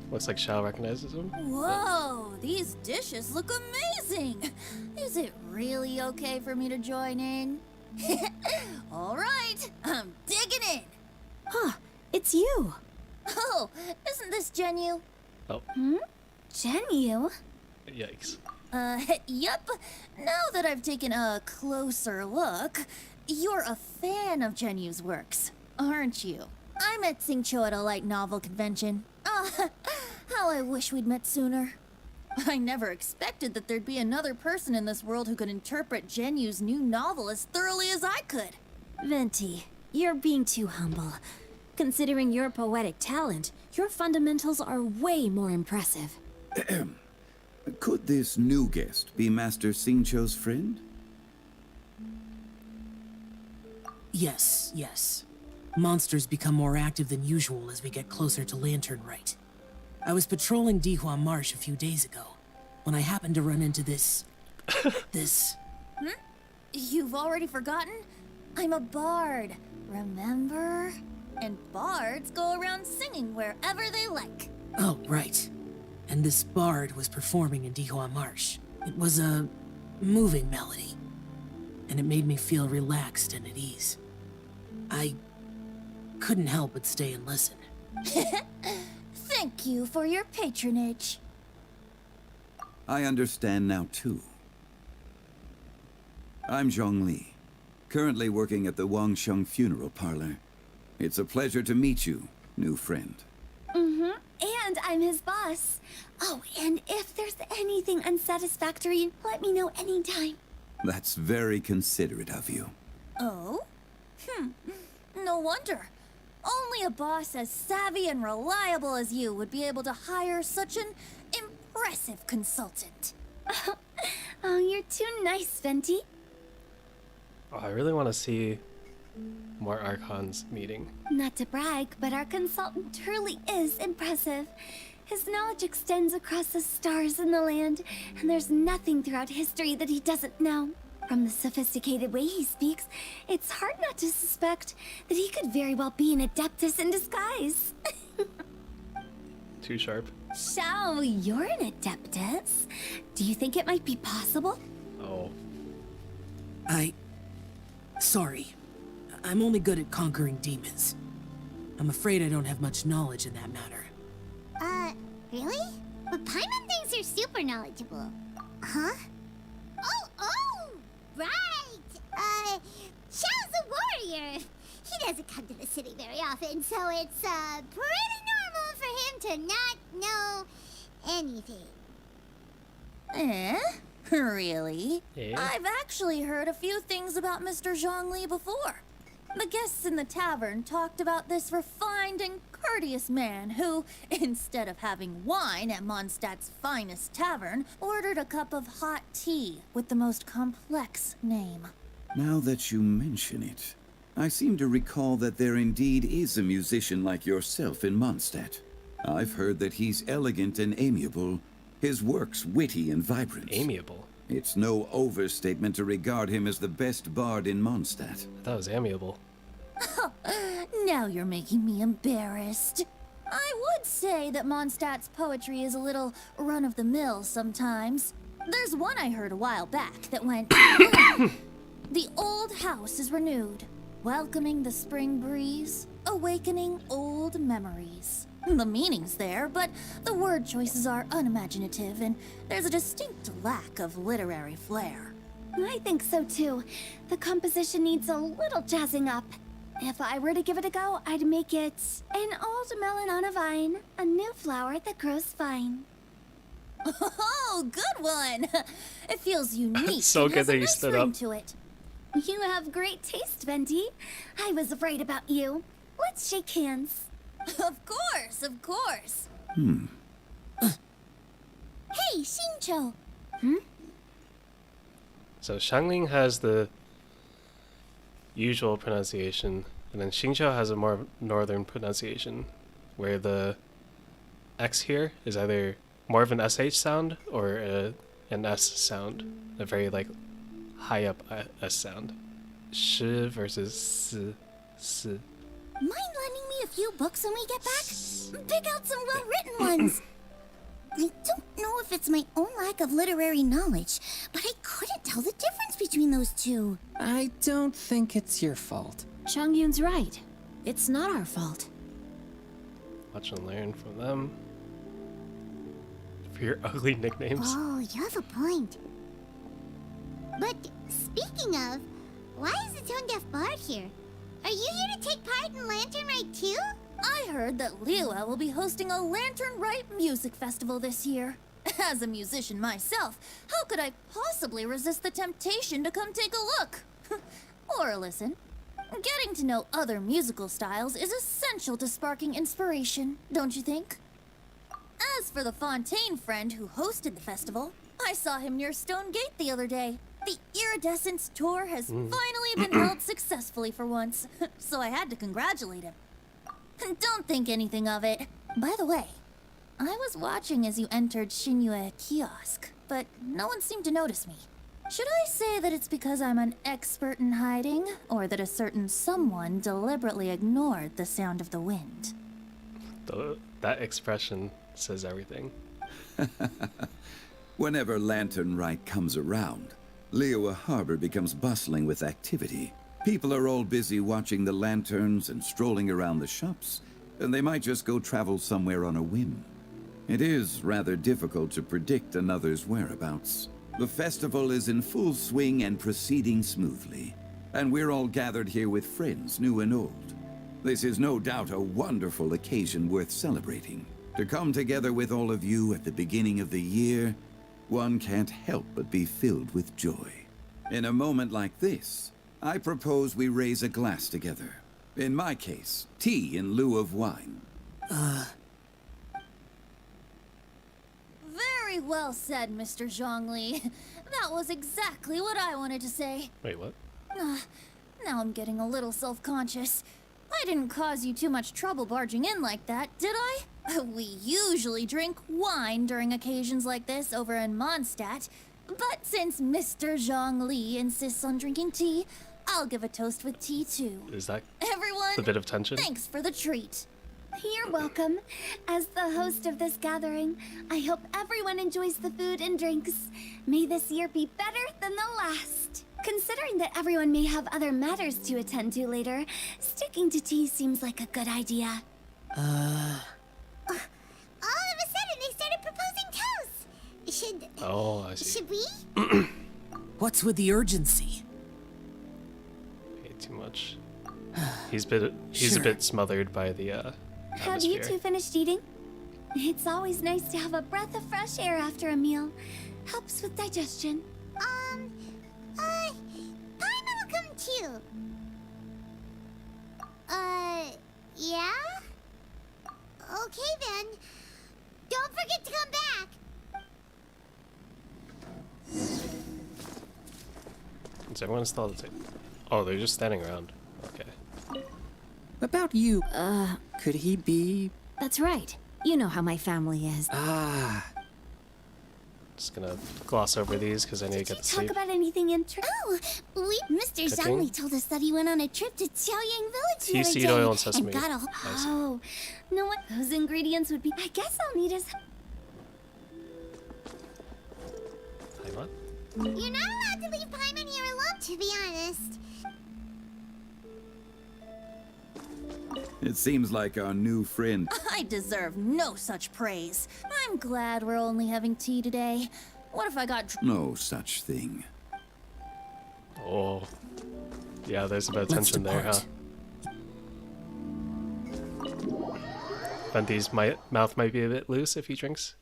Looks like Shao recognizes him. Whoa, these dishes look amazing. Is it really okay for me to join in? All right, I'm digging in. Huh, it's you. Oh, isn't this Genyu? Oh. Genyu? Yikes. Yup. Now that I've taken a closer look, you're a fan of Genyu's works, aren't you? I met Xingqiu at a light novel convention. How I wish we'd met sooner. I never expected that there'd be another person in this world who could interpret Genyu's new novel as thoroughly as I could. Venti, you're being too humble. Considering your poetic talent, your fundamentals are way more impressive. Could this new guest be Master Xingqiu's friend? Yes, yes. Monsters become more active than usual as we get closer to Lantern Rite. I was patrolling Dihua Marsh a few days ago, when I happened to run into this... You've already forgotten? I'm a bard, remember? And bards go around singing wherever they like. Oh, right. And this bard was performing in Dihua Marsh. It was a moving melody, and it made me feel relaxed and at ease. I couldn't help but stay and listen. Thank you for your patronage. I understand now, too. I'm Zhongli, currently working at the Wangsheng Funeral Parlor. It's a pleasure to meet you, new friend. And I'm his boss. Oh, and if there's anything unsatisfactory, let me know anytime. That's very considerate of you. Oh? No wonder. Only a boss as savvy and reliable as you would be able to hire such an impressive consultant. Oh, you're too nice, Venti. Oh, I really want to see more Archons meeting. Not to brag, but our consultant truly is impressive. His knowledge extends across the stars and the land, and there's nothing throughout history that he doesn't know. From the sophisticated way he speaks, it's hard not to suspect that he could very well be an Adeptus in disguise. Too sharp. Shao, you're an Adeptus. Do you think it might be possible? Oh. Sorry. I'm only good at conquering demons. I'm afraid I don't have much knowledge in that matter. Really? But Paimon thinks you're super knowledgeable. Huh? Oh, right! Xiao's a warrior! He doesn't come to the city very often, so it's, pretty normal for him to not know anything. Really? Yeah. I've actually heard a few things about Mr. Zhongli before. The guests in the tavern talked about this refined and courteous man who, instead of having wine at Mondstadt's finest tavern, ordered a cup of hot tea with the most complex name. Now that you mention it, I seem to recall that there indeed is a musician like yourself in Mondstadt. I've heard that he's elegant and amiable, his works witty and vibrant. Amiable? It's no overstatement to regard him as the best bard in Mondstadt. I thought it was amiable. Now you're making me embarrassed. I would say that Mondstadt's poetry is a little run-of-the-mill sometimes. There's one I heard a while back that went, "The old house is renewed, welcoming the spring breeze, awakening old memories." The meaning's there, but the word choices are unimaginative, and there's a distinct lack of literary flair. I think so too. The composition needs a little jazzing up. If I were to give it a go, I'd make it an old melon on a vine, a new flower that grows fine. Oh, good one! It feels unique. So and good has a that you nice stood ring up. to it. You have great taste, Venti. I was afraid about you. Let's shake hands. Of course, of course. Hey, Xingqiu. So Xiangling has the usual pronunciation, and then Xingqiu has a more northern pronunciation, where the X here is either more of an SH sound or an S sound, a very like high up S sound. Sh versus S. Mind lending me a few books when we get back? Pick out some well-written ones. I don't know if it's my own lack of literary knowledge, but I couldn't tell the difference between those two. I don't think it's your fault. Changyun's right. It's not our fault. Watch and learn from them. For your ugly nicknames. Oh, you have a point. But speaking of, why is the tone-deaf bard here? Are you here to take part in Lantern Rite too? I heard that Liyue will be hosting a Lantern Rite music festival this year. As a musician myself, how could I possibly resist the temptation to come take a look? Or listen. Getting to know other musical styles is essential to sparking inspiration, don't you think? As for the Fontaine friend who hosted the festival, I saw him near Stone Gate the other day. The Iridescence tour has finally been held successfully for once, so I had to congratulate him. Don't think anything of it. By the way, I was watching as you entered Xinyue Kiosk, but no one seemed to notice me. Should I say that it's because I'm an expert in hiding, or that a certain someone deliberately ignored the sound of the wind? That expression says everything. Whenever Lantern Rite comes around, Liyue Harbor becomes bustling with activity. People are all busy watching the lanterns and strolling around the shops, and they might just go travel somewhere on a whim. It is rather difficult to predict another's whereabouts. The festival is in full swing and proceeding smoothly, and we're all gathered here with friends, new and old. This is no doubt a wonderful occasion worth celebrating. To come together with all of you at the beginning of the year, one can't help but be filled with joy. In a moment like this, I propose we raise a glass together. In my case, tea in lieu of wine. Very well said, Mr. Zhongli. That was exactly what I wanted to say. Wait, what? Now I'm getting a little self-conscious. I didn't cause you too much trouble barging in like that, did I? We usually drink wine during occasions like this over in Mondstadt, but since Mr. Zhongli insists on drinking tea, I'll give a toast with tea too. Is that Everyone, the bit of tension? Thanks for the treat. You're welcome. As the host of this gathering, I hope everyone enjoys the food and drinks. May this year be better than the last. Considering that everyone may have other matters to attend to later, sticking to tea seems like a good idea. All of a sudden, they started proposing toasts. Oh, I see. Should we? What's with the urgency? Way too much. He's a bit smothered by the Have you atmosphere. two finished eating? It's always nice to have a breath of fresh air after a meal. Helps with digestion. Paimon will come too. Yeah? Okay then. Don't forget to come back. Is everyone still at the table? Oh, they're just standing around. Okay. About you, could he be... That's right. You know how my family is. Just gonna gloss over these because I need to get to Talk sleep. about anything interesting? Oh, Mr. Cooking? Zhangli told us that he went on a trip to Xiaoyang Village the Tea, other seed day oil, and sesame. got a Nice. Oh, know what those ingredients would be? I guess I'll need his. Hang on. You're not allowed to leave Paimon here alone, to be honest. It seems like our new friend. I deserve no such praise. I'm glad we're only having tea today. What if I got No such thing. Oh. Yeah, there's a bit of tension there, huh? Venti's mouth might be a bit loose if he drinks.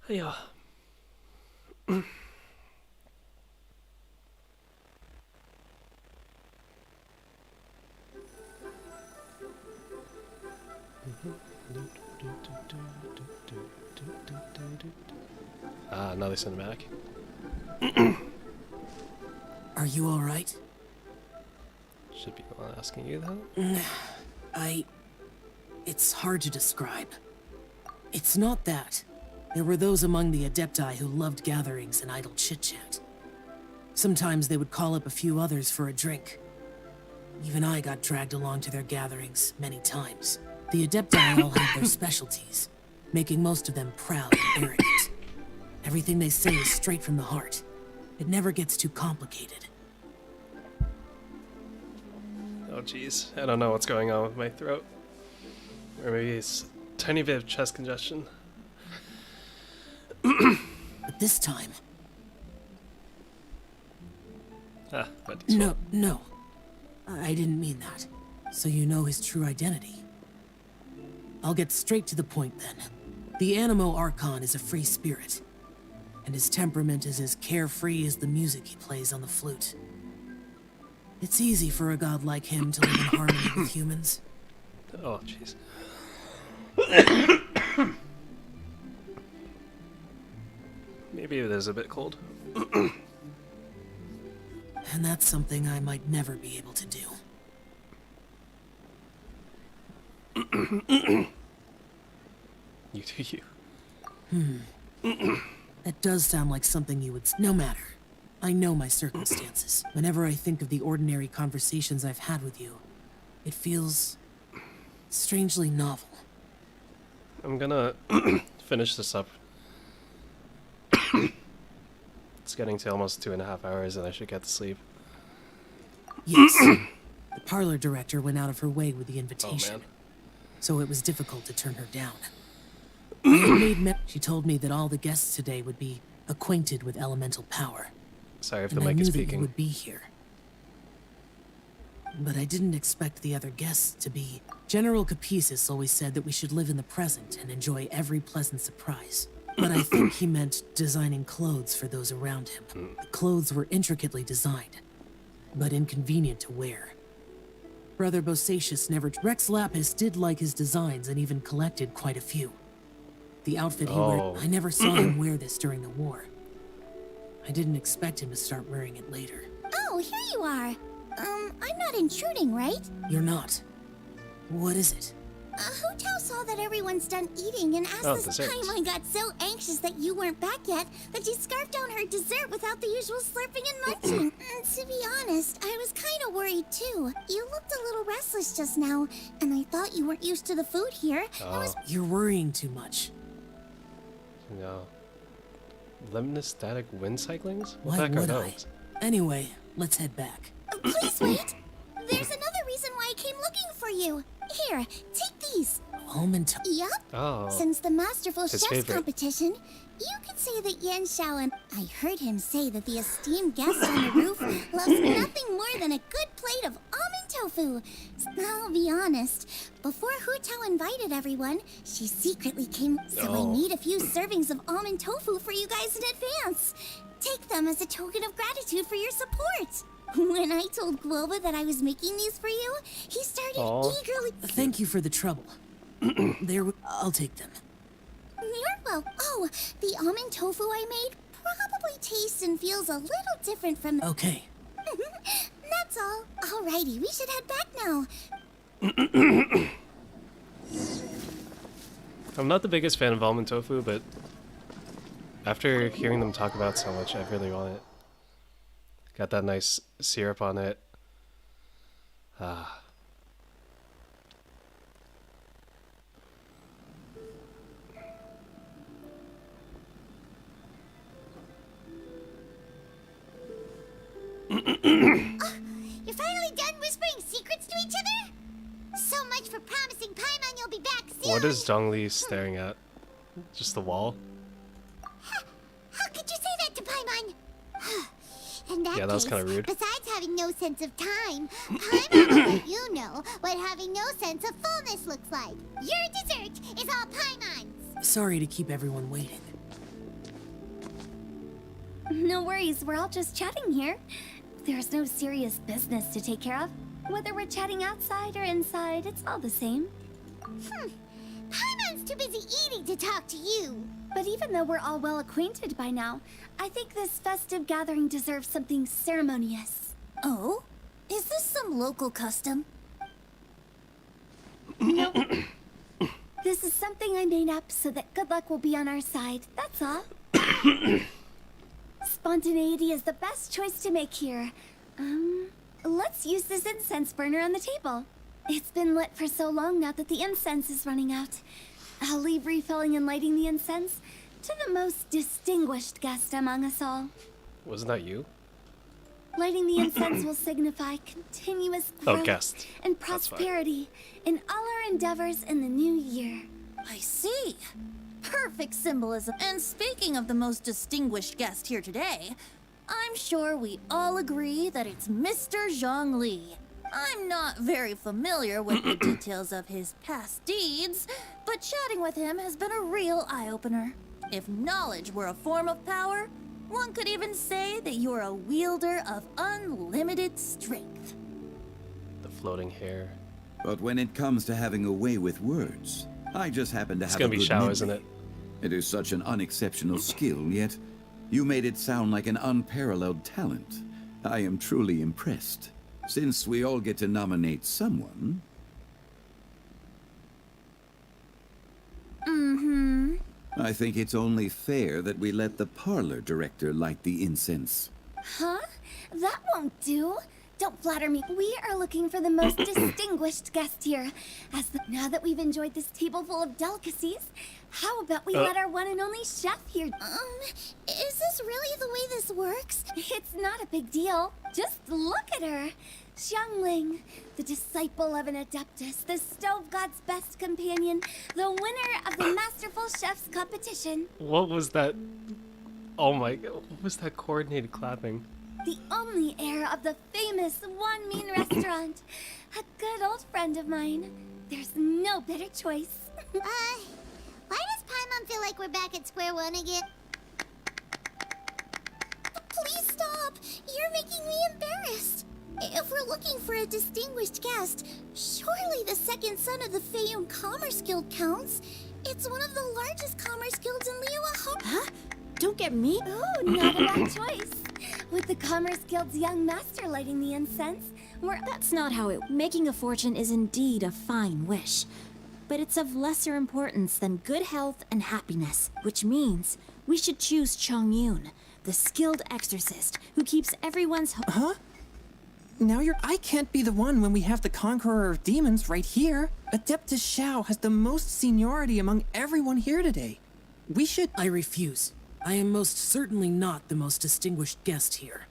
Yeah. Another cinematic. Are you alright? Should be the one asking you that. It's hard to describe. It's not that. There were those among the Adepti who loved gatherings and idle chit-chat. Sometimes they would call up a few others for a drink. Even I got dragged along to their gatherings many times. The Adepti all had their specialties, making most of them proud and arrogant. Everything they say is straight from the heart. It never gets too complicated. Oh jeez, I don't know what's going on with my throat. Or maybe it's a tiny bit of chest congestion. But this time... But No. I didn't mean that. So you know his true identity. I'll get straight to the point then. The Animo Archon is a free spirit, and his temperament is as carefree as the music he plays on the flute. It's easy for a god like him to live in harmony with humans. Oh jeez. Maybe it is a bit cold. And that's something I might never be able to do. You do you. That does sound like something you would... No matter. I know my circumstances. Whenever I think of the ordinary conversations I've had with you, it feels... strangely novel. I'm gonna finish this up. It's getting to almost 2.5 hours and I should get to sleep. Yes. The parlor director went out of her way with the invitation. Oh, man. So it was difficult to turn her down. I had made she told me that all the guests today would be acquainted with elemental power. Sorry if and the I mic knew is that you speaking. would be here. But I didn't expect the other guests to be. General Capisis always said that we should live in the present and enjoy every pleasant surprise. But I think he meant designing clothes for those around him. The clothes were intricately designed, but inconvenient to wear. Brother Bosacius never... Rex Lapis did like his designs and even collected quite a few. The outfit he wore... I never saw him wear this during the war. I didn't expect him to start wearing it later. Oh, here you are. I'm not intruding, right? You're not. What is it? Hu Tao saw that everyone's done eating and asked this dessert. Paimon got so anxious that you weren't back yet that she scarfed down her dessert without the usual slurping and munching. To be honest, I was kind of worried too. You looked a little restless just now, and I thought you weren't used to the food here. You're worrying too much. No. Lemnostatic wind cyclings? Why What the heck would are I? those? Anyway, let's head back. Please wait. There's another reason why I came looking for you. Here, take these. Almond. Yup. Oh. Since the Masterful His Chef's favorite. competition, you could say that Yan Xiao and I heard him say that the esteemed guest on the roof loves nothing more than a good plate of almond tofu. I'll be honest, before Hu Tao invited everyone, she secretly came, so I made a few servings of almond tofu for you guys in advance. Take them as a token of gratitude for your support. When I told Globa that I was making these for you, he started eagerly. Thank you for the trouble. I'll take them. You're welcome. Oh, the almond tofu I made probably tastes and feels a little different from the... Okay. That's all. Alrighty, we should head back now. I'm not the biggest fan of almond tofu, but after hearing them talk about it so much, I really want it. Got that nice syrup on it. Ah. You're finally done whispering secrets to each other? So much for promising Paimon you'll be back soon. What is Zhongli staring at? Just the wall? How could you say that to Paimon? In that Yeah, that was case, kinda rude. Besides having no sense of time, Paimon will let you know what having no sense of fullness looks like. Your dessert is all Paimon's. Sorry to keep everyone waiting. No worries, we're all just chatting here. There's no serious business to take care of. Whether we're chatting outside or inside, it's all the same. Paimon's too busy eating to talk to you. But even though we're all well acquainted by now, I think this festive gathering deserves something ceremonious. Oh? Is this some local custom? Nope. This is something I made up so that good luck will be on our side, that's all. Spontaneity is the best choice to make here. Let's use this incense burner on the table. It's been lit for so long now that the incense is running out. I'll leave refilling and lighting the incense to the most distinguished guest among us all. Wasn't that you? Lighting the incense will signify continuous growth guest. and That's fine. prosperity in all our endeavors in the new year. I see. Perfect symbolism. And speaking of the most distinguished guest here today, I'm sure we all agree that it's Mr. Zhongli. I'm not very familiar with the details of his past deeds, but chatting with him has been a real eye-opener. If knowledge were a form of power, one could even say that you're a wielder of unlimited strength. The floating hair. But when it comes to having a way with words, I just happen to It's have gonna a be good Shao, memory. isn't it? It is such an unexceptional skill, yet you made it sound like an unparalleled talent. I am truly impressed. Since we all get to nominate someone... I think it's only fair that we let the parlor director light the incense. Huh? That won't do. Don't flatter me. We are looking for the most distinguished guest here. Now that we've enjoyed this table full of delicacies, how about we let our one and only chef here? Is this really the way this works? It's not a big deal. Just look at her. Xiangling, the disciple of an adeptus, the stove god's best companion, the winner of the Masterful Chef's competition. What was that? Oh my god, what was that coordinated clapping? The only heir of the famous One Mean restaurant. A good old friend of mine. There's no better choice. Why does Paimon feel like we're back at square one again? Please stop! You're making me embarrassed. If we're looking for a distinguished guest, surely the second son of the Feiyun Commerce Guild counts. It's one of the largest commerce guilds in Liyue Harbor. Huh? Don't get me. Oh, not a bad choice. With the Commerce Guild's young master lighting the incense, That's not how it... Making a fortune is indeed a fine wish. but it's of lesser importance than good health and happiness, which means we should choose Chongyun, the skilled exorcist who keeps everyone's Huh? Now I can't be the one when we have the Conqueror of Demons right here. Adeptus Shao has the most seniority among everyone here today. We should... I refuse. I am most certainly not the most distinguished guest here.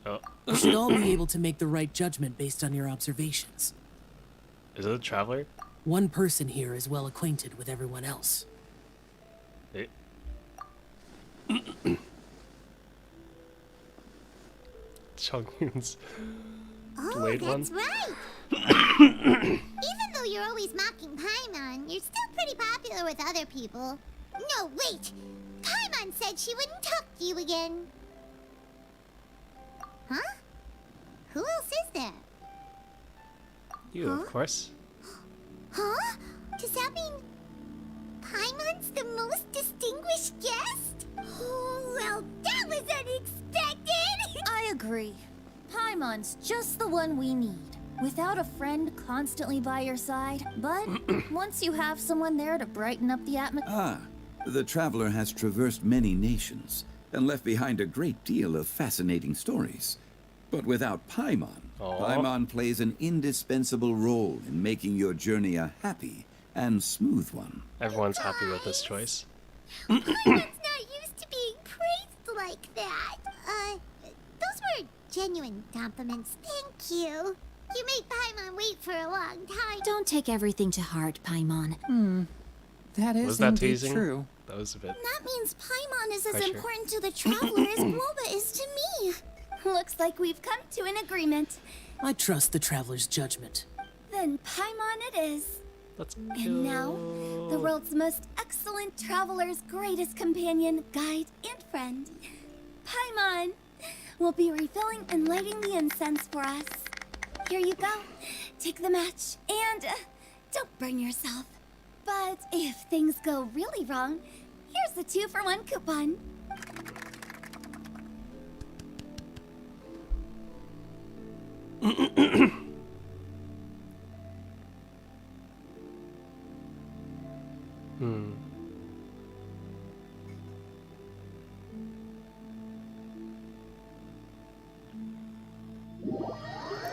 Oh. You should all be able to make the right judgment based on your observations. Is it a traveler? One person here is well acquainted with everyone else. Hey. Chongyun's late one. That's right. Even though you're always mocking Paimon, you're still pretty popular with other people. No, wait! Paimon said she wouldn't talk to you again. Huh? Who else is there? You, of course. Huh? Does that mean Paimon's the most distinguished guest? Oh, well, that was unexpected! I agree. Paimon's just the one we need. Without a friend constantly by your side, but once you have someone there to brighten up the atmosphere... Ah, the traveler has traversed many nations and left behind a great deal of fascinating stories. But without Paimon, Paimon plays an indispensable role in making your journey a happy and smooth one. Everyone's happy with this choice. Paimon's not used to being praised like that. Those were genuine compliments. Thank you. You made Paimon wait for a long time. Don't take everything to heart, Paimon. That is Was that indeed teasing? true. That was a bit. That means Paimon is as Pressure. important to the traveler as Boba is to me. Looks like we've come to an agreement. I trust the traveler's judgment. Then Paimon it is. Let's go. And now, the world's most excellent traveler's greatest companion, guide, and friend, Paimon, will be refilling and lighting the incense for us. Here you go. Take the match, and don't burn yourself. But if things go really wrong, here's the 2-for-1 coupon.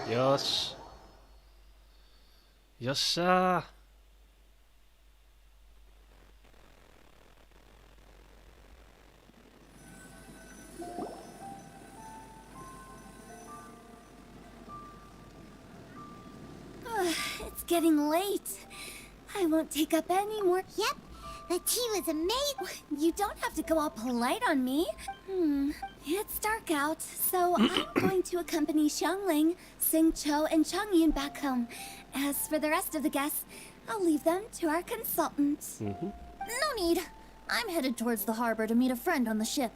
Yosh. Yosha. It's getting late. I won't take up any more. Yep, the tea was amazing. You don't have to go all polite on me. It's dark out, so I'm going to accompany Xiangling, Xingqiu, and Chongyun back home. As for the rest of the guests, I'll leave them to our consultants. No need. I'm headed towards the harbor to meet a friend on the ship.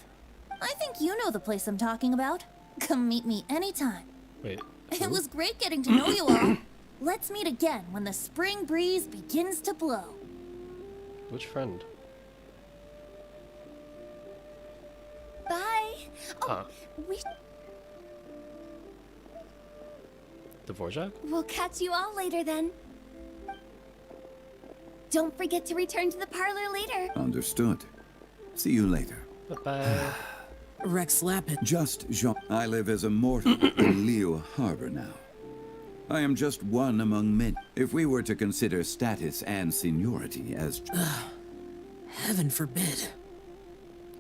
I think you know the place I'm talking about. Come meet me anytime. Wait. It was great getting to know you all. Let's meet again when the spring breeze begins to blow. Which friend? Bye. Oh, we... Dvorak? We'll catch you all later then. Don't forget to return to the parlor later. Understood. See you later. Bye-bye. Rex Lapid. Just Jean. I live as a mortal in Liyue Harbor now. I am just one among many. If we were to consider status and seniority as... Heaven forbid.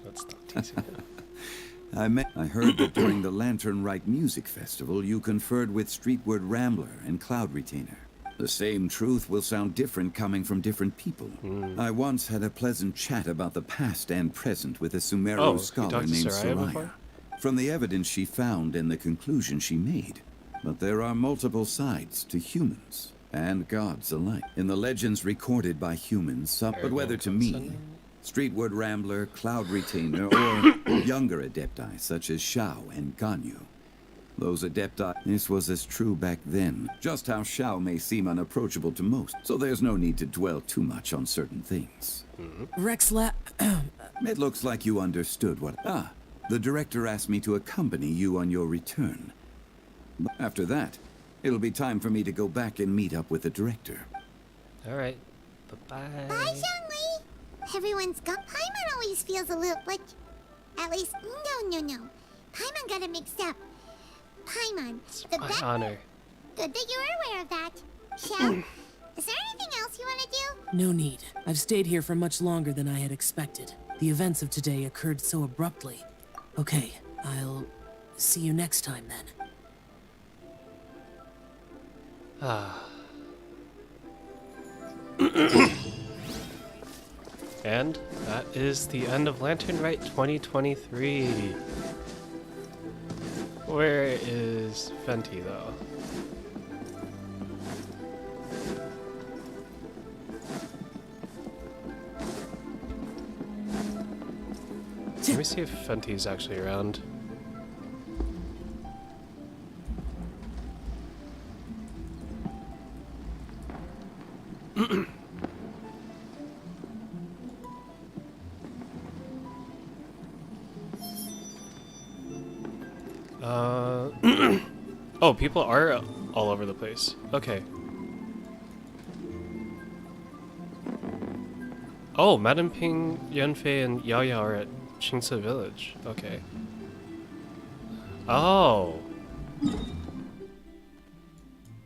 Let's stop teasing him. I heard that during the Lantern Rite music festival, you conferred with Streetward Rambler and Cloud Retainer. The same truth will sound different coming from different people. I once had a pleasant chat about the past and present with a Sumeru scholar named Soraya. From the evidence she found and the conclusion she made. But there are multiple sides to humans and gods alike. In the legends recorded by humans, but whether to me, Streetward Rambler, Cloud Retainer, or younger adepti such as Shao and Ganyu. Those adepti, this was as true back then. Just how Shao may seem unapproachable to most, so there's no need to dwell too much on certain things. Rex It looks like you understood what... the director asked me to accompany you on your return. After that, it'll be time for me to go back and meet up with the director. Alright. Bye-bye. Bye, Zhongli. Everyone's gone. Paimon always feels a little like... At least, no. Paimon got it mixed up. Paimon, the My best... honor. Good that you're aware of that. Shell, is there anything else you want to do? No need. I've stayed here for much longer than I had expected. The events of today occurred so abruptly. Okay, I'll see you next time then. Ah. And that is the end of Lantern Rite 2023. Where is Fenty, though? Let me see if Fenty's actually around. Oh, people are all over the place. Okay. Oh, Madame Ping, Yanfei, and Yao Yao are at Qingce Village. Okay. Oh.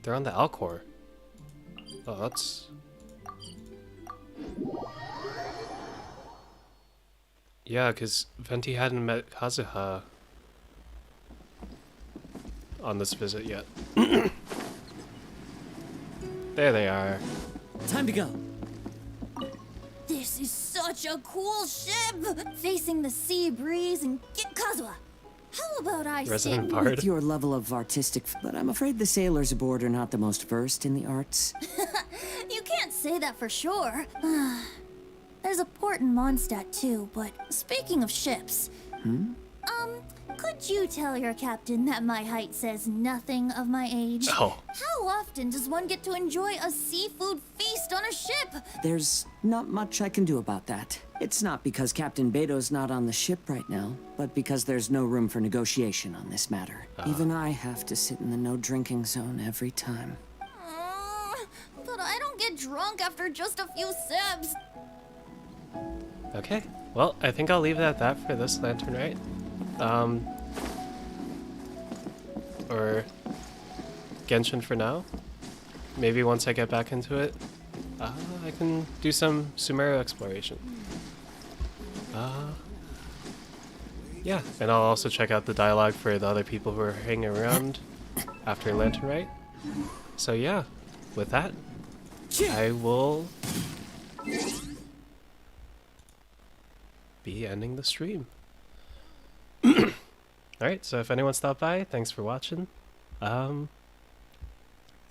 They're on the Alcor. Oh, that's... Yeah, because Venti hadn't met Kazuha on this visit yet. There they are. Time to go. This is such a cool ship! Facing the sea breeze and get Kazuha. How about I Resident sit Bard. With your level of artistic, but I'm afraid the sailors aboard are not the most versed in the arts. You can't say that for sure. There's a port in Mondstadt too, but speaking of ships... could you tell your captain that my height says nothing of my age? Oh. How often does one get to enjoy a seafood feast on a ship? There's not much I can do about that. It's not because Captain Beto's not on the ship right now, but because there's no room for negotiation on this matter. Even I have to sit in the no-drinking zone every time. But I don't get drunk after just a few sips. Okay. Well, I think I'll leave it at that for this Lantern Rite. Or Genshin for now. Maybe once I get back into it, I can do some Sumeru exploration. Yeah, and I'll also check out the dialogue for the other people who are hanging around after Lantern Rite. So yeah, with that, I will be ending the stream. Alright, so if anyone stopped by, thanks for watching.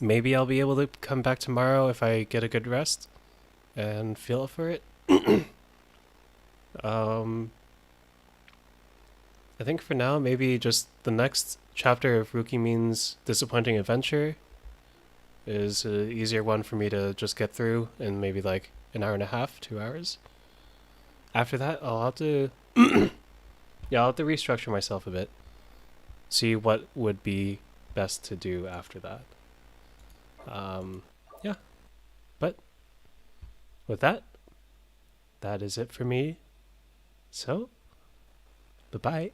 Maybe I'll be able to come back tomorrow if I get a good rest and feel up for it. I think for now, maybe just the next chapter of Rukimin's Disappointing Adventure is an easier one for me to just get through in maybe like an hour and a half, 2 hours. After that, I'll have to... yeah, I'll have to restructure myself a bit. See what would be best to do after that. Yeah. But with that, that is it for me. So, bye-bye.